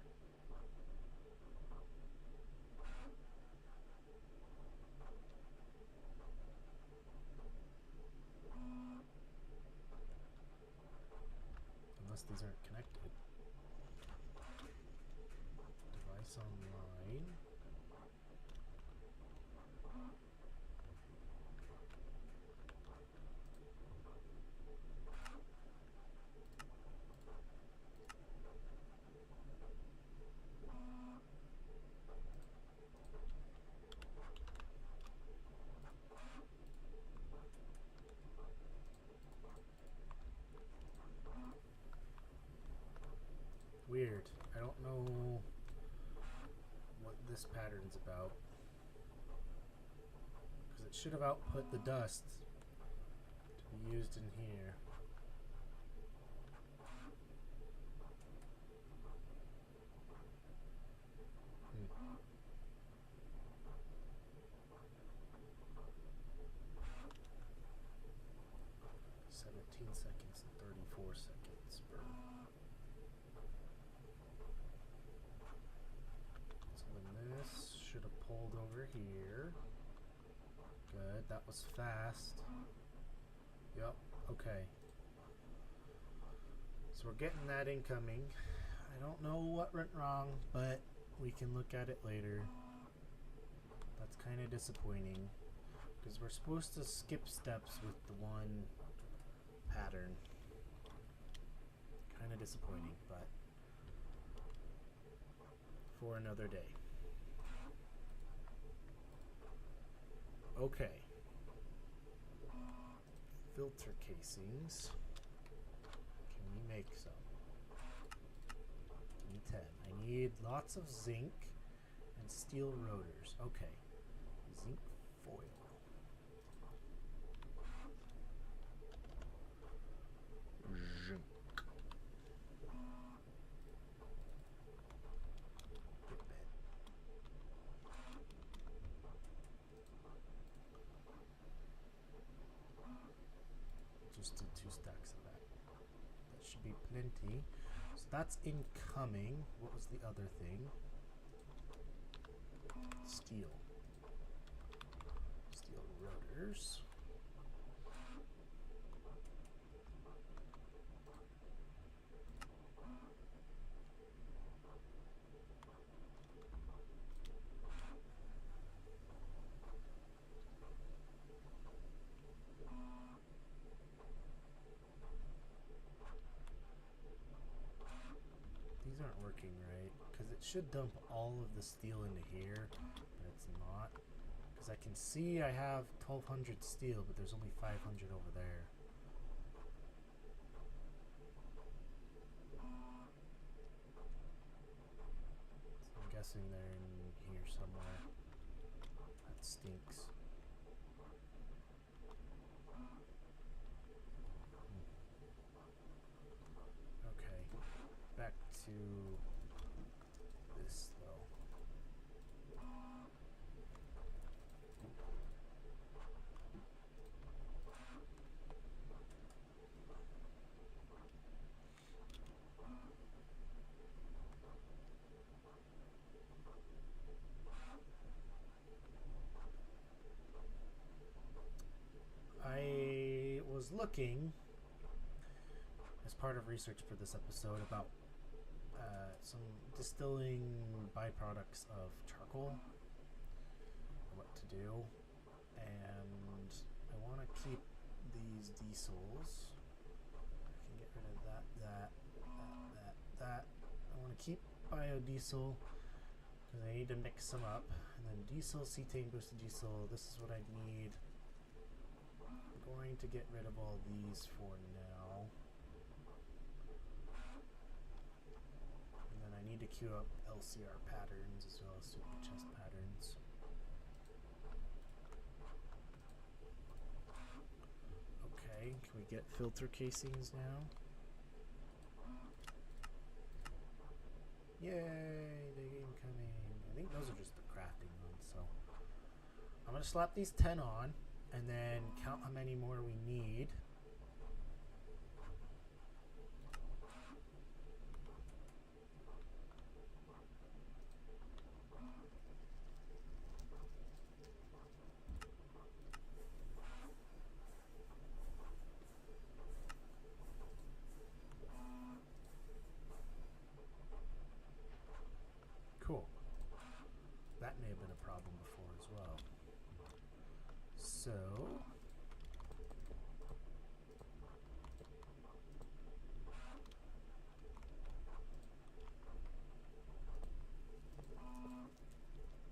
Unless these aren't connected. Device online. Weird. I don't know what this pattern's about. Because it should have output the dust to be used in here. 17 seconds and 34 seconds per. So then this should have pulled over here. Good, that was fast. Yep, okay. So we're getting that incoming. I don't know what went wrong, but we can look at it later. That's kind of disappointing because we're supposed to skip steps with the one pattern. Kind of disappointing, but for another day. Okay. Filter casings. Can we make some? Give me 10. I need lots of zinc and steel rotors. Okay. Zinc foil. Zinc. Just did 2 stacks of that. That should be plenty. So that's incoming. What was the other thing? Steel. Steel rotors. These aren't working right because it should dump all of the steel into here, but it's not. Because I can see I have 1200 steel, but there's only 500 over there. So I'm guessing they're in here somewhere. That stinks. Okay, back to this though. I was looking as part of research for this episode about some distilling byproducts of charcoal, what to do, and I want to keep these diesels. I can get rid of that. I want to keep biodiesel because I need to mix them up, and then diesel, cetane boosted diesel. This is what I need. I'm going to get rid of all these for now. I need to queue up LCR patterns as well as super chest patterns. Okay, can we get filter casings now? Yay, they're incoming. I think those are just the crafting ones, so I'm gonna slap these 10 on and then count how many more we need. Cool. That may have been a problem before as well. So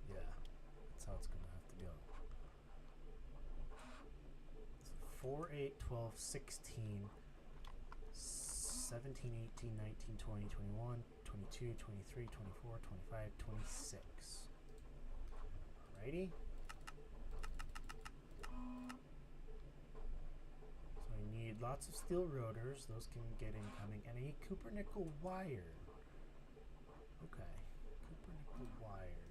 yeah, that's how it's gonna have to go. So 4, 8, 12, 16, 17, 18, 19, 20, 21, 22, 23, 24, 25, 26. Alrighty. So I need lots of steel rotors. Those can get incoming. And I need copper nickel wire. Okay. Copper nickel wire.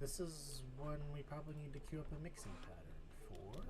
This is one we probably need to queue up a mixing pattern for.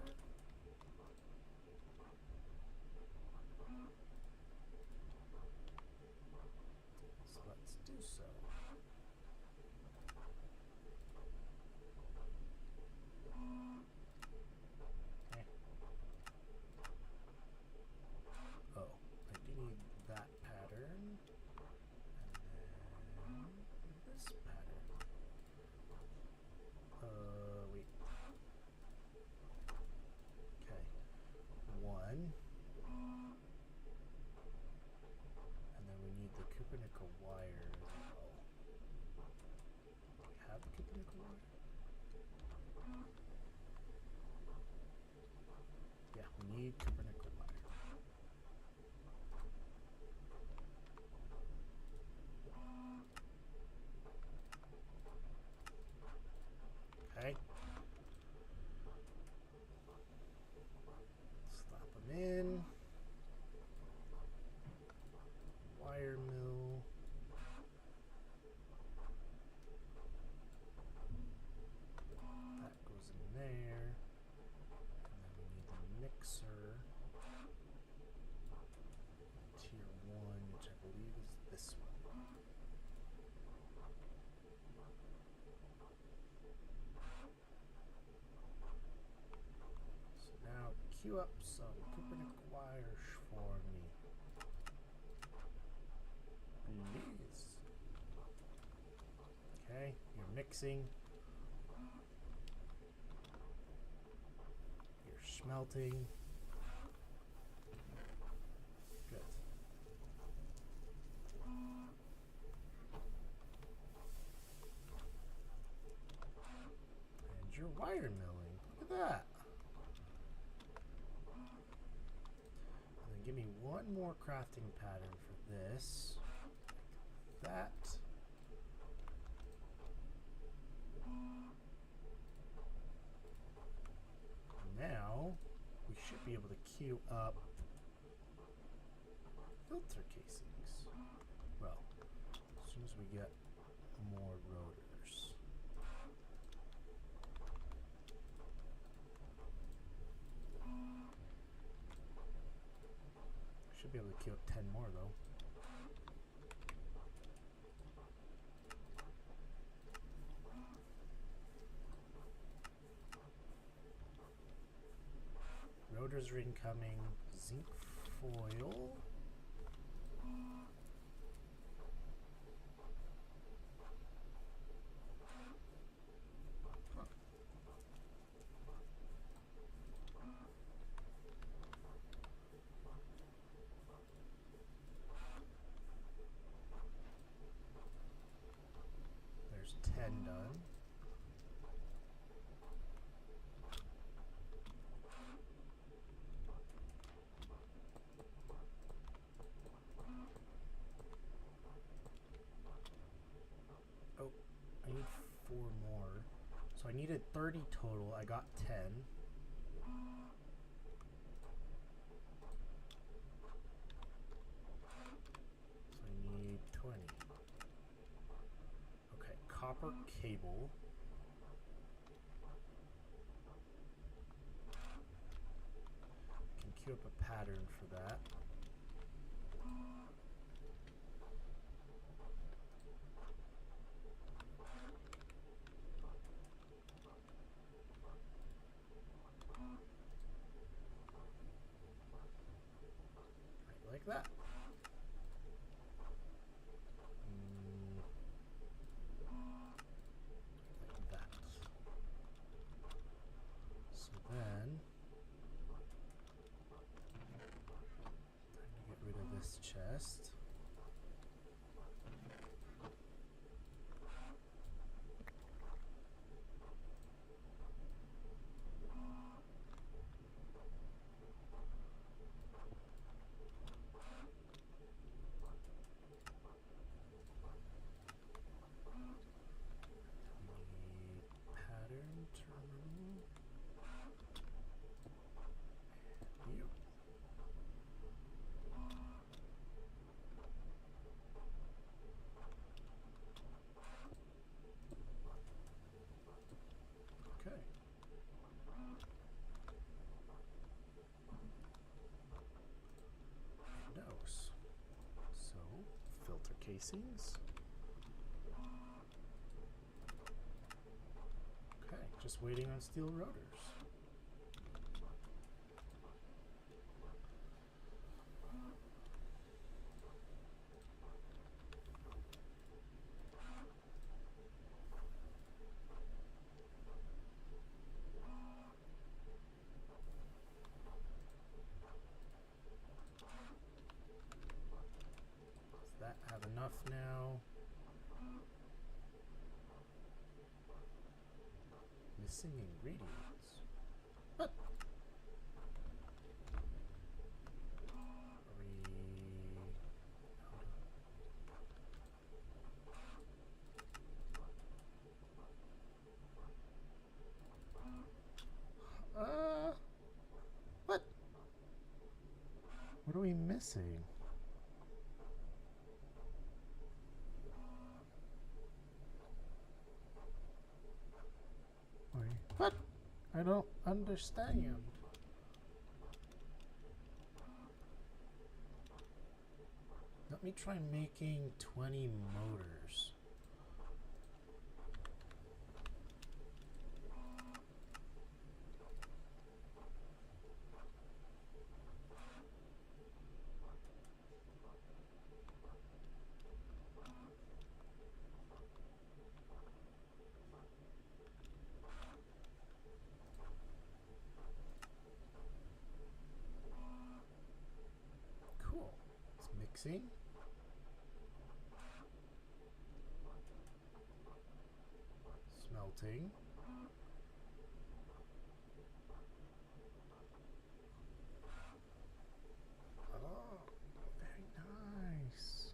need copper nickel wire. Okay. Slap them in. Wire mill. That goes in there. And then we need the mixer. Tier 1, which I believe is this one. So now queue up some copper nickel wire for me. Please. Okay, you're mixing. You're smelting. Good. And you're wire milling. Look at that. And then give me one more crafting pattern for this. Like that. Now we should be able to queue up filter casings. Well, as soon as we get more rotors. Should be able to queue up 10 more though. Rotors are incoming. Zinc foil. Huh. There's 10 done. I need 4 more. So I needed 30 total. I got 10. So I need 20. Okay, copper cable. Can queue up a pattern for that. Like that. Like that. So then, time to get rid of this chest. Casings. Okay, just waiting on steel rotors. Have enough now. Missing ingredients. What? What are we missing? Wait, what? I don't understand. Let me try making 20 motors. Cool. It's mixing. Smelting. Oh, very nice.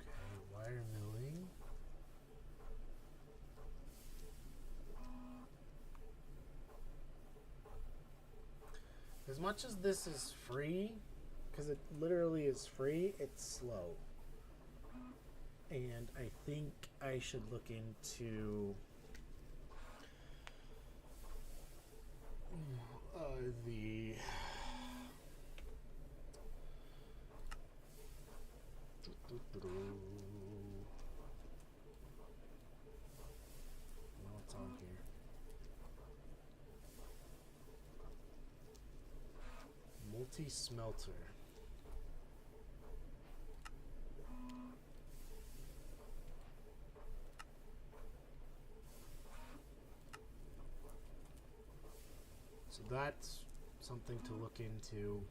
Okay, wire milling. As much as this is free, because it literally is free, it's slow. And I think I should look into the what's on here? Multi-smelter. So that's something to look into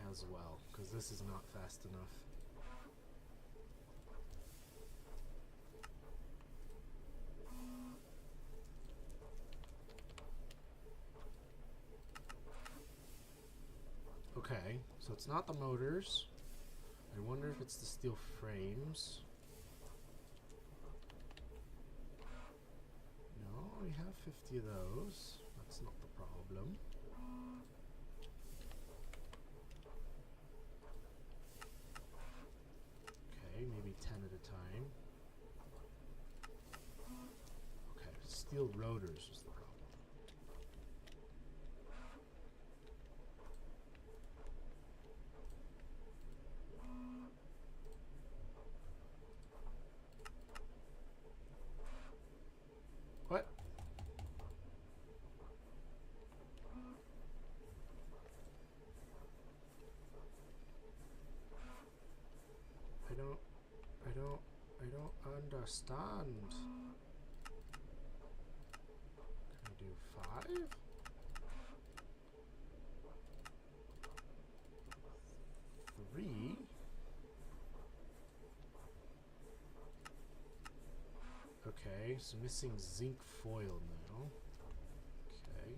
as well, because this is not fast enough. Okay, so it's not the motors. I wonder if it's the steel frames. No, we have 50 of those. That's not the problem. Okay, maybe 10 at a time. Okay, steel rotors was the problem. What? I don't understand. Can I do 5? Three? Okay, so missing zinc foil now. Okay.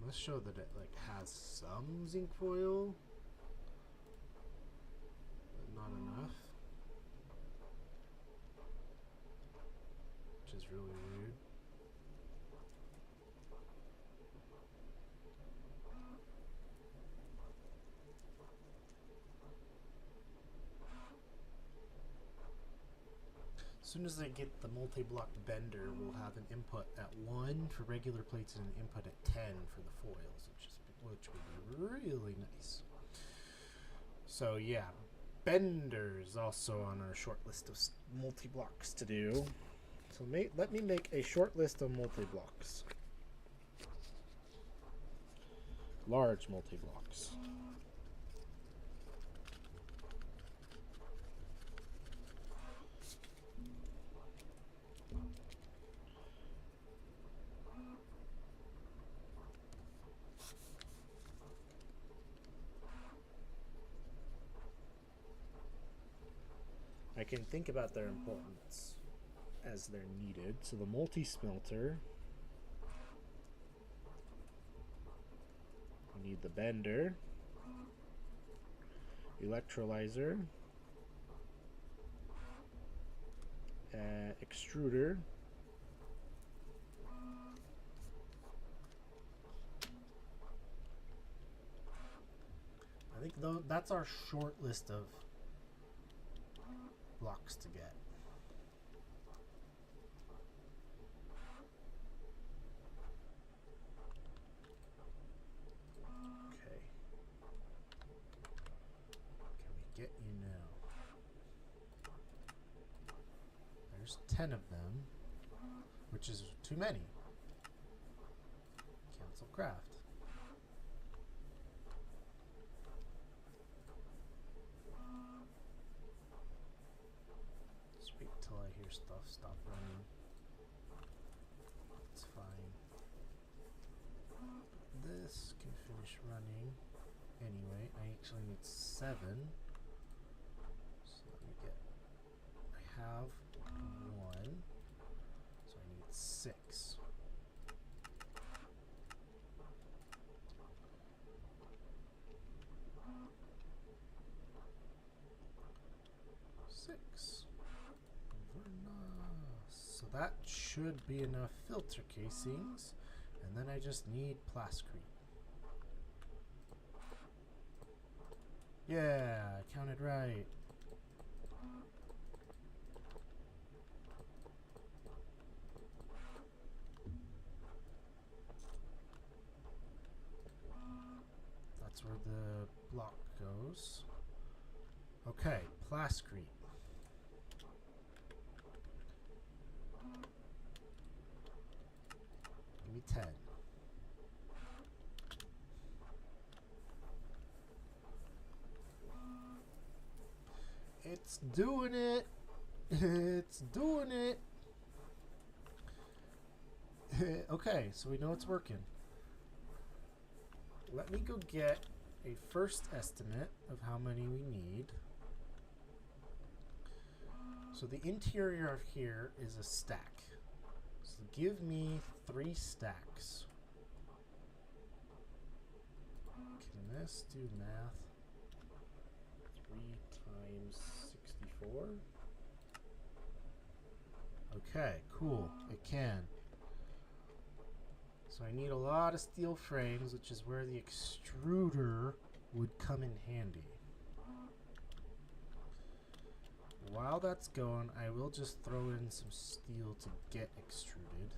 Must show that it like has some zinc foil, but not enough, which is really weird. As soon as I get the multi-block bender, we'll have an input at 1 for regular plates and an input at 10 for the foils, which would be really nice. So yeah, benders also on our short list of multi-blocks to do. So let me make a short list of multi-blocks. Large multi-blocks. I can think about their importance as they're needed. So the multi-smelter, we need the bender, electrolyzer, extruder, I think that's our short list of blocks to get. Okay. Can we get you now? There's 10 of them, which is too many. Cancel craft. Just wait till I hear stuff stop running. It's fine. This can finish running. Anyway, I actually need 7. So let me get, I have 1, so I need 6. So that should be enough filter casings, and then I just need plascrete. Yeah, I counted right. That's where the block goes. Okay, plascrete. Give me 10. It's doing it. It's doing it. Okay, so we know it's working. Let me go get a first estimate of how many we need. So the interior of here is a stack. So give me 3 stacks. Can this do math? 3 times 64? Okay, cool. It can. So I need a lot of steel frames, which is where the extruder would come in handy. While that's going, I will just throw in some steel to get extruded.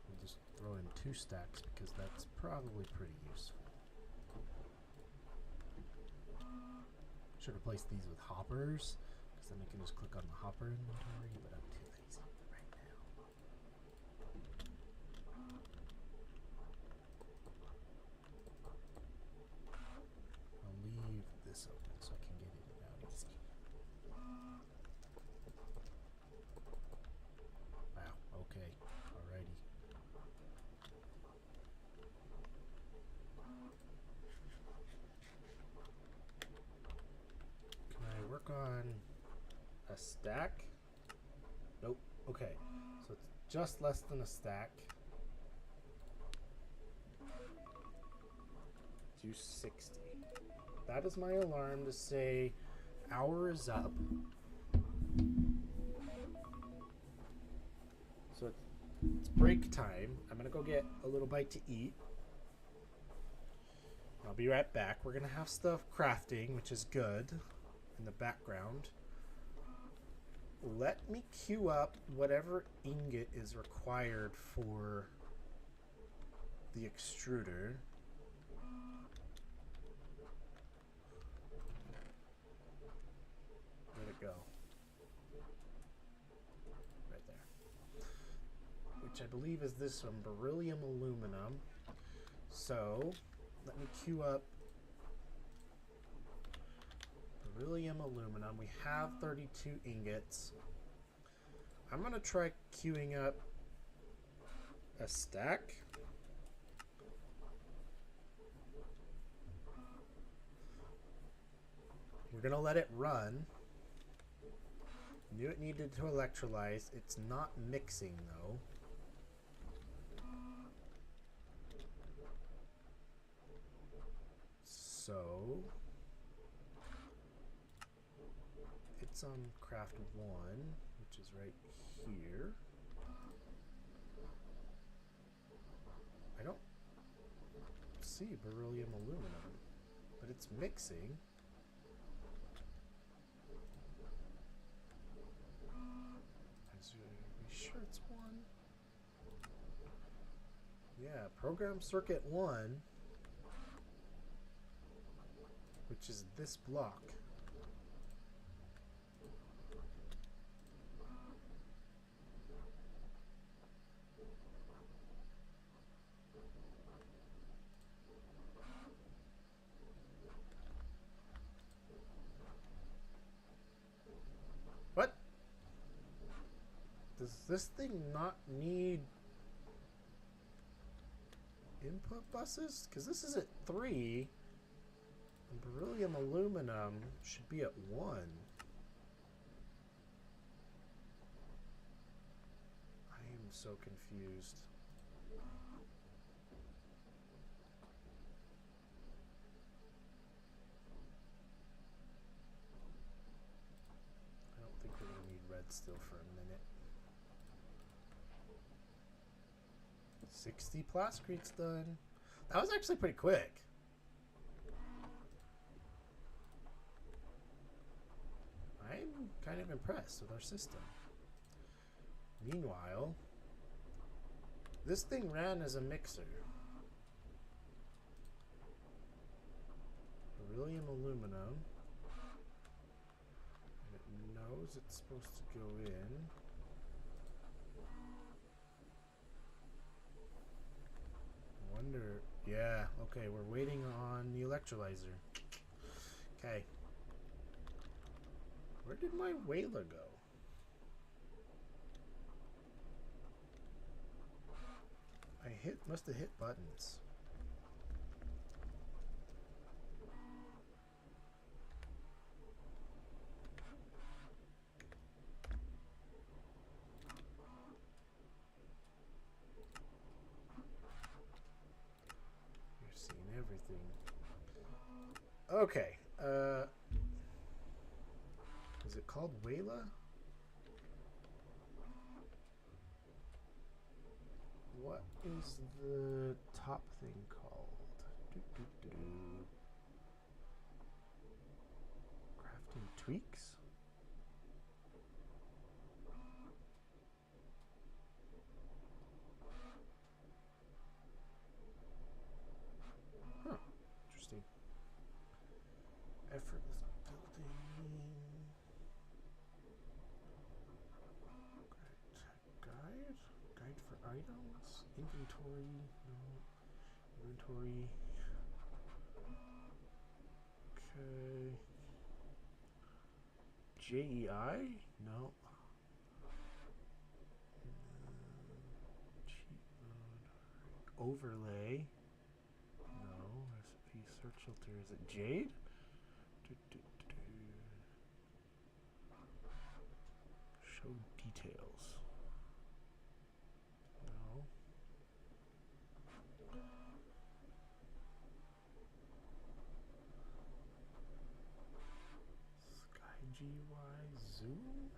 I'll just throw in 2 stacks because that's probably pretty useful. Should replace these with hoppers, because then I can just click on the hopper inventory, but I'm too lazy right now. I'll leave this open so I can get in and out easy. Wow, okay, alrighty. Can I work on a stack? Nope. Okay, so it's just less than a stack. Do 60. That is my alarm to say hour is up. So it's break time. I'm gonna go get a little bite to eat. I'll be right back. We're gonna have stuff crafting, which is good, in the background. Let me queue up whatever ingot is required for the extruder. Where'd it go? Right there. Which I believe is this one, beryllium aluminum. So let me queue up beryllium aluminum. We have 32 ingots. I'm gonna try queuing up a stack. We're gonna let it run. Knew it needed to electrolyze. It's not mixing though. So it's on craft 1, which is right here. I don't see beryllium aluminum, but it's mixing. Are we sure it's 1? Yeah, program circuit 1, which is this block. What? Does this thing not need input buses? Because this is at 3. And beryllium aluminum should be at 1. I am so confused. I don't think we're going to need red still for a minute. 60 plascretes done. That was actually pretty quick. I'm kind of impressed with our system. Meanwhile, this thing ran as a mixer. Beryllium aluminum. And it knows it's supposed to go in. Wonder, yeah, okay, we're waiting on the electrolyzer. Okay. Where did my whaler go? Must have hit buttons. You're seeing everything. Okay. Is it called Wayla? What is the top thing called? Crafting tweaks? Huh. Interesting. Effortless building. Guide for items. Inventory. No. Inventory. Okay. JEI? No. Cheat mode. Overlay. No. Recipe search filter. Is it Jade? Show details. No. SkyGY zoom?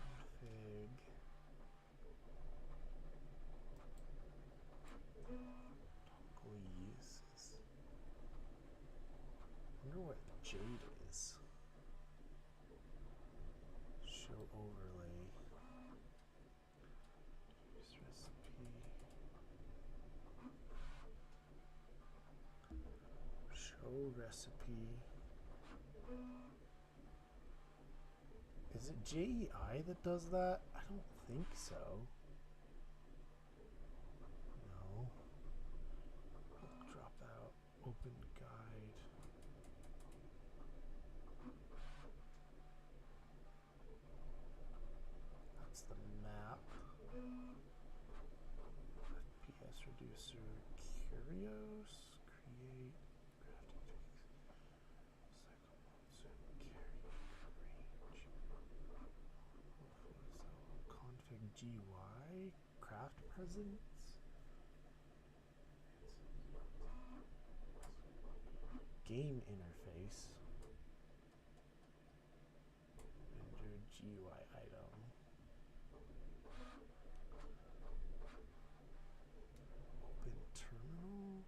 Config. Toggle uses. I wonder what Jade is. Show overlay. Use recipe. Show recipe. Is it JEI that does that? I don't think so. No. Drop out. Open guide. GUI craft presence. Game interface. Enter GUI item. Open terminal.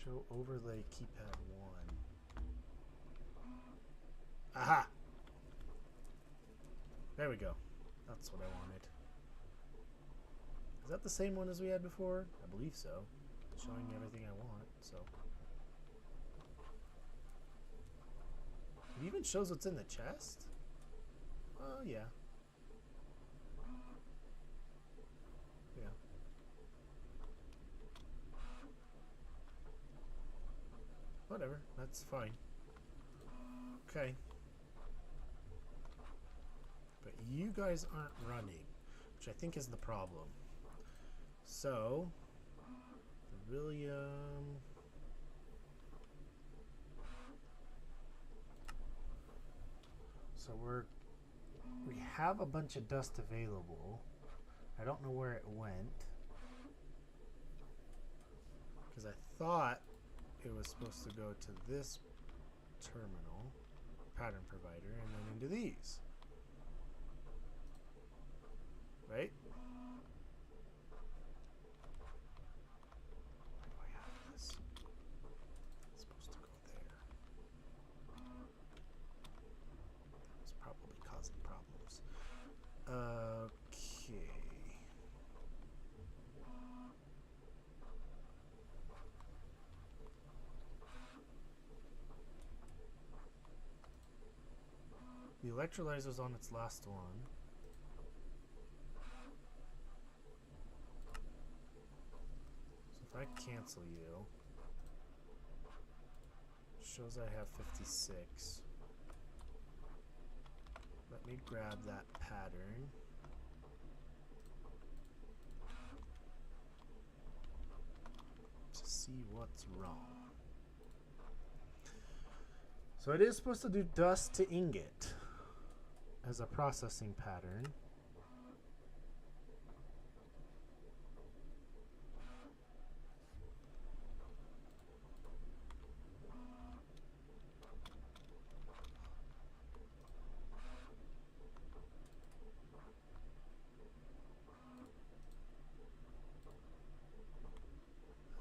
Show overlay keypad 1. Aha! There we go. That's what I wanted. Is that the same one as we had before? I believe so. It's showing me everything I want, so. It even shows what's in the chest? Oh, yeah. Yeah. Whatever, that's fine. Okay. But you guys aren't running, which I think is the problem. So, beryllium. So we have a bunch of dust available. I don't know where it went, because I thought it was supposed to go to this terminal, pattern provider, and then into these. Right? Why do I have this? It's supposed to go there. That was probably causing problems. Okay. The electrolyzer's on its last one. So if I cancel you, it shows I have 56. Let me grab that pattern. To see what's wrong. So it is supposed to do dust to ingot as a processing pattern.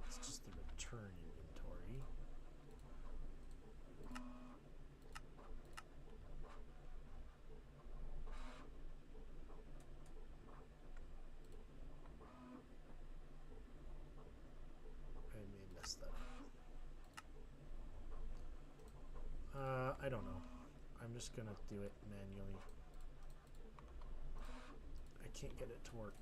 That's just the return inventory. I may mess that up. I don't know. I'm just gonna do it manually. I can't get it to work.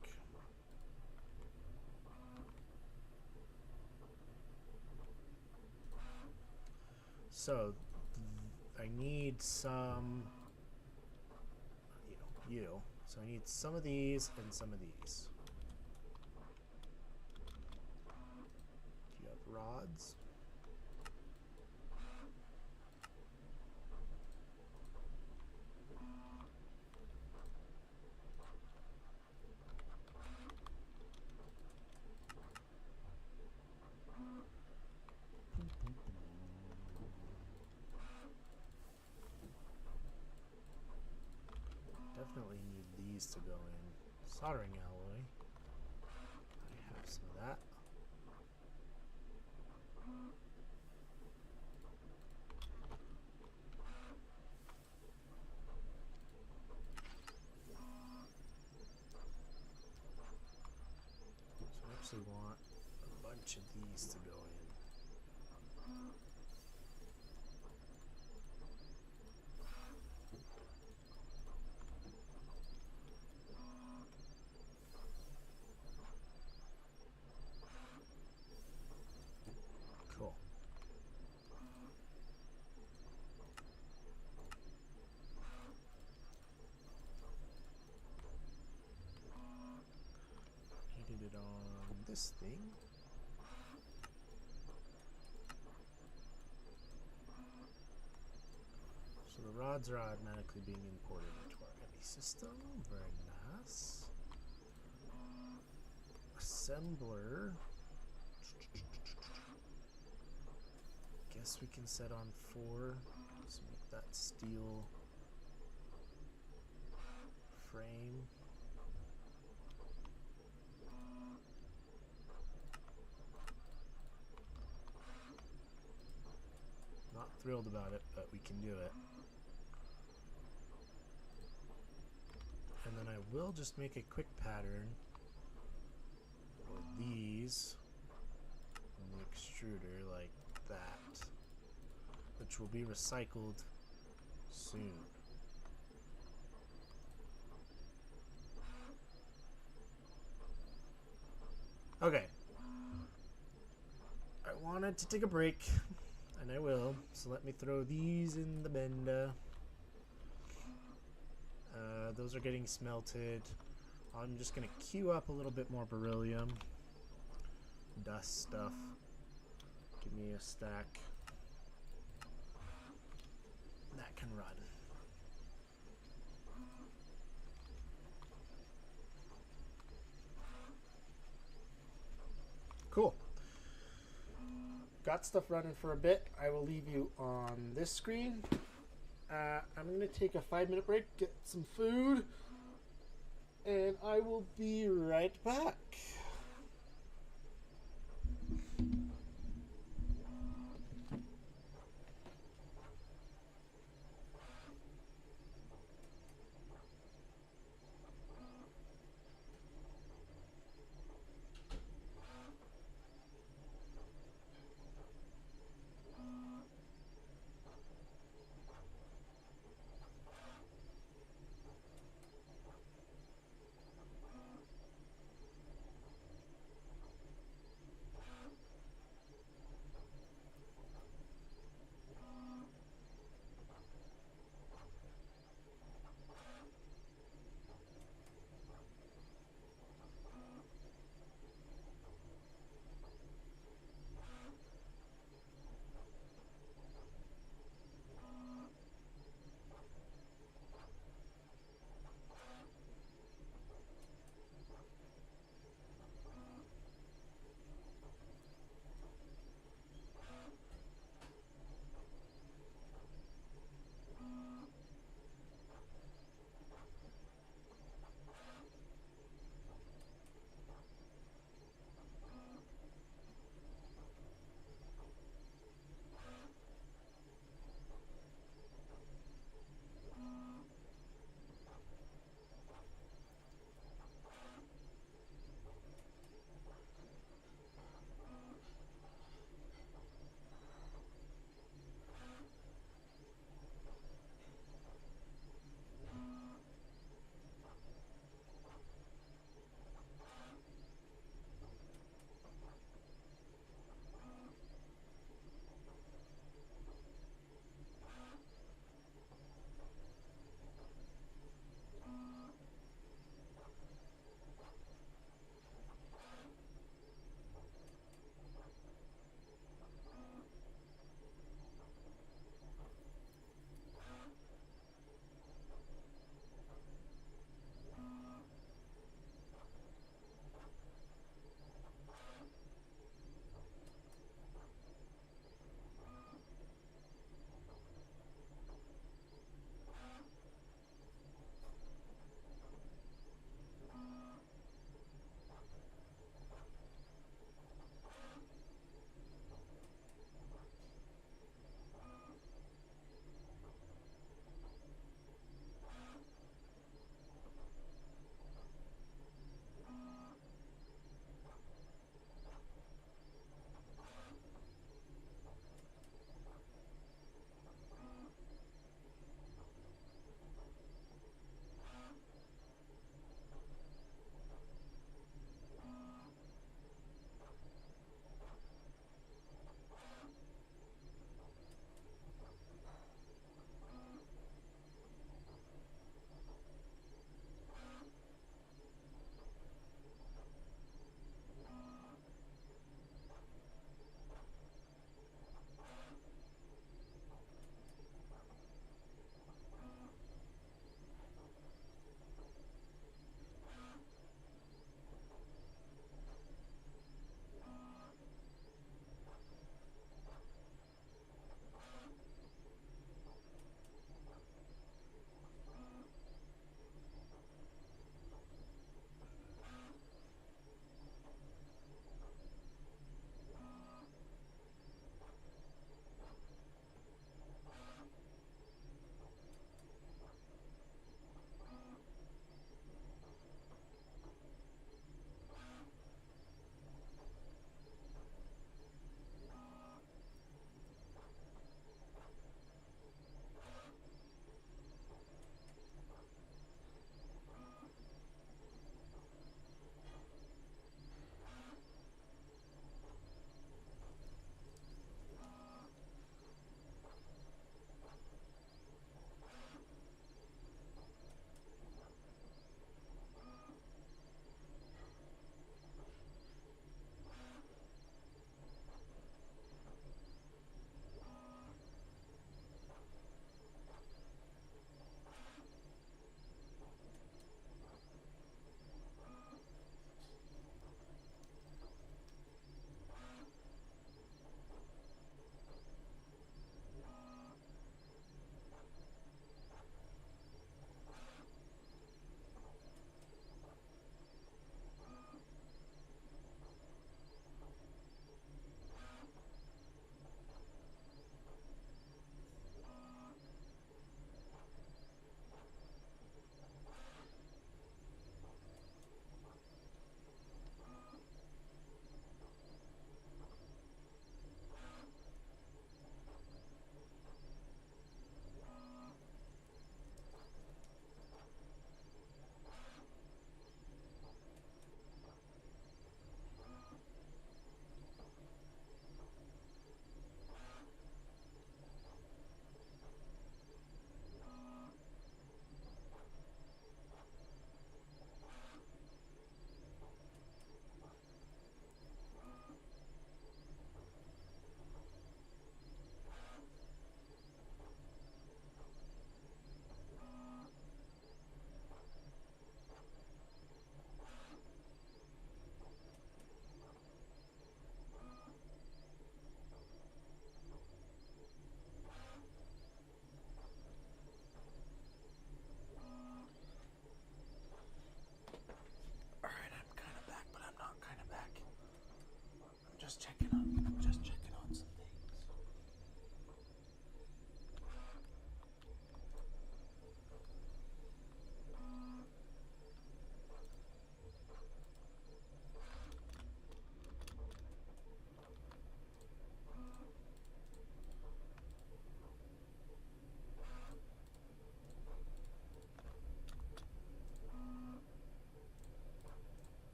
So I need some, you. So I need some of these and some of these. Do you have rods? Definitely need these to go in. Soldering alloy. I have some of that. So I actually want a bunch of these to go in. Cool. Needed it on this thing. rods are automatically being imported into our heavy system. Very nice. Assembler. Guess we can set on 4. Let's make that steel frame. Not thrilled about it, but we can do it. And then I will just make a quick pattern for these in the extruder like that, which will be recycled soon. Okay. I wanted to take a break, and I will, so let me throw these in the bender. Those are getting smelted. I'm just going to queue up a little bit more beryllium. Dust stuff. Give me a stack. That can run. Cool. Got stuff running for a bit. I will leave you on this screen. I'm going to take a 5-minute break, get some food, and I will be right back.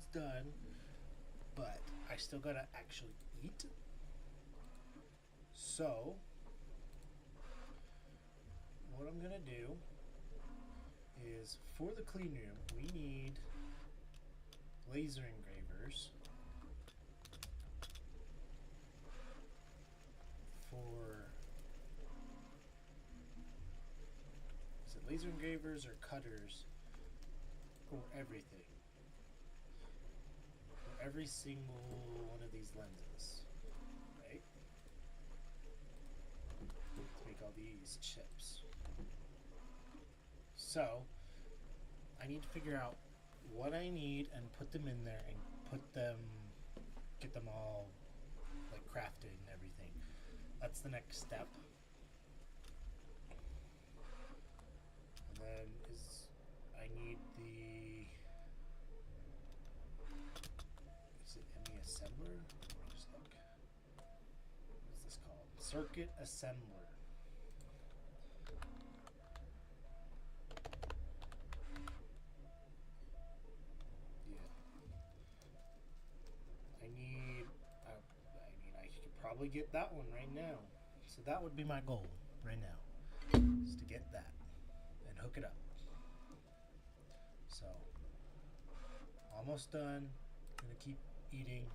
food's done, but I still gotta actually eat. So, what I'm gonna do is, for the clean room, we need laser engravers for, is it laser engravers or cutters for everything? For every single one of these lenses, right? Let's make all these chips. So, I need to figure out what I need and put them in there and get them all like crafted and everything. That's the next step. And then I need the, is it ME assembler? Let me just look. What's this called? Circuit assembler. I could probably get that one right now. So that would be my goal right now, is to get that and hook it up. So, almost done. Gonna keep eating,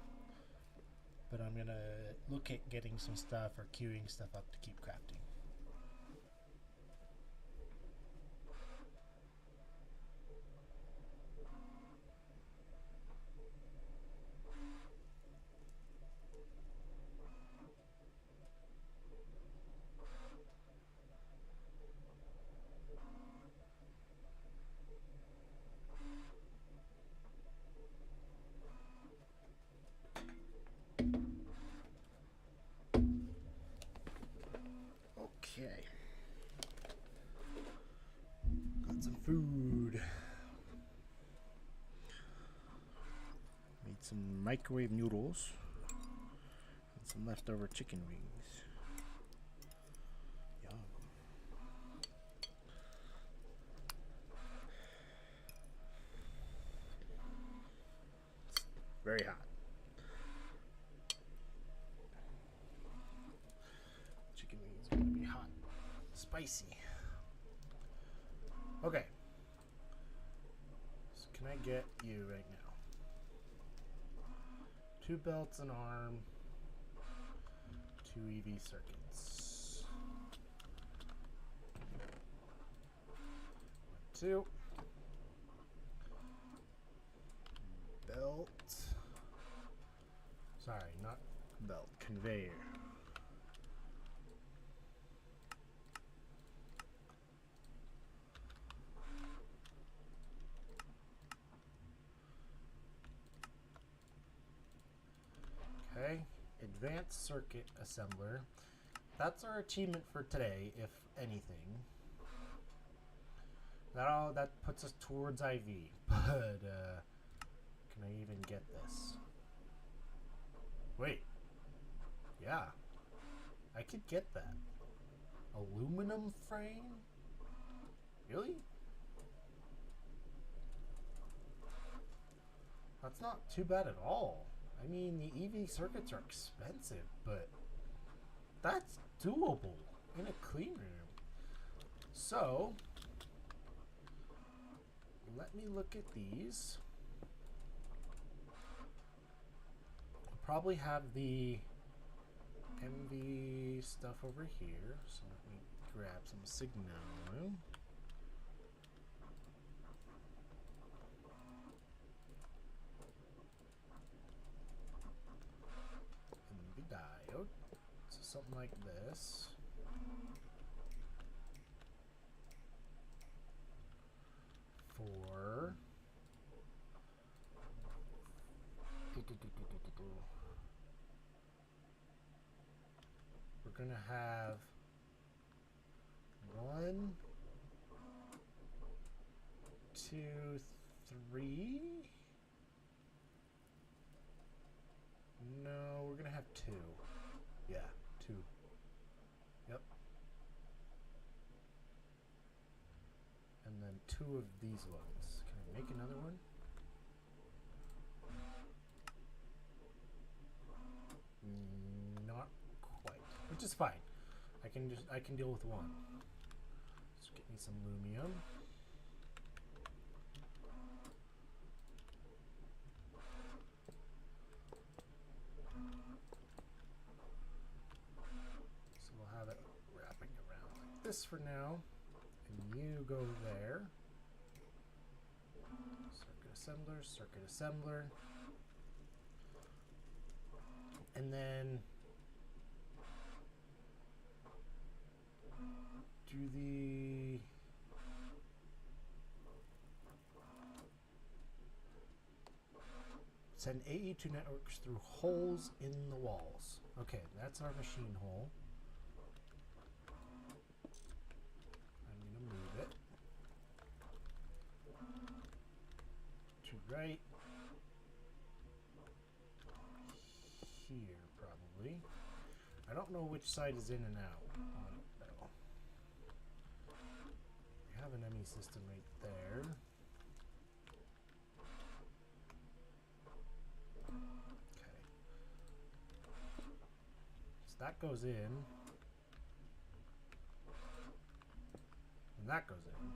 but I'm gonna look at getting some stuff or queuing stuff up to keep crafting. Okay. Got some food. Made some microwave noodles and some leftover chicken wings. Yum. It's very hot. Chicken wings are gonna be hot, spicy. Okay. So can I get you right now? 2 belts an arm, 2 EV circuits. 1, 2. Belt. Sorry, not belt, conveyor. Okay, advanced circuit assembler. That's our achievement for today, if anything. That puts us towards IV, but can I even get this? Wait, yeah, I could get that. Aluminum frame? Really? That's not too bad at all. I mean, the EV circuits are expensive, but that's doable in a clean room. So, let me look at these. I'll probably have the MV stuff over here. So let me grab some signal. Diode, so something like this. For we're gonna have 1, 2, 3. No, we're gonna have 2. Yeah, 2. Yep. And then 2 of these ones. Can I make another one? fine. I can deal with one. Just get me some lumium. So we'll have it wrapping around like this for now. And you go there. Circuit assembler. And then do the send AE2 networks through holes in the walls. Okay, that's our machine hole. I'm going to move it to right here, probably. I don't know which side is in and out on it though. We have an ME system right there. Okay. So that goes in. And that goes in.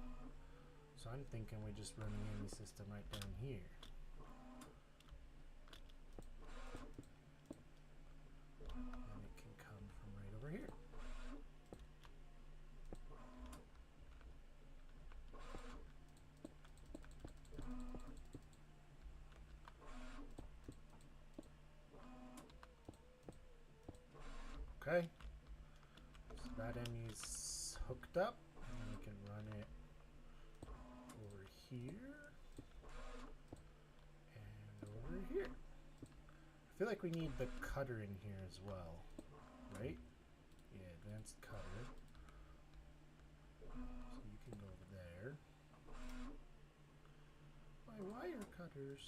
So I'm thinking we just run the ME system right down here. And it can come from right over here. Okay. So that ME's hooked up. And we can run it over here. And over here. I feel like we need the cutter in here as well, right? Yeah, advanced cutter. So you can go over there. My wire cutters.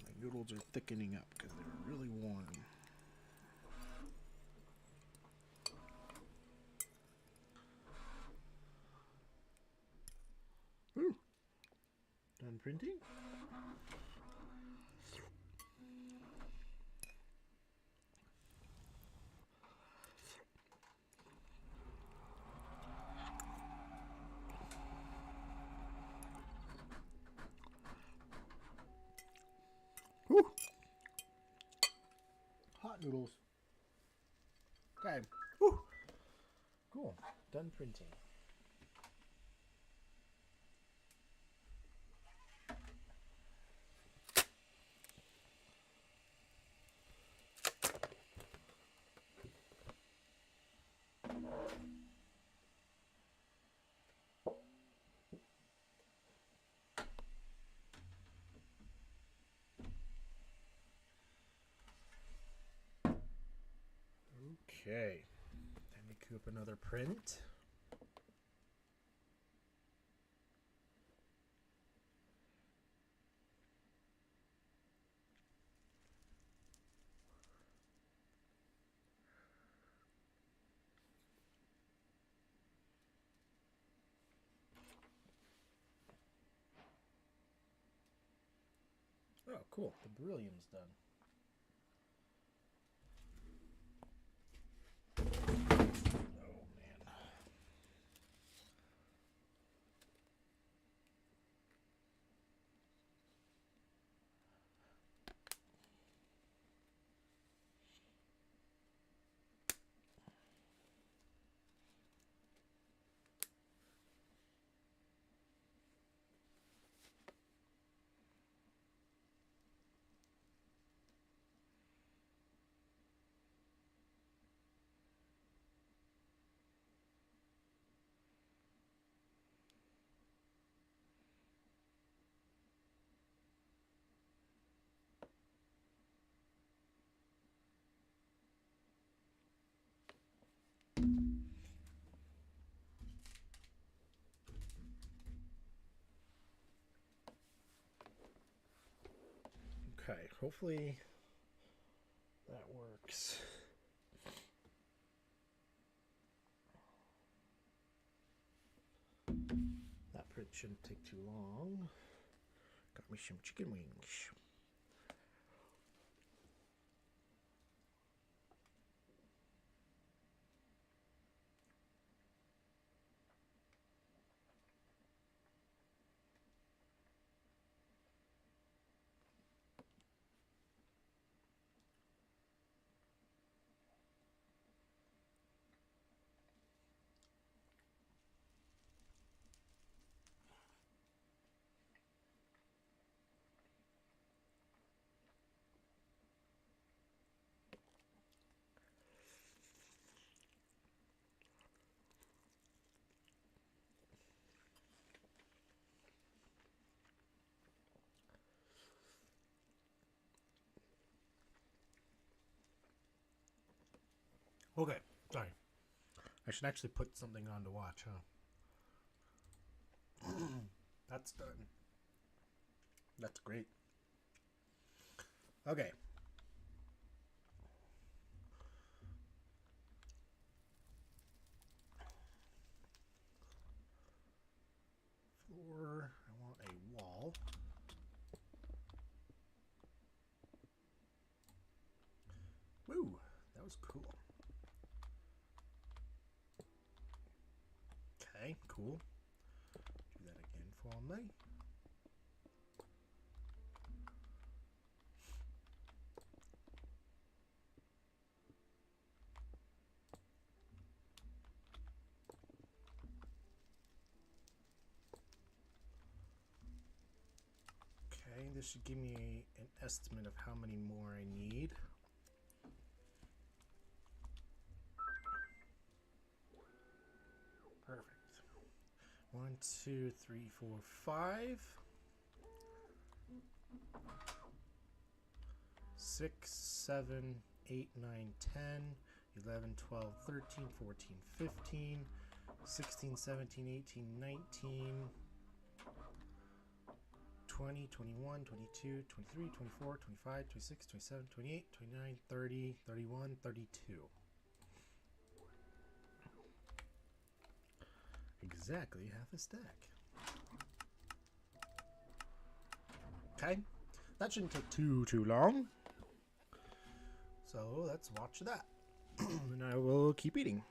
My noodles are thickening up because they're really warm. Done printing? Whew. Hot noodles. Okay. Whew. Cool. Done printing. Okay, then we queue up another print. Oh, cool, the beryllium's done. Okay, hopefully that works. That It shouldn't take too long. Got me some chicken wings. Okay, sorry. I should actually put something on to watch, huh? That's done. That's great. Okay. Floor. I want a wall. Woo! That was cool. Okay, cool. Do that again for me. Okay, this should give me an estimate of how many more I need. Perfect. 1, 2, 3, 4, 5. 6, 7, 8, 9, 10, 11, 12, 13, 14, 15, 16, 17, 18, 19, 20, 21, 22, 23, 24, 25, 26, 27, 28, 29, 30, 31, 32. Exactly half a stack. Okay, that shouldn't take too long. So let's watch that. And I will keep eating.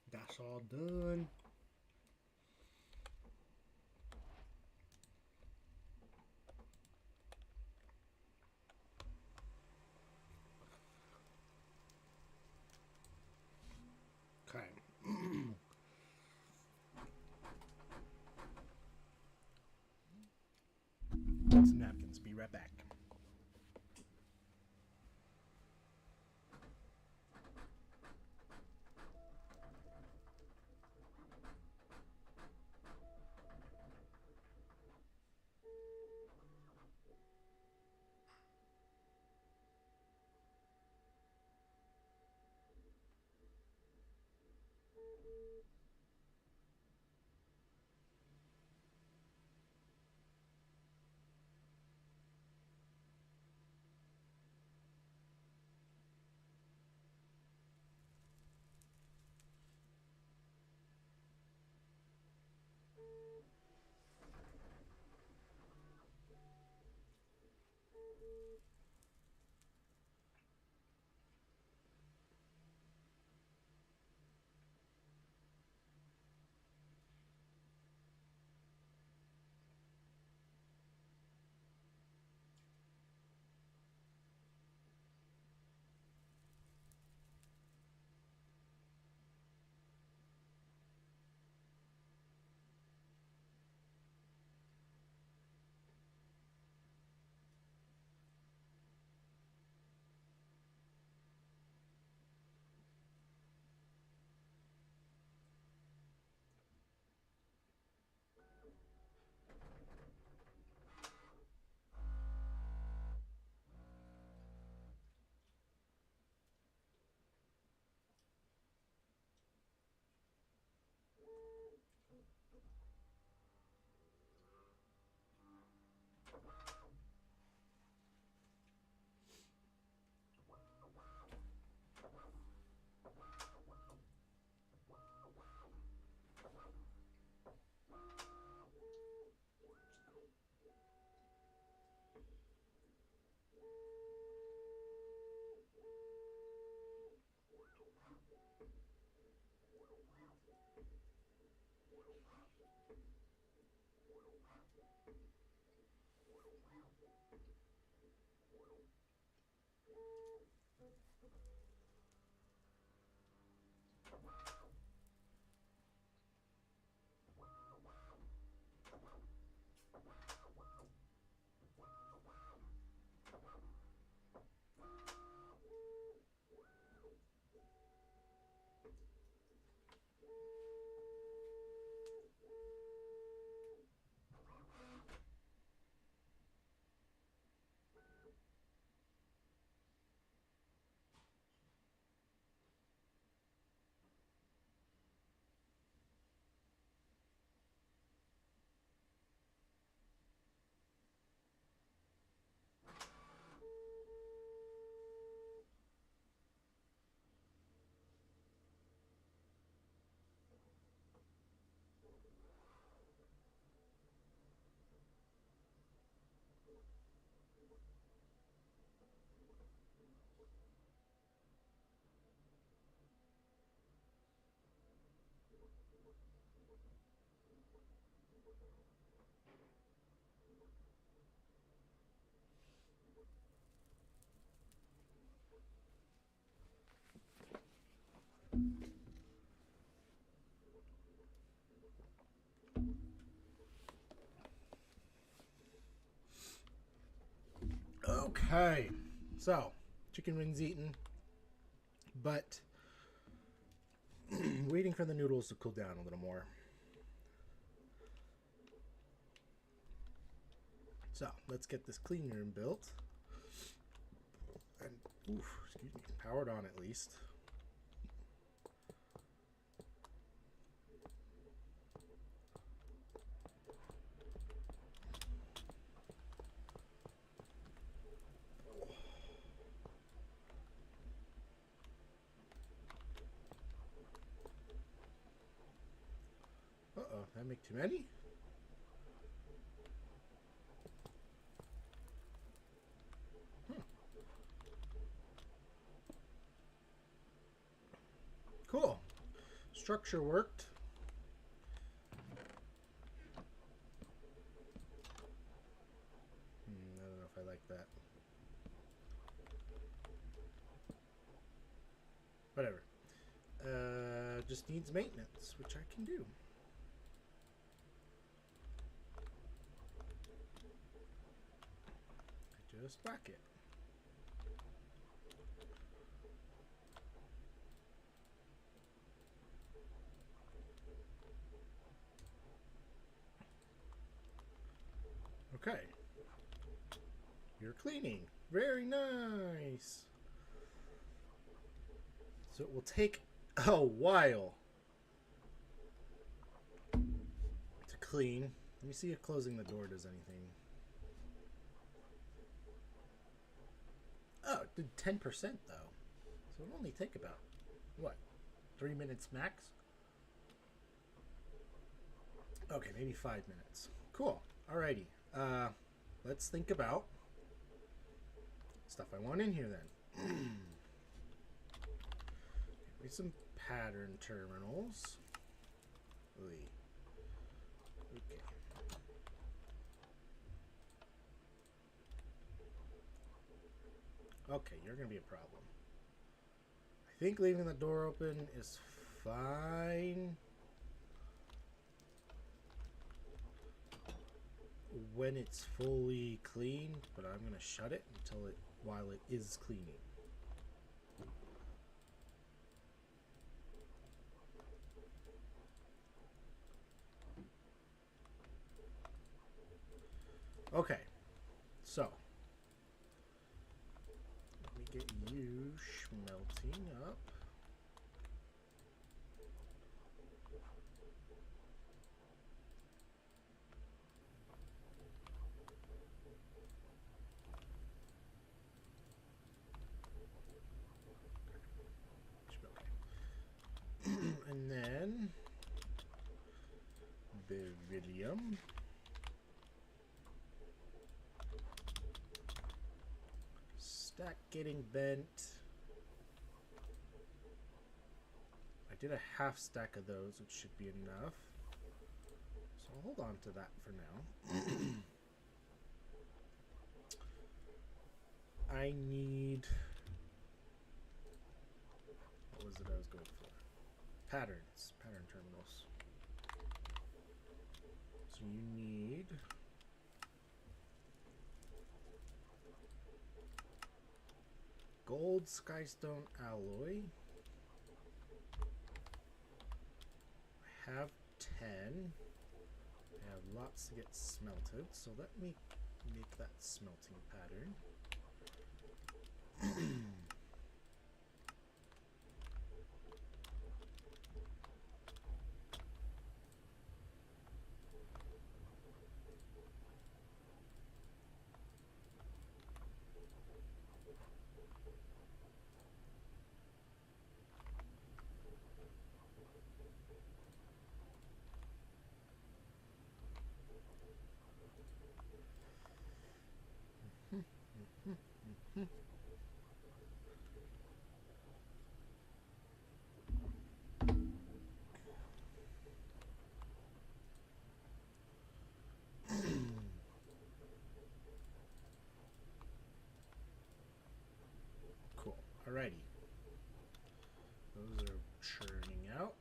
That's all done. Okay. Some napkins. Be right back. Okay, so chicken wings eaten, but waiting for the noodles to cool down a little more. So let's get this clean room built. And, oof, excuse me, powered on at least. Uh-oh, did I make too many? Cool. Structure worked. I don't know if I like that. Whatever. Just needs maintenance, which I can do. I just whack it. Okay. You're cleaning. Very nice. So it will take a while to clean. Let me see if closing the door does anything. Oh, it did 10% though. So it'll only take about, what, 3 minutes max? Okay, maybe 5 minutes. Cool. Alrighty. Let's think about stuff I want in here then. Give me some pattern terminals. Okay. Okay, you're gonna be a problem. I think leaving the door open is fine when it's fully clean, but I'm gonna shut it until while it is cleaning. Okay, so let me get you smelting up. And then beryllium. Stack getting bent. I did a half stack of those, which should be enough. So I'll hold on to that for now. I need... what was it I was going for? Patterns. Pattern terminals. So you need... gold skystone alloy. I have 10. I have lots to get smelted, so let me make that smelting pattern. Cool. Alrighty. Those are churning out.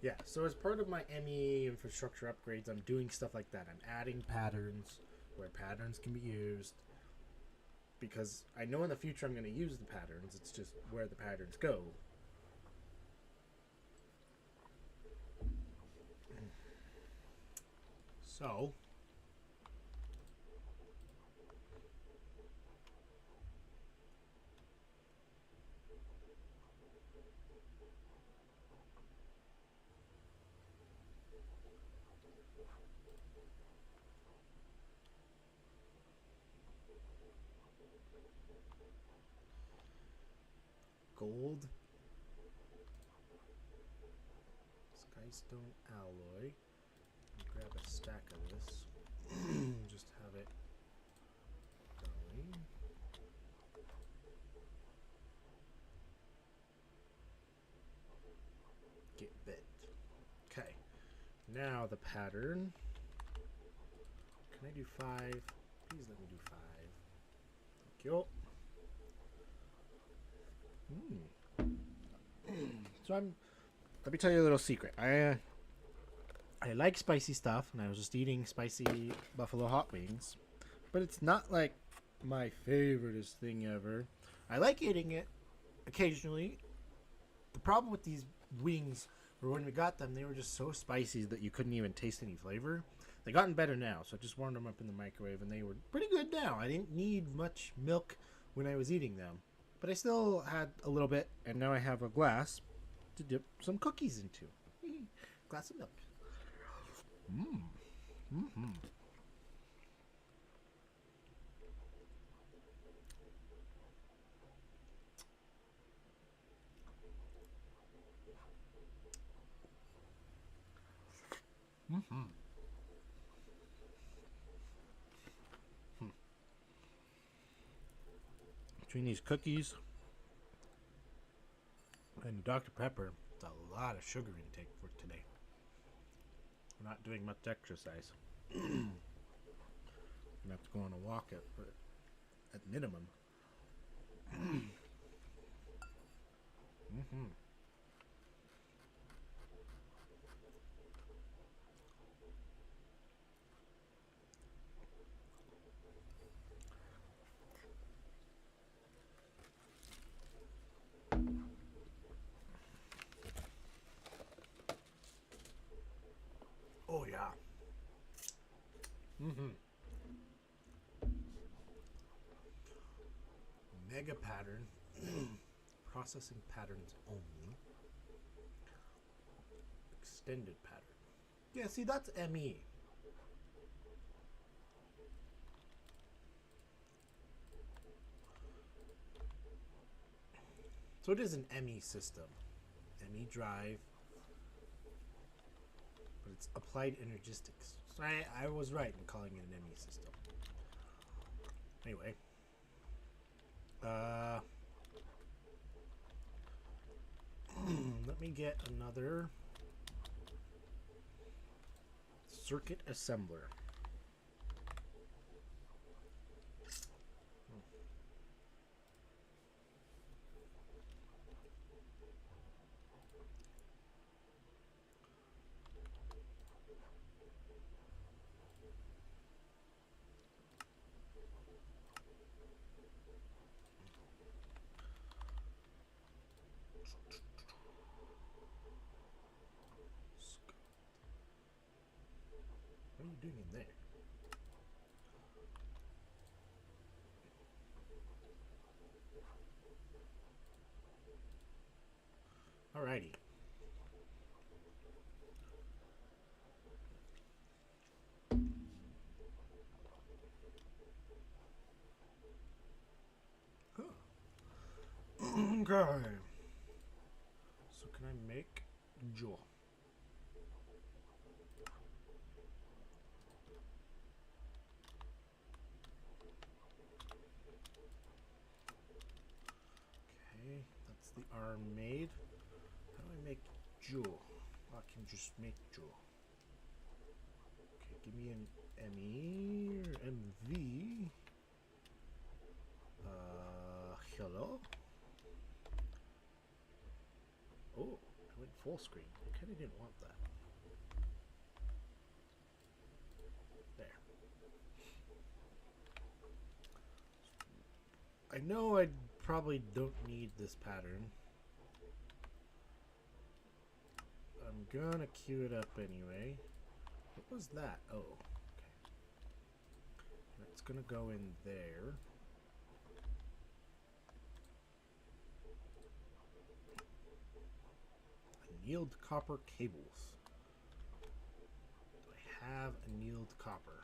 Yeah, so as part of my ME infrastructure upgrades, I'm doing stuff like that. I'm adding patterns where patterns can be used because I know in the future I'm going to use the patterns. It's just where the patterns go. So, gold, skystone alloy. Grab a stack of this. Just have it going. Get bit. Okay. Now the pattern. Can I do 5? Please let me do 5. Thank you. So let me tell you a little secret. I like spicy stuff, and I was just eating spicy buffalo hot wings, but it's not like my favoriteest thing ever. I like eating it occasionally. The problem with these wings were when we got them, they were just so spicy that you couldn't even taste any flavor. They've gotten better now, so I just warmed them up in the microwave, and they were pretty good now. I didn't need much milk when I was eating them, but I still had a little bit, and now I have a glass to dip some cookies into. Glass of milk. Between these cookies and Dr. Pepper, it's a lot of sugar intake for today. I'm not doing much exercise. I'm gonna have to go on a walk at minimum. Oh yeah. Mega pattern. Processing patterns only. Extended pattern. Yeah, see, that's ME. So it is an ME system. ME drive. But it's applied energistics. So I was right in calling it an ME system. Anyway. Let me get another circuit assembler. What are you doing in there? Alrighty. Okay. So can I make jaw? Okay, that's the arm made. How do I make jaw? I can just make jaw. Okay, give me an ME or MV. Hello? Oh, I went full screen. Okay. kind of didn't want that. There. I know I probably don't need this pattern. I'm gonna queue it up anyway. What was that? Oh, okay. It's gonna go in there. Annealed copper cables. Do I have annealed copper?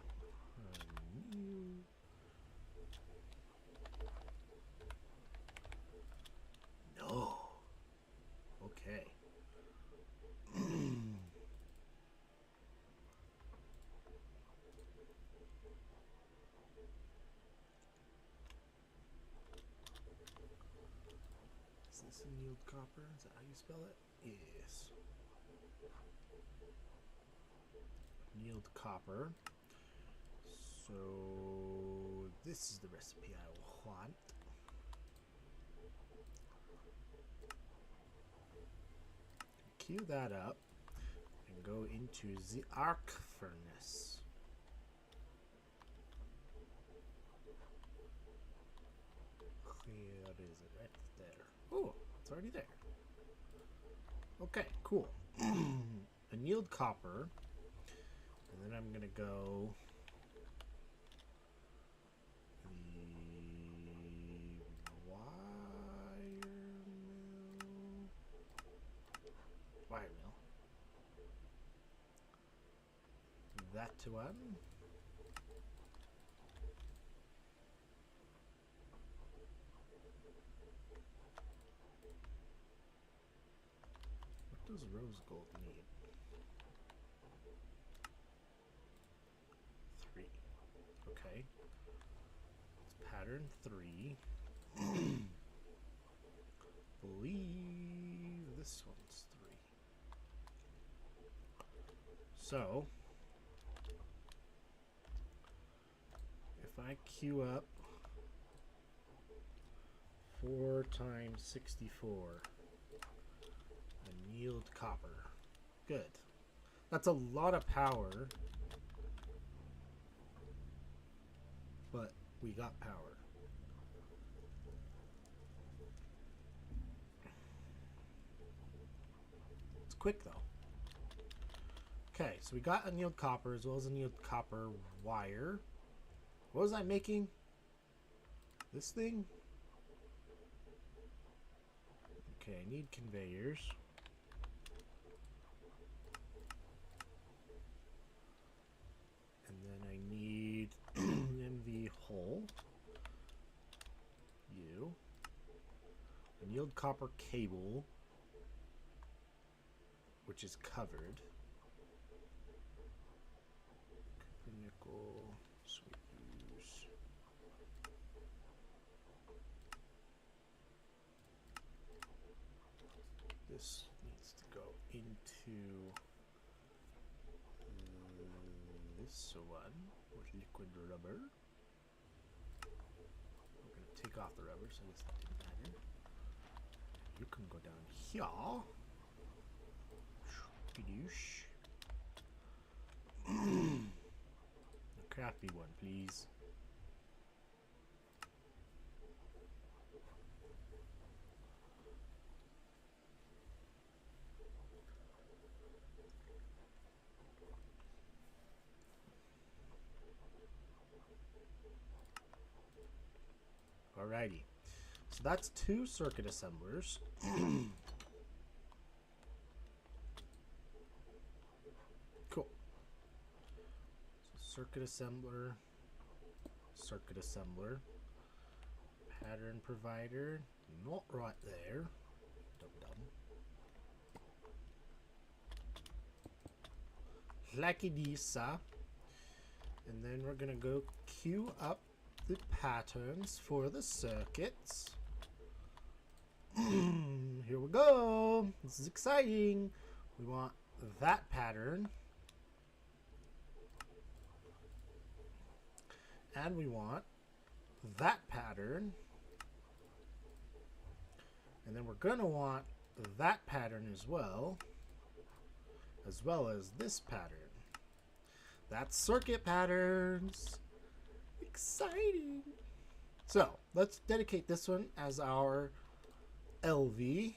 No. Okay. Is this annealed copper? Is that how you spell it? Yes. Annealed copper. So this is the recipe I want. Queue that up and go into the arc furnace. Where is it? Right there. Oh, it's already there. Okay, cool. Annealed copper. And then I'm gonna go wire mill. That to one. What does rose gold need? 3. Okay. It's pattern 3. Believe this one's 3. So if I queue up 4 times 64 annealed copper. Good. That's a lot of power, but we got power. It's quick though. Okay, so we got annealed copper as well as annealed copper wire. What was I making? This thing? Okay, I need conveyors. And then I need MV hole. You. Annealed copper cable, which is covered. Copper nickel. Sweet use. This needs to go into this one with liquid rubber. We're going to take off the rubber, so this doesn't matter. You can go down here. Skadoosh. A crafty one, please. Alrighty, so that's 2 circuit assemblers. Cool. So circuit assembler, pattern provider, not right there. Dum-dum. Like this, and then we're gonna go queue up the patterns for the circuits. Here we go. This is exciting. We want that pattern, and we want that pattern, and then we're gonna want that pattern as well. as well as this pattern. That's circuit patterns. Exciting. So let's dedicate this one as our LV.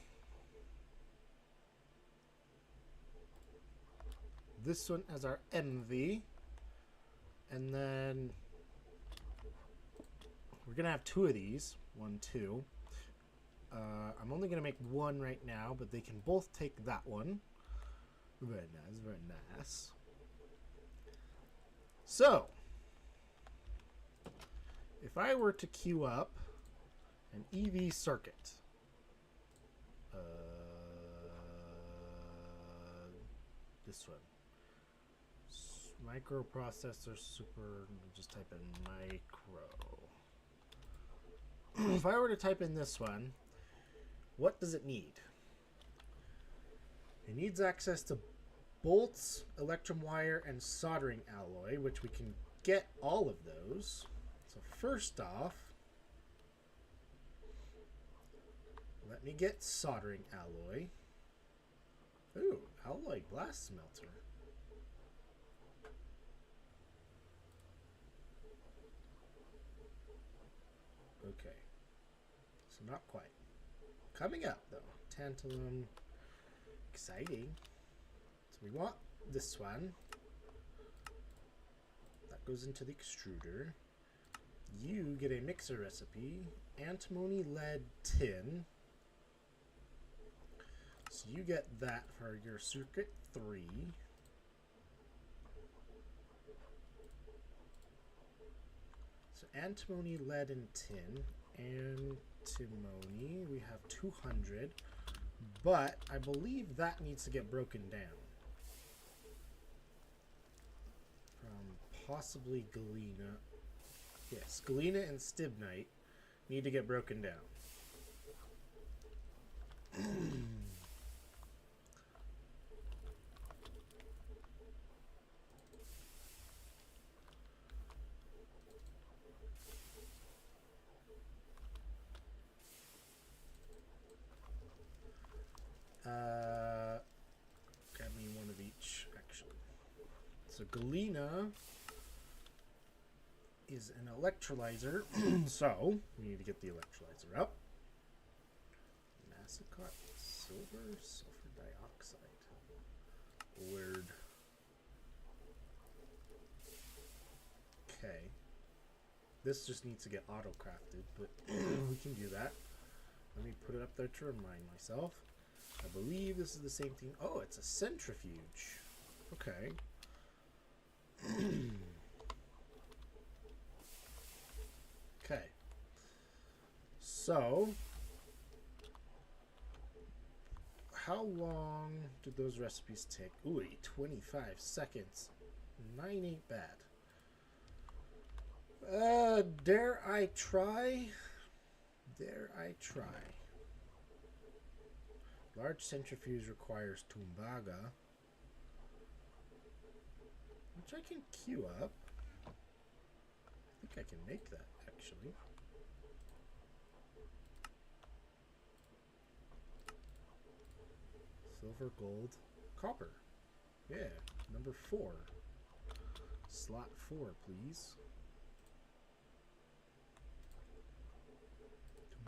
This one as our MV. And then we're going to have two of these. 1, 2. I'm only going to make one right now, but they can both take that one. Very nice, very nice. So, if I were to queue up an EV circuit, this one, microprocessor super, just type in micro. If I were to type in this one, what does it need? It needs access to bolts, electrum wire, and soldering alloy, which we can get all of those. So first off, let me get soldering alloy. Ooh, alloy glass smelter. Okay, so not quite. Coming up though, tantalum, exciting. So we want this one. That goes into the extruder. You get a mixer recipe, antimony, lead, tin. So you get that for your circuit 3. So antimony, lead, and tin. Antimony, we have 200, but I believe that needs to get broken down from possibly galena. Yes, galena and stibnite need to get broken down. Grab me one of each, actually. So galena is an electrolyzer, so we need to get the electrolyzer up. Massicot silver, sulfur dioxide. Weird. Okay. This just needs to get auto-crafted, but we can do that. Let me put it up there to remind myself. I believe this is the same thing. Oh, it's a centrifuge. Okay. Okay. So, how long did those recipes take? Ooh, 25 seconds. 9 ain't bad. Dare I try? Dare I try? Large centrifuge requires tumbaga, which I can queue up. I think I can make that, actually. Silver, gold, copper. Yeah, number 4. Slot 4, please.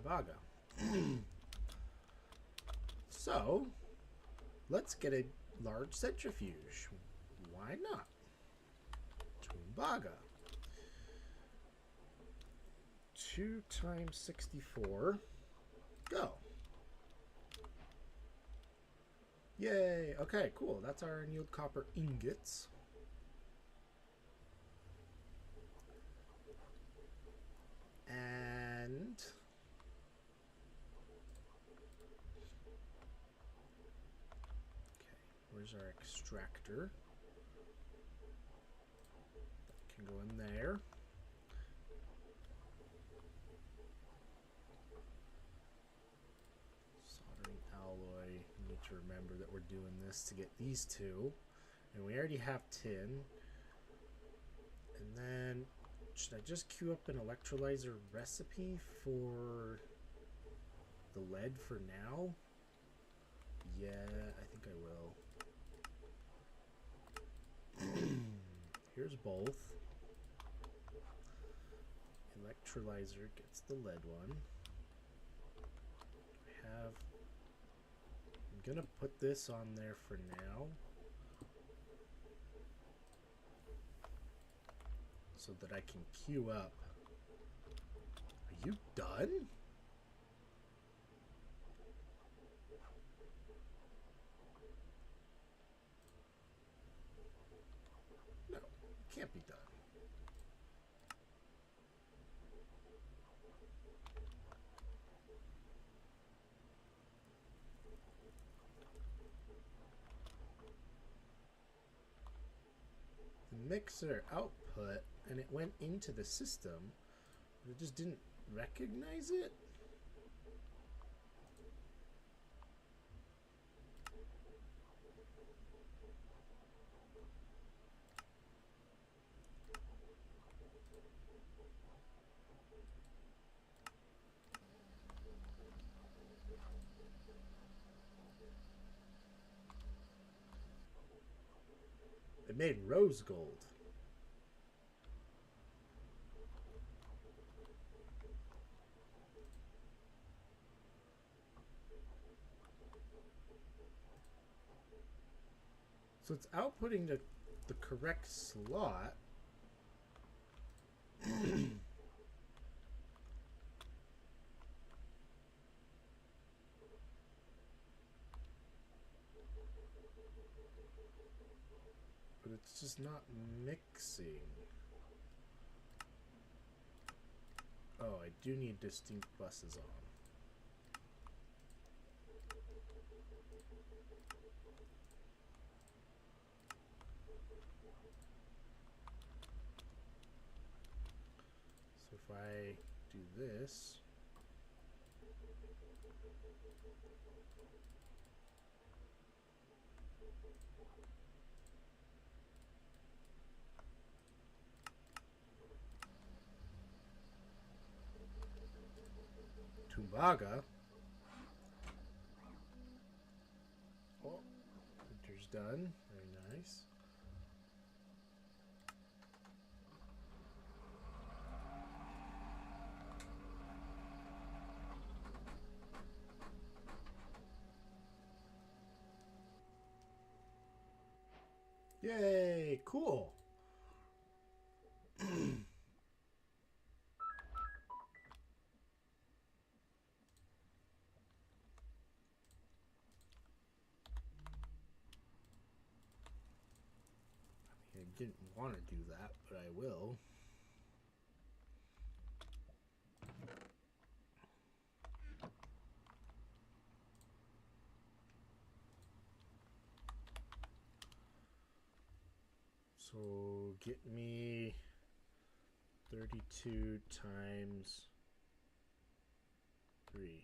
Tumbaga. So, let's get a large centrifuge. Why not? Tumbaga. 2 times 64. Go. Yay. Okay, cool. That's our annealed copper ingots. And where's our extractor? That can go in there. Soldering alloy. We need to remember that we're doing this to get these two. And we already have tin. And then, should I just queue up an electrolyzer recipe for the lead for now? Yeah, I think I will. both. Electrolyzer gets the lead one. I'm gonna put this on there for now, so that I can queue up. Are you done? No, can't be done. The mixer output, and it went into the system, but it just didn't recognize it. It made rose gold. So it's outputting the correct slot. But it's just not mixing. Oh, I do need distinct buses on. So if I do this, Tumbaga. Oh, printer's done. Very nice. Yay, cool. I didn't want to do that, but I will. So get me 32 times 3.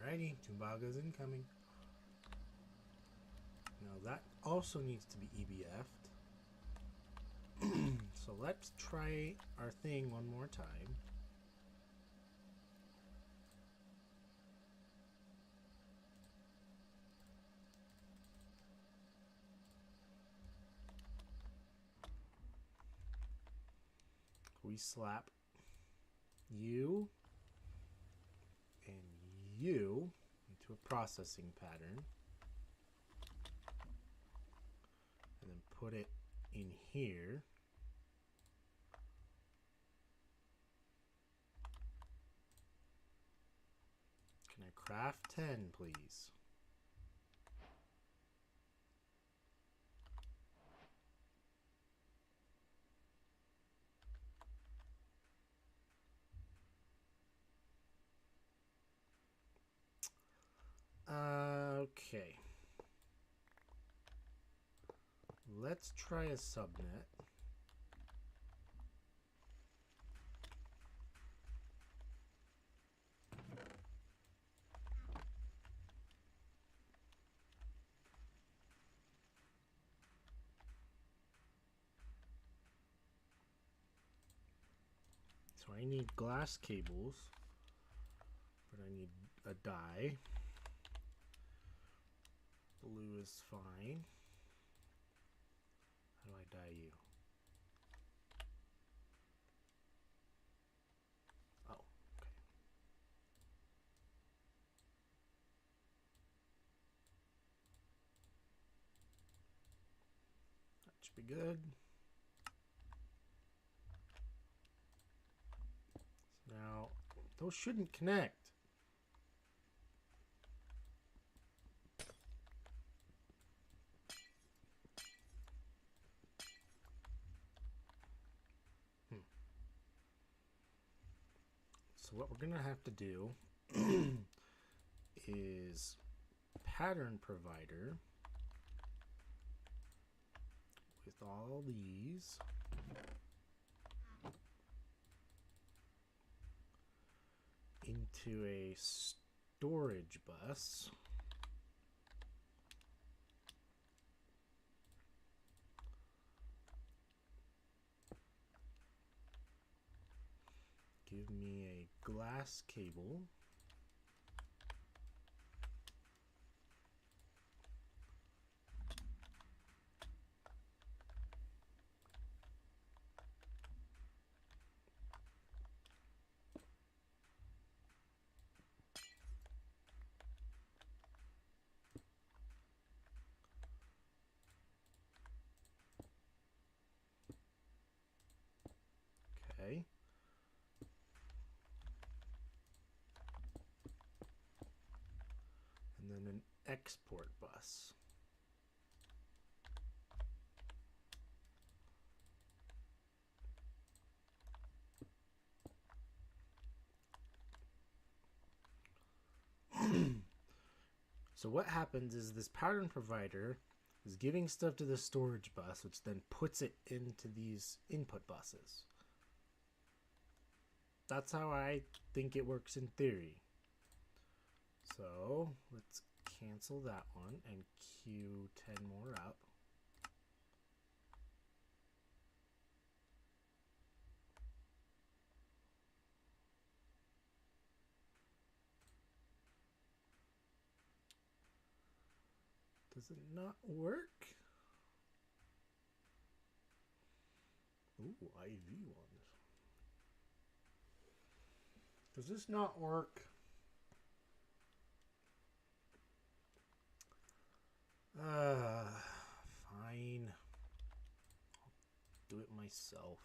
Alrighty, Tumbaga's incoming. Now that also needs to be EBF'd. So let's try our thing one more time. We slap you and you into a processing pattern, and then put it in here. Can I craft 10, please? Okay. let's try a subnet. So I need glass cables, but I need a dye. Blue is fine. How do I dye you? Oh, okay. That should be good. So now, those shouldn't connect. So what we're gonna have to do is pattern provider with all these into a storage bus. Give me a glass cable. Okay. And then an export bus. So what happens is this pattern provider is giving stuff to the storage bus, which then puts it into these input buses. That's how I think it works in theory. So let's cancel that one and queue 10 more up. Does it not work? Ooh, IV ones. Does this not work? Fine. I'll do it myself.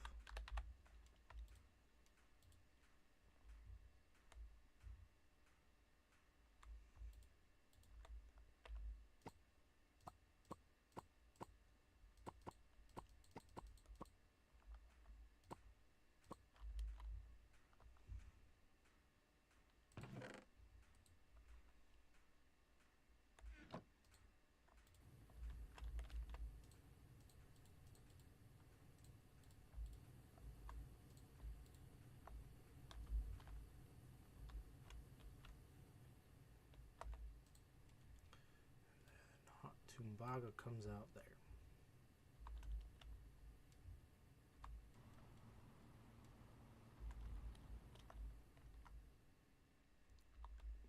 Hot Tumbaga comes out there.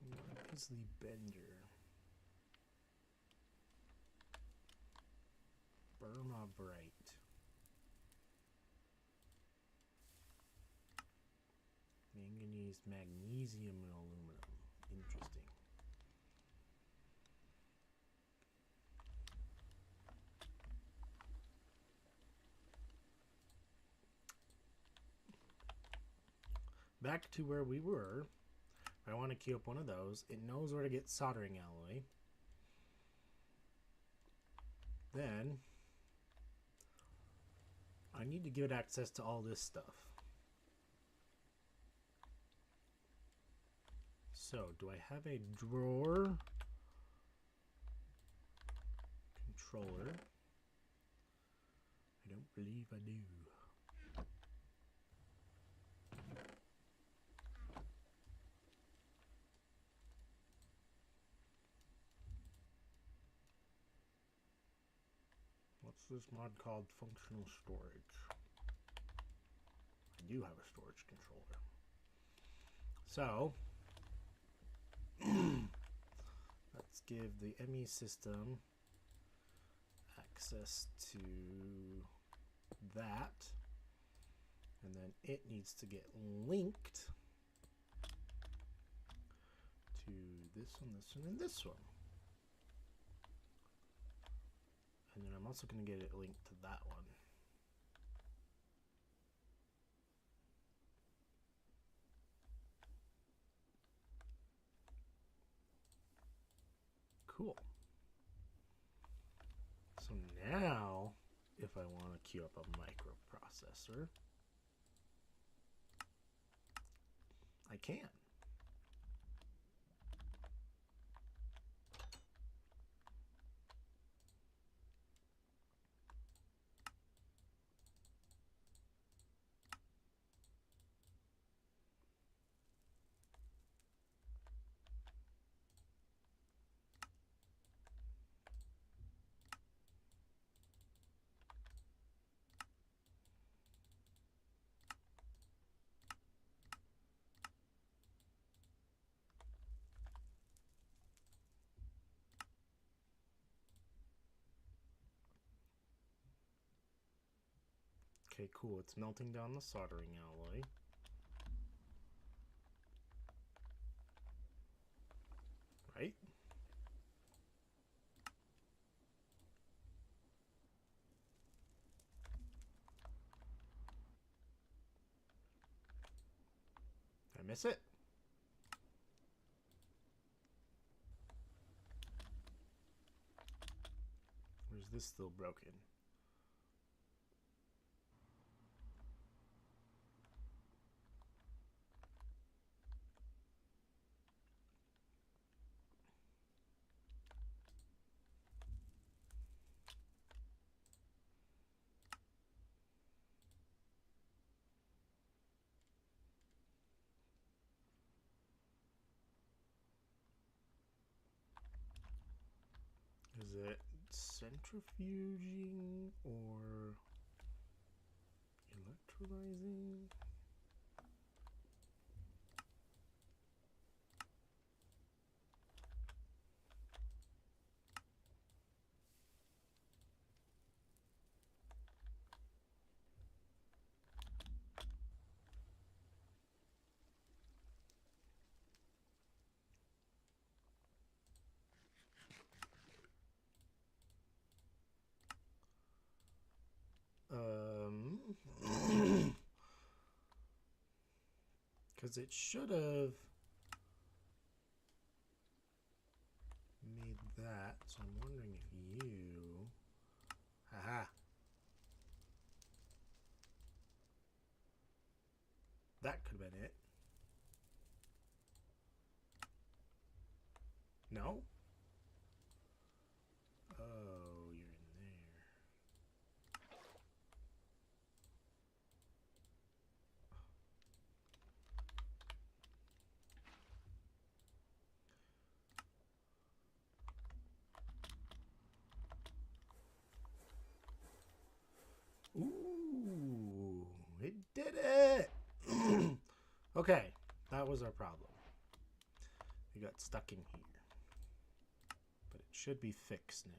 What is the bender? Burma Bright. Manganese, magnesium, and aluminum. Interesting. Back to where we were. I want to queue up one of those. It knows where to get soldering alloy. Then I need to give it access to all this stuff. So, do I have a drawer controller? believe I do. What's this mod called? Functional storage. I do have a storage controller. So, let's give the ME system access to that. And then it needs to get linked to this one, and this one. And then I'm also going to get it linked to that one. Cool. So now, if I want to queue up a microprocessor, I can. Okay, cool. It's melting down the soldering alloy. Right? Did I miss it? Or is this still broken? Is it centrifuging or electrolyzing? Because it should have made that, so I'm wondering if you... Haha. That could have been it. No? Oh, you're in there. Ooh, it did it! Okay, that was our problem. We got stuck in here. But it should be fixed now.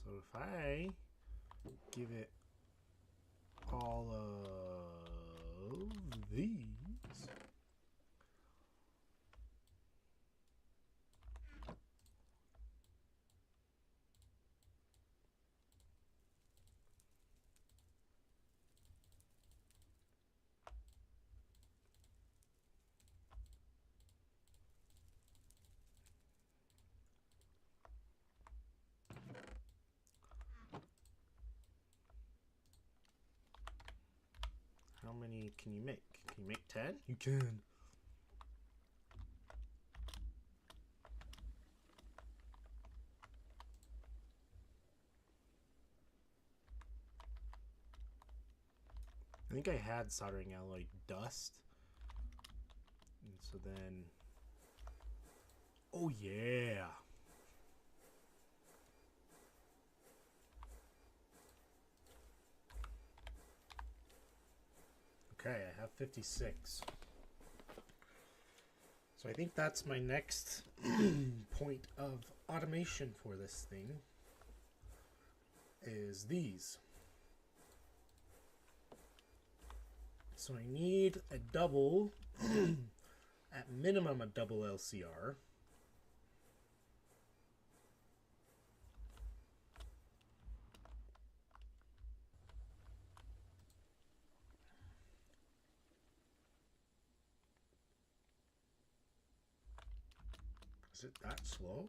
So if I give it all of these, how many can you make? Can you make 10? You can. I think I had soldering alloy dust. And so then... Oh yeah! Okay, I have 56. So I think that's my next point of automation for this thing, is these. So I need a double, at minimum a double LCR. Is it that slow?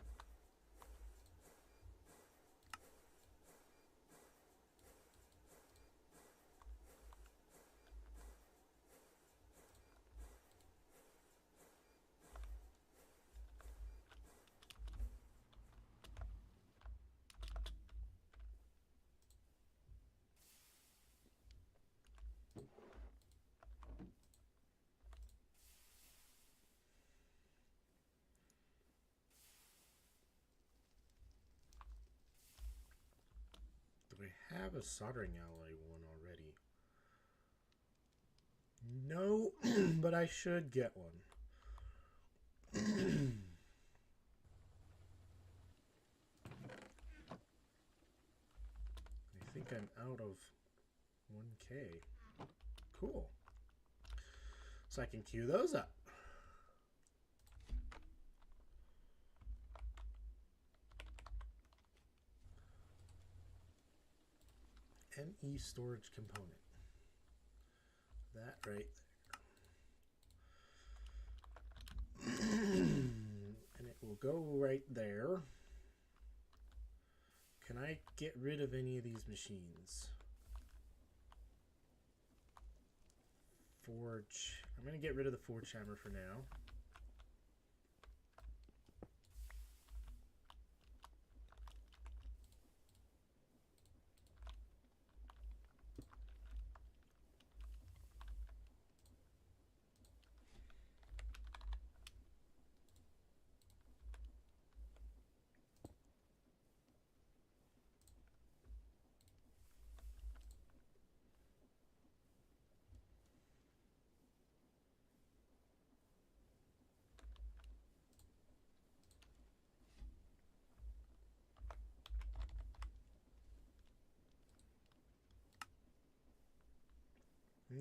Do I have a soldering alloy one already? No, but I should get one. I think I'm out of 1K. Cool. So I can queue those up. ME storage component. That right there. And it will go right there. Can I get rid of any of these machines? Forge. I'm going to get rid of the forge hammer for now.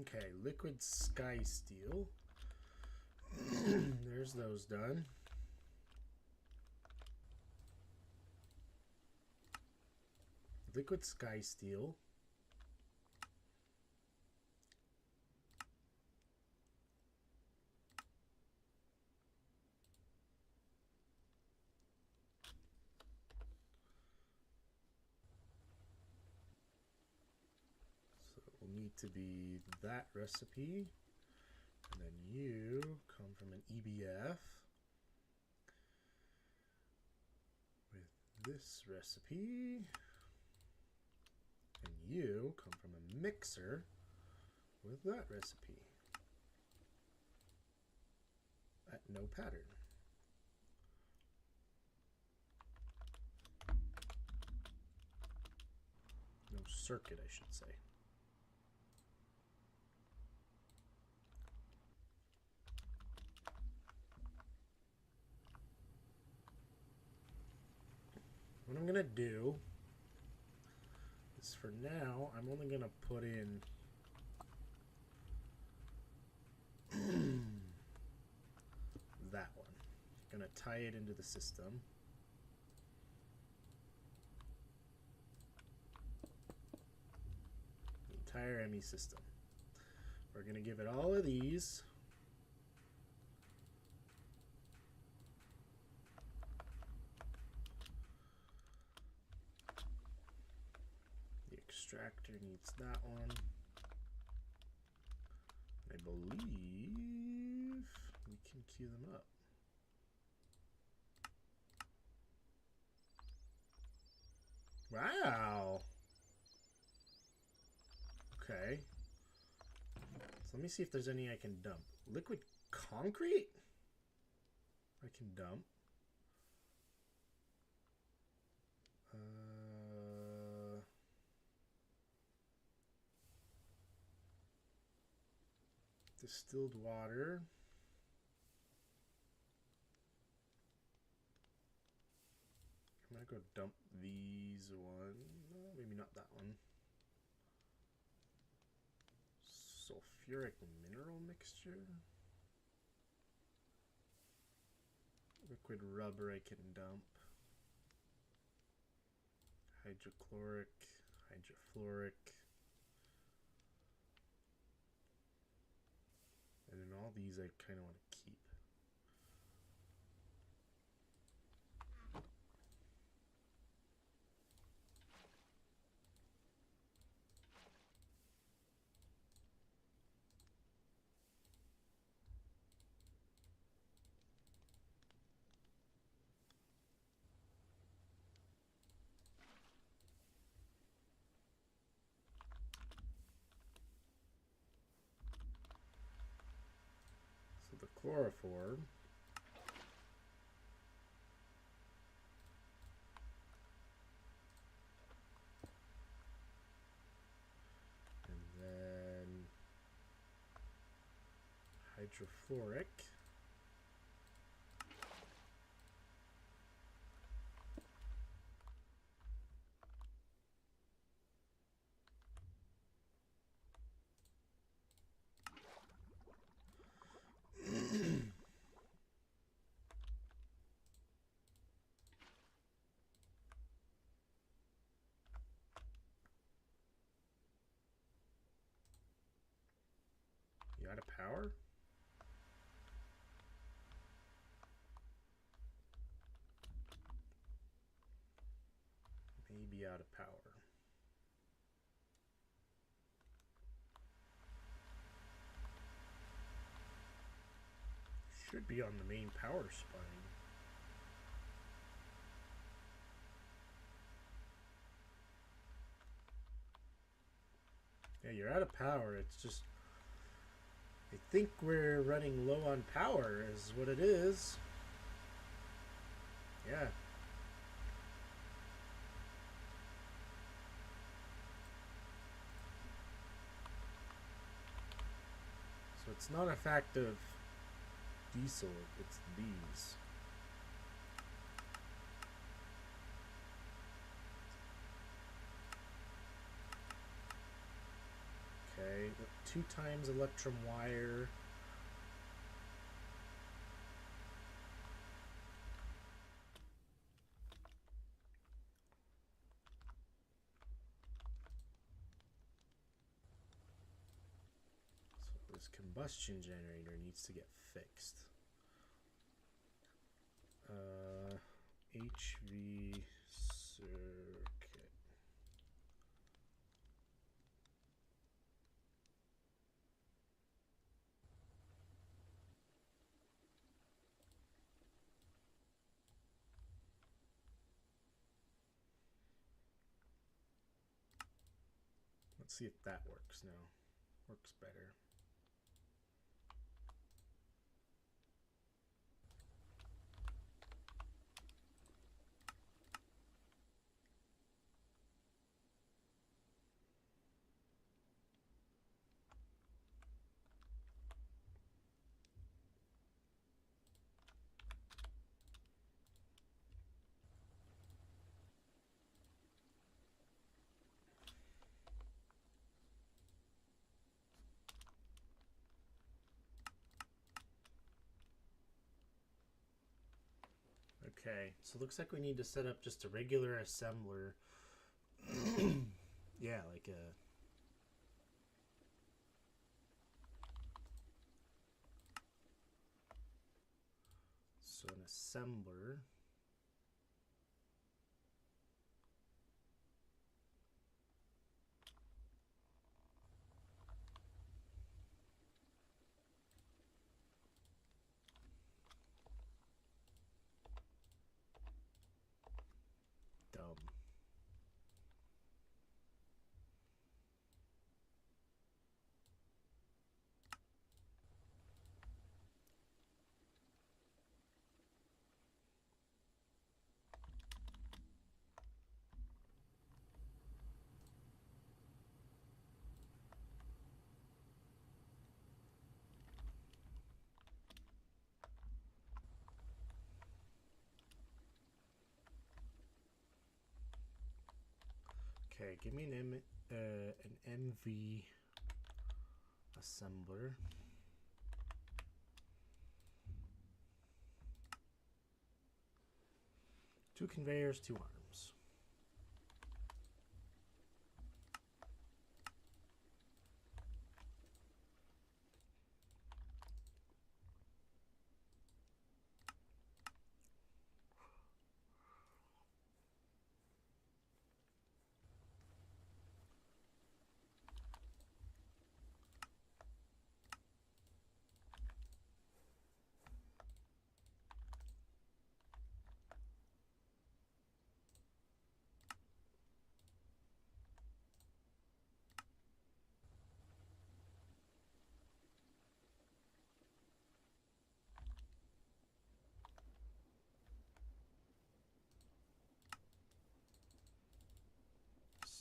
Okay, liquid sky steel. There's those done. Liquid sky steel. So it will need to be that recipe. And then you come from an EBF with this recipe. And you come from a mixer with that recipe at no pattern. No circuit, I should say. What I'm gonna do is, for now, I'm only gonna put in that one. Gonna tie it into the system. The entire ME system. We're gonna give it all of these. The extractor needs that one. believe we can queue them up. Wow. Okay. So let me see if there's any I can dump. Liquid concrete? I can dump. Distilled water. I'm gonna go dump these one. No, maybe not that one. Sulfuric mineral mixture. Liquid rubber I can dump. Hydrochloric, hydrofluoric. And then all these I kind of want to keep. So the chloroform. And then hydrofluoric. You out of power? Maybe out of power. Should be on the main power spine. Yeah, you're out of power. It's just, I think we're running low on power is what it is. Yeah. So it's not a fact of diesel, it's these. Okay, 2 times electrum wire. So this combustion generator needs to get fixed. HV circuit. Let's see if that works now. Works better. Okay, so it looks like we need to set up just a regular assembler. Yeah, like a... So an assembler. Okay, give me an MV assembler. Two conveyors, two arms.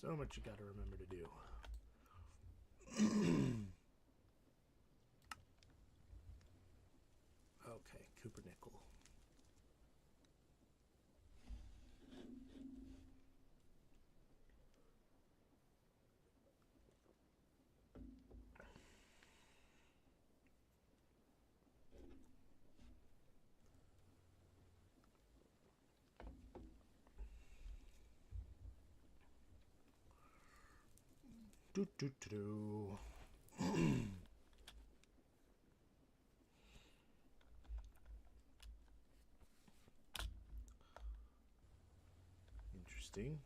So much you gotta remember to do. Okay, Cooper nickel. Do do do do. Interesting.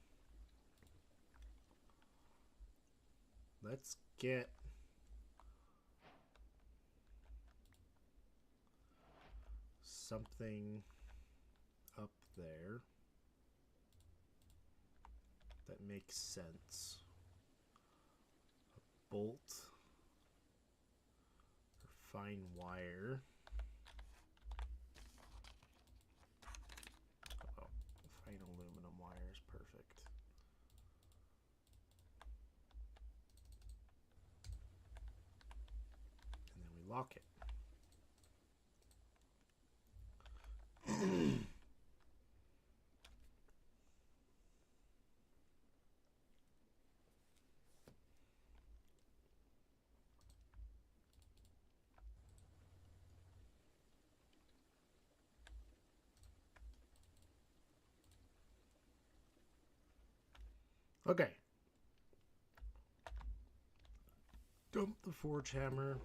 Let's get something up there that makes sense. A bolt or fine wire. Oh, fine aluminum wire is perfect. And then we lock it. Okay. Dump the forge hammer.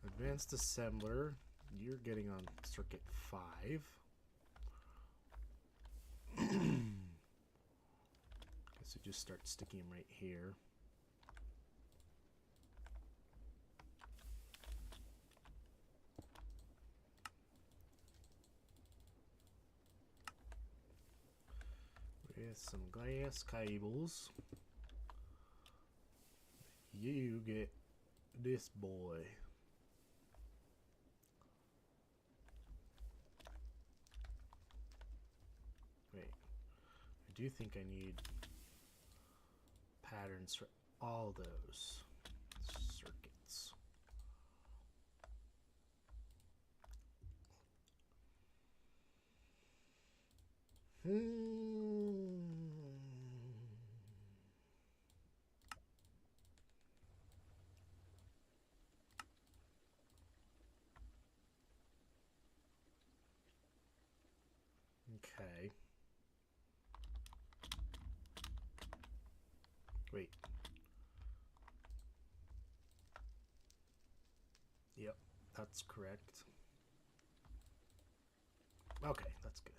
Advanced assembler. You're getting on circuit 5. Guess we just start sticking them right here. With some glass cables. You get this boy. Wait, I do think I need patterns for all those circuits. Okay. Wait. Yep, that's correct. Okay, that's good.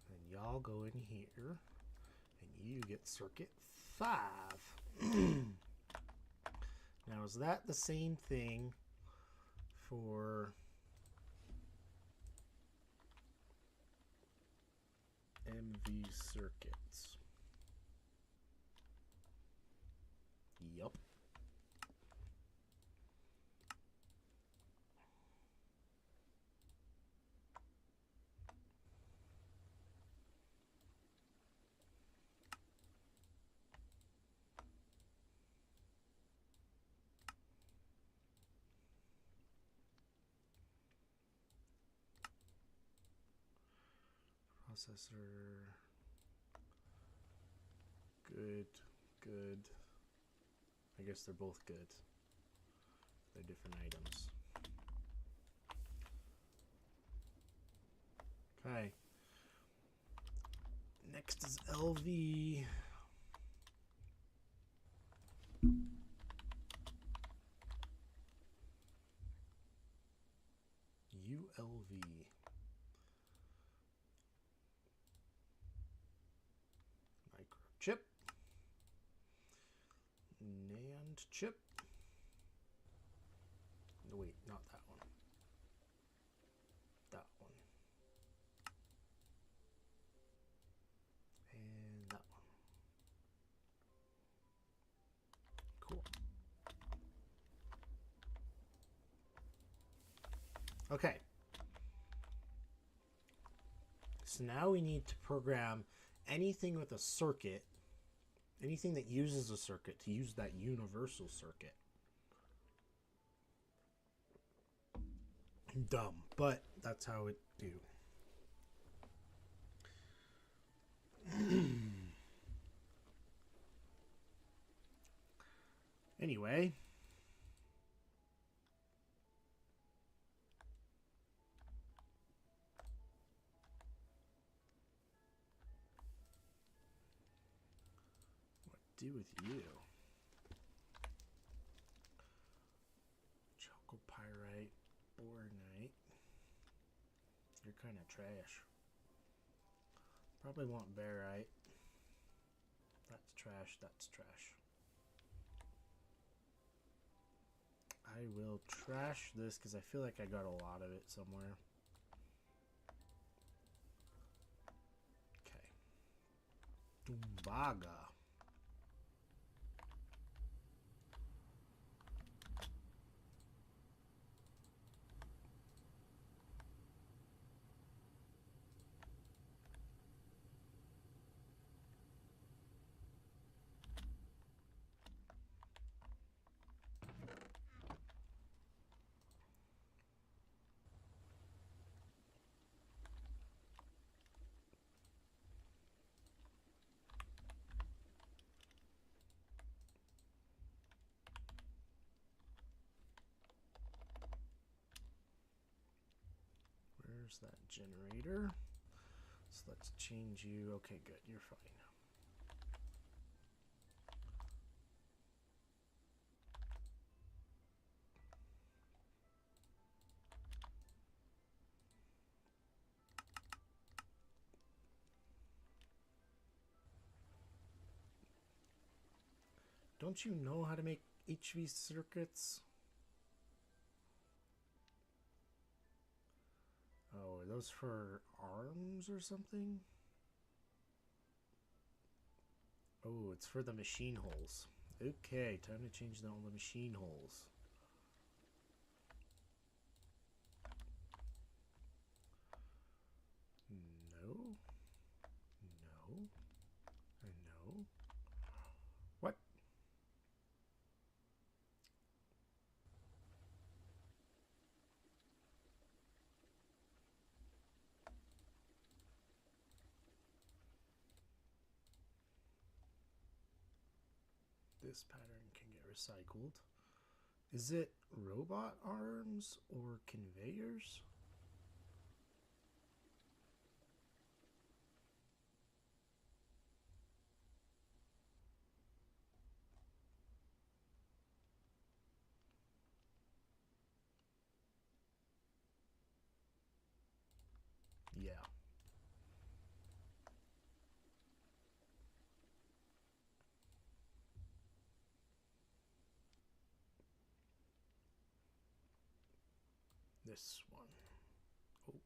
And y'all go in here, and you get circuit 5. Now, is that the same thing for MV circuits? Yup. Processor Good, good. I guess they're both good. They're different items. Okay. Next is LV. ULV. Microchip. NAND chip. No, wait, not that one. That one. And that one. Cool. Okay. So now we need to program anything with a circuit, anything that uses a circuit, to use that universal circuit. Dumb, but that's how it do. Anyway. What do with you? Chalcopyrite, bornite. You're kind of trash. Probably want barite. That's trash, that's trash. I will trash this because I feel like I got a lot of it somewhere. Okay. Dumbaga. Where's that generator? So let's change you. Okay, good. You're fine. Don't you know how to make HV circuits? Oh, are those for arms or something? Oh, it's for the machine holes. Okay, time to change all the machine holes. No. No. No. What? This pattern can get recycled. Is it robot arms or conveyors? Yeah. This one. Oh.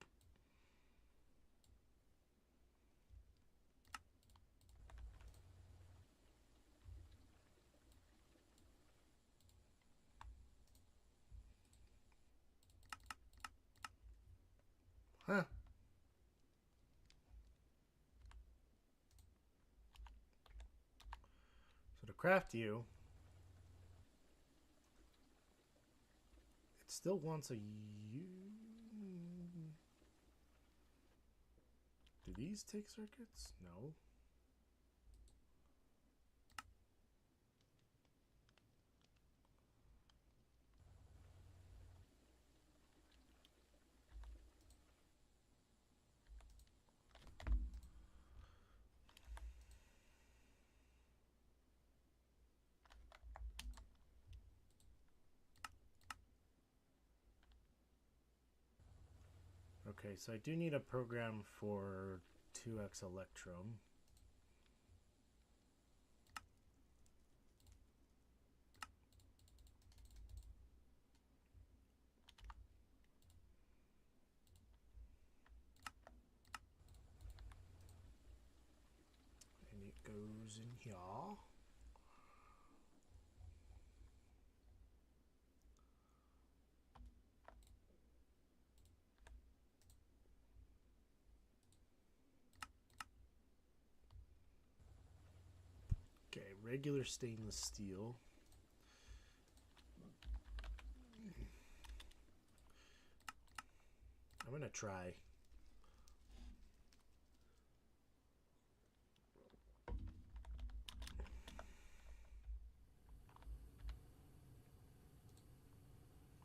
Huh. So to craft you, it still wants a U. Do these take circuits? No. Okay, so I do need a program for 2x electrum. And it goes in here. Okay, regular stainless steel. I'm gonna try.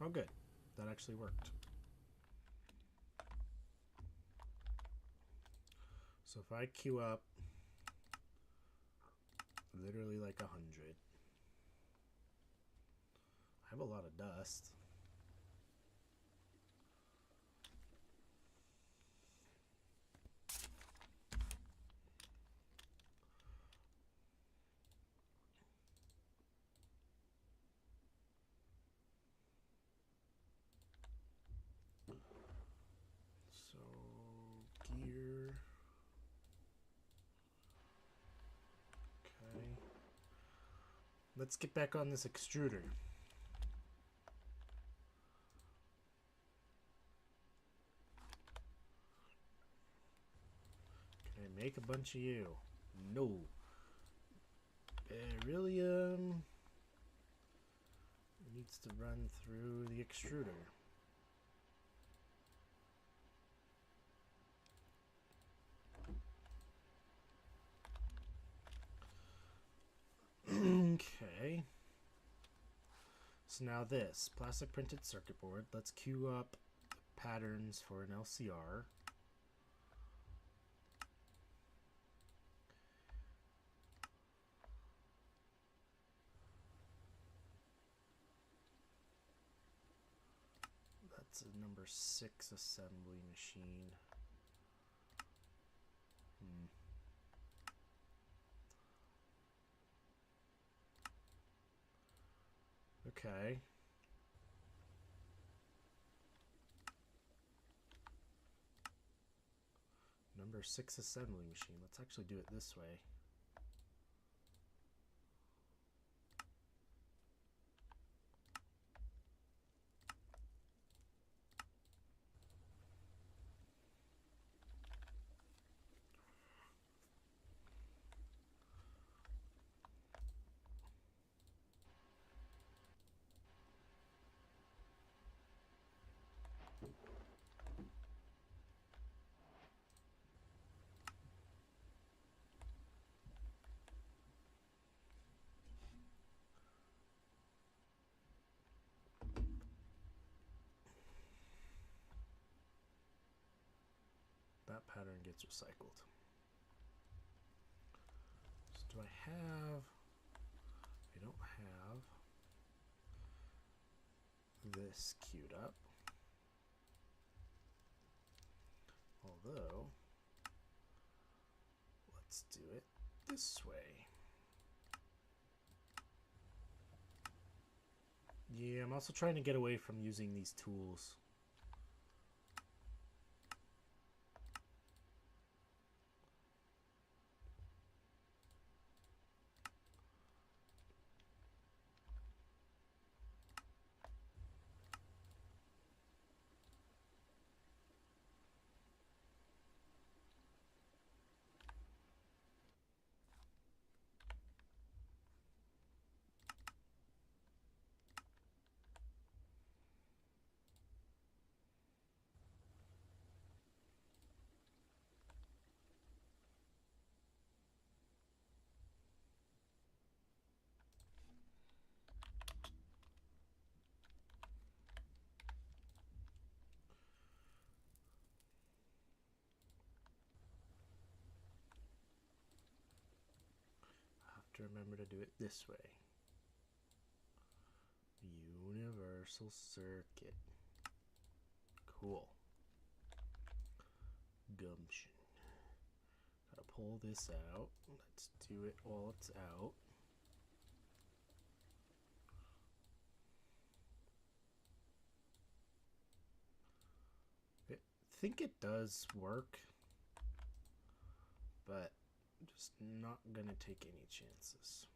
Oh, good. That actually worked. So if I queue up literally like 100, I have a lot of dust. So gear. Okay. Let's get back on this extruder. Can I make a bunch of you? No. Beryllium needs to run through the extruder. Okay. So now this plastic printed circuit board. Let's queue up patterns for an LCR. That's a number 6 assembly machine. Okay. Number 6 assembly machine. Let's actually do it this way. That pattern gets recycled. So do I have... I don't have this queued up. Although, let's do it this way. Yeah, I'm also trying to get away from using these tools. Remember to do it this way. Universal circuit. Cool. gumption. Gotta pull this out. Let's do it while it's out. I think it does work, but just not gonna take any chances.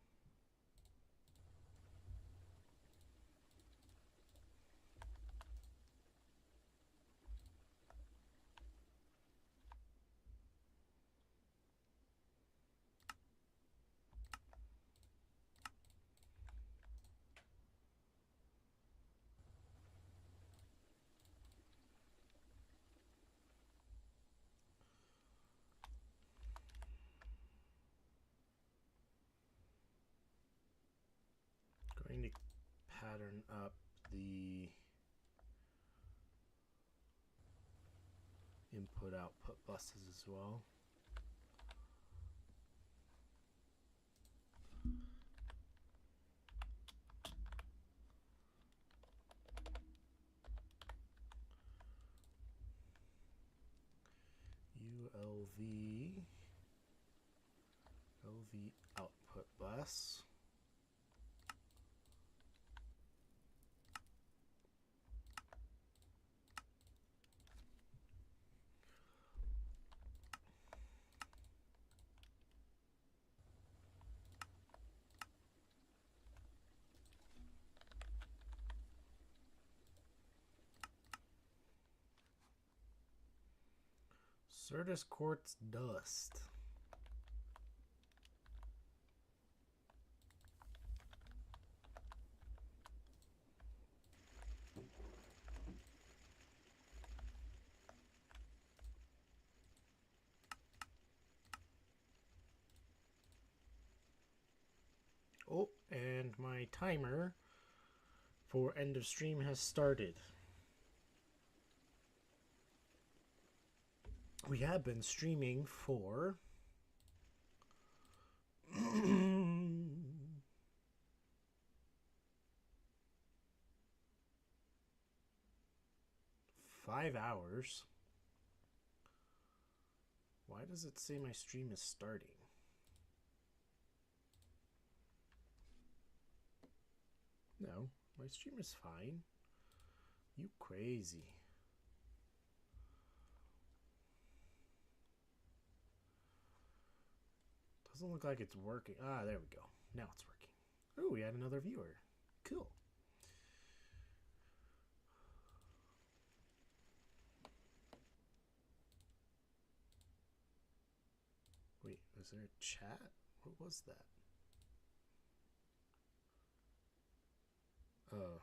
Going to pattern up the input output buses as well. LV output bus. Certus quartz dust. Oh, and my timer for end of stream has started. We have been streaming for 5 hours. Why does it say my stream is starting? No, my stream is fine. You crazy. Doesn't look like it's working. Ah, there we go. Now it's working. Oh, we had another viewer. Cool. Wait, was there a chat? What was that? Oh.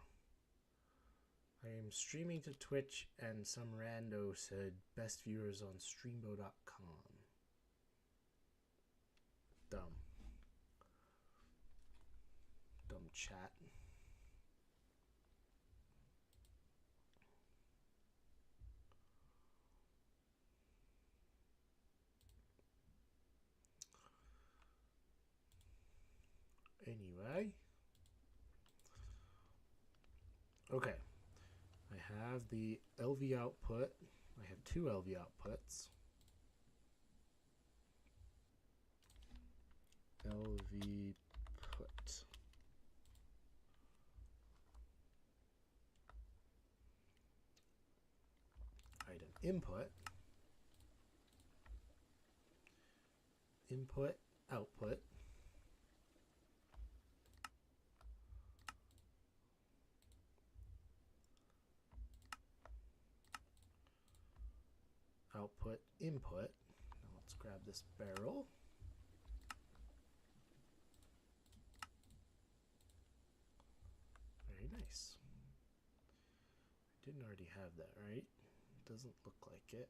I am streaming to Twitch and some rando said best viewers on streambo.com. Dumb. Dumb chat. Anyway. Okay. I have the LV output. I have 2 LV outputs. LV put. Item input. Input output. Output input. Now let's grab this barrel. Very nice. I didn't already have that, right? Doesn't look like it.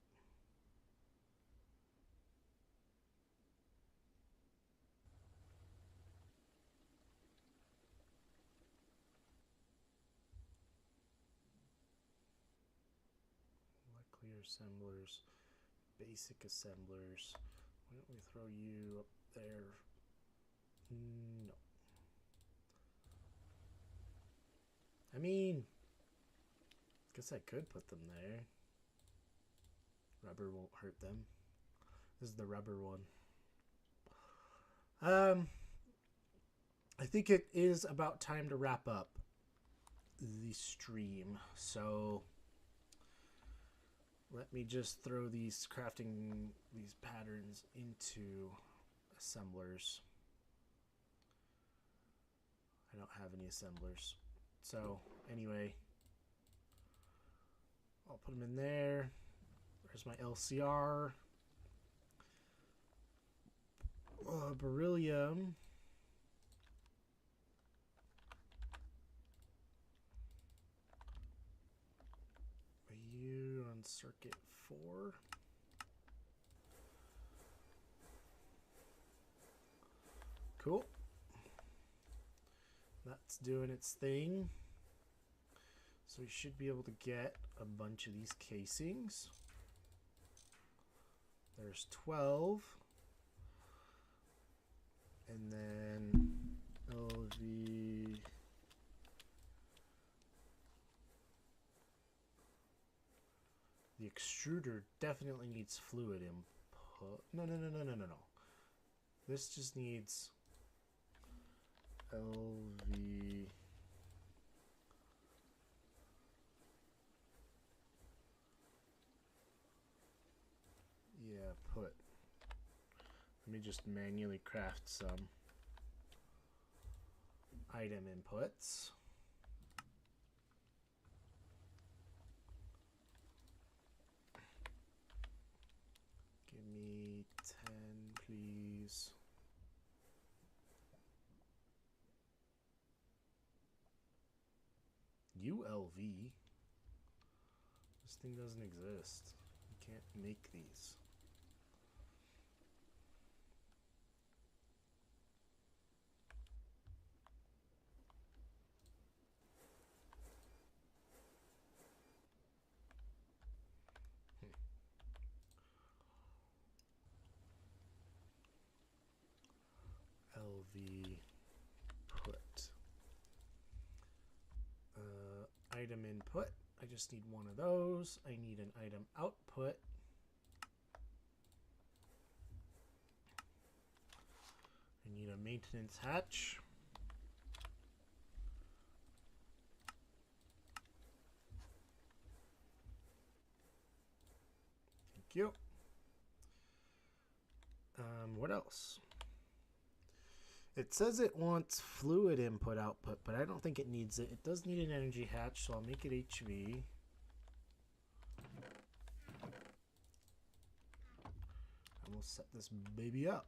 Clear assemblers, basic assemblers. Why don't we throw you up there? No. I mean, guess I could put them there. Rubber won't hurt them. This is the rubber one. I think it is about time to wrap up the stream. So let me just throw these patterns into assemblers. I don't have any assemblers. So anyway, I'll put them in there. There's my LCR. Beryllium. You on circuit 4. Cool. That's doing its thing. So we should be able to get a bunch of these casings. There's 12. And then LV. The extruder definitely needs fluid input. No. This just needs LV. Yeah, put. Let me just manually craft some item inputs. Give me 10, please. ULV? This thing doesn't exist. You can't make these. LV put. Item input. I just need one of those. I need an item output. I need a maintenance hatch. Thank you. What else? It says it wants fluid input output, but I don't think it needs it. It does need an energy hatch, so I'll make it HV. And we'll set this baby up.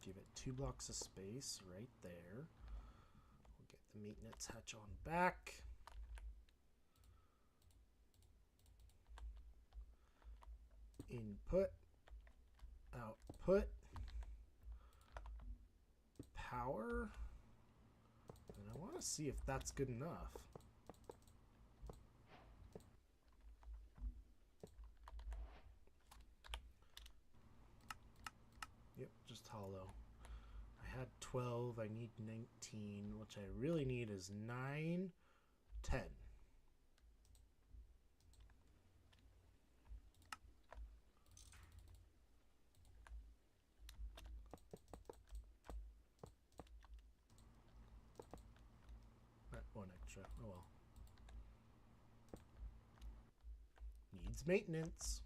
Give it 2 blocks of space right there. We'll get the maintenance hatch on back. Input. Output, power, and I want to see if that's good enough. Yep, just hollow. I had 12, I need 19, which I really need is 9, 10. One extra. Oh well. Needs maintenance.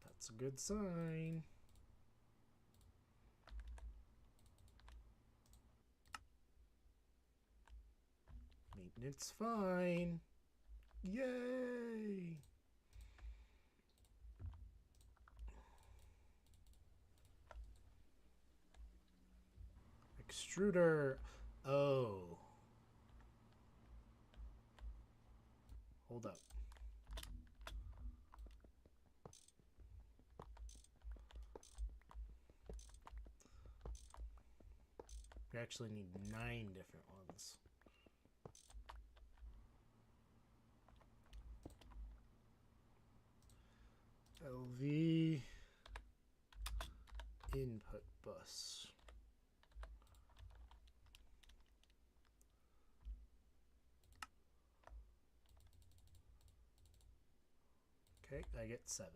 That's a good sign. Maintenance fine. Yay! Extruder. Oh. Hold up. We actually need 9 different ones. LV input bus. Okay, I get 7.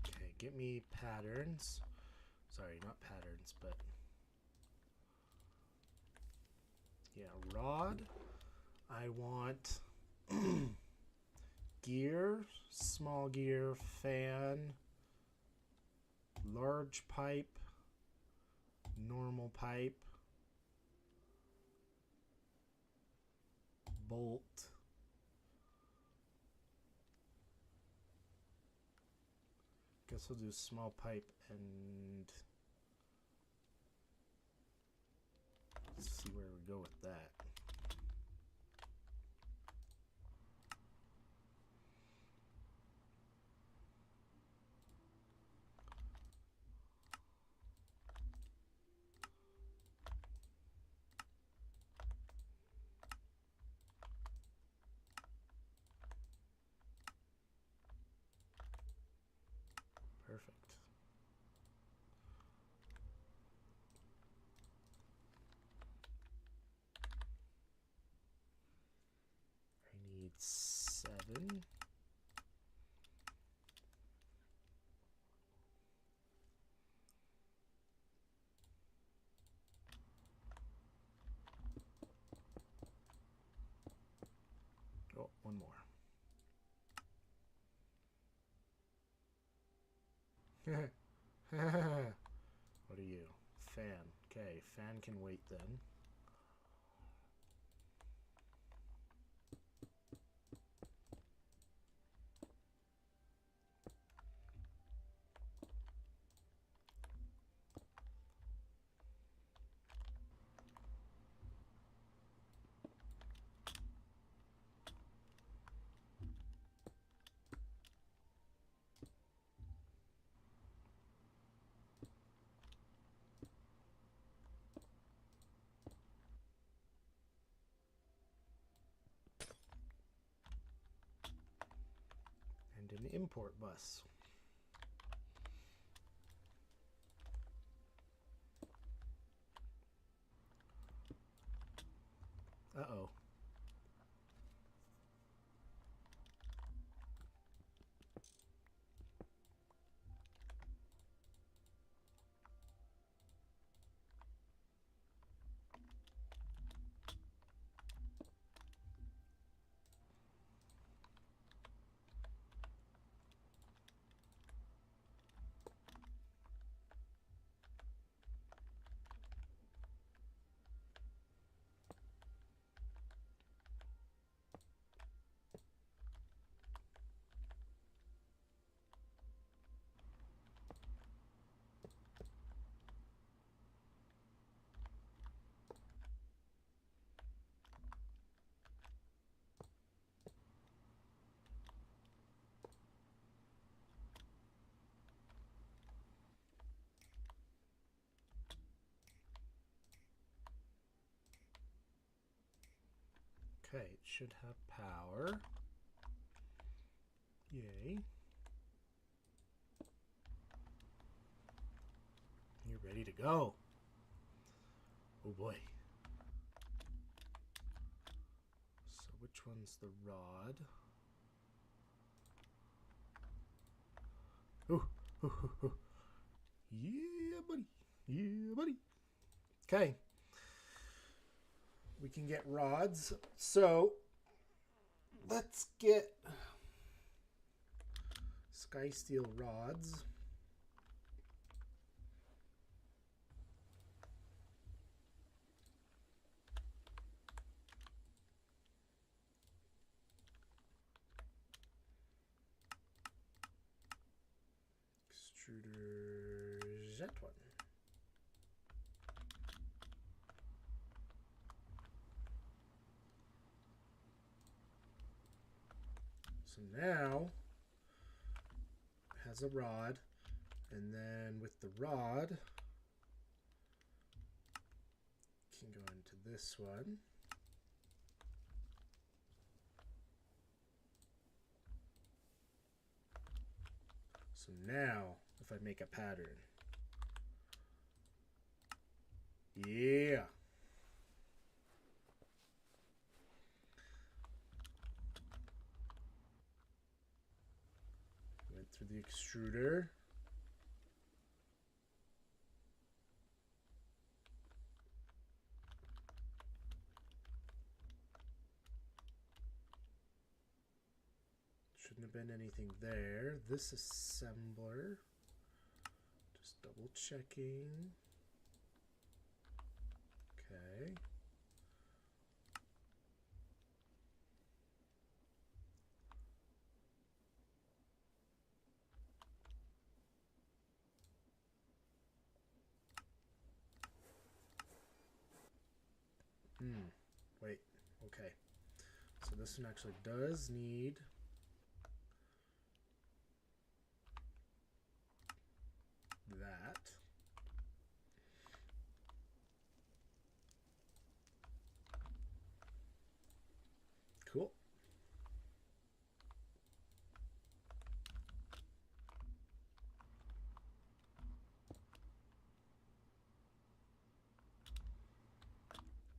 Okay, get me patterns. Sorry, not patterns, but yeah, rod. I want gear, small gear, fan, large pipe, normal pipe, bolt, guess we'll do small pipe and let's see where we go with that. Perfect. I need 7. Oh, one more. What are you? Fan. Okay, fan can wait then. And an import bus. Uh-oh. Okay, it should have power. Yay. You're ready to go. Oh boy. So which one's the rod? Ooh, ooh, ooh, ooh. Yeah, buddy. Yeah, buddy. Okay. We can get rods. So let's get sky steel rods. Extruder jet one. So now it has a rod, and then with the rod can go into this one. So now, if I make a pattern, yeah. Went through the extruder. Shouldn't have been anything there. This assembler. Just double checking. Okay. Wait. Okay. So this one actually does need that. Cool.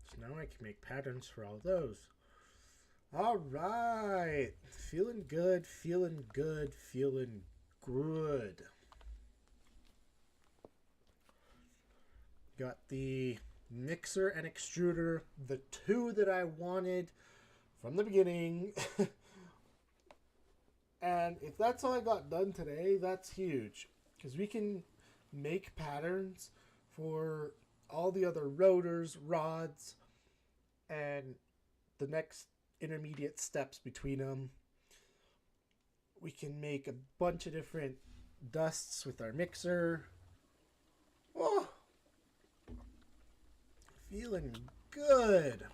So now I can make patterns for all those. All right. Feeling good, feeling good, feeling good. Got the mixer and extruder, the two that I wanted from the beginning. And if that's all I got done today, that's huge. Because we can make patterns for all the other rotors, rods, and the next intermediate steps between them. We can make a bunch of different dusts with our mixer. Oh, feeling good.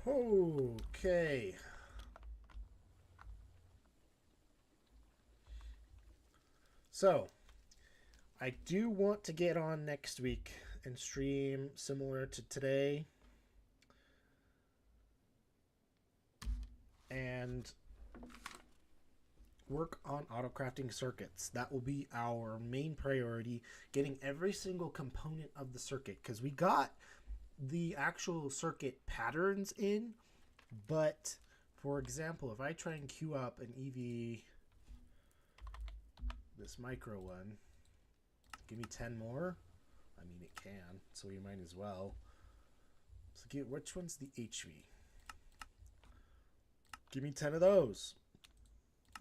Okay. So, I do want to get on next week and stream similar to today. And work on autocrafting circuits. That will be our main priority, getting every single component of the circuit, because we got the actual circuit patterns in, but for example, if I try and queue up an EV, this micro one, give me 10 more. I mean, it can, so you might as well. So get, which one's the HV? Give me 10 of those.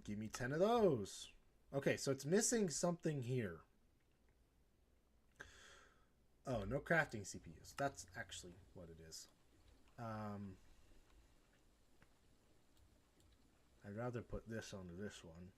Give me 10 of those. Okay, so it's missing something here. Oh, no crafting CPUs. That's actually what it is. I'd rather put this onto this one.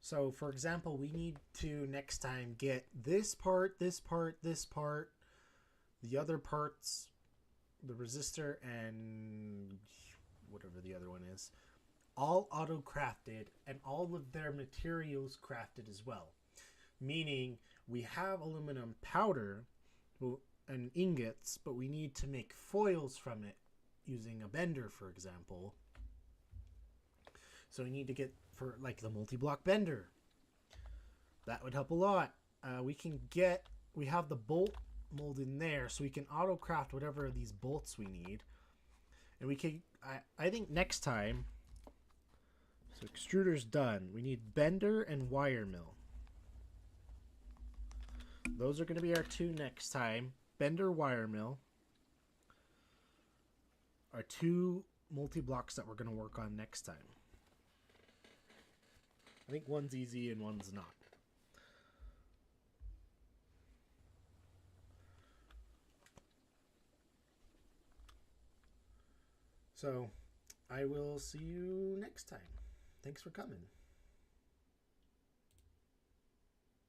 So, for example, we need to next time get this part, this part, this part, the other parts, the resistor, and whatever the other one is, all auto crafted and all of their materials crafted as well. Meaning we have aluminum powder and ingots, but we need to make foils from it using a bender, for example. So we need to get for like the multi-block bender. That would help a lot. We have the bolt mold in there, so we can auto craft whatever of these bolts we need. And we can, I think next time, so extruder's done. We need bender and wire mill. Those are going to be our two next time. Bender, wire mill are two multi-blocks that we're going to work on next time. I think one's easy and one's not. So, I will see you next time. Thanks for coming.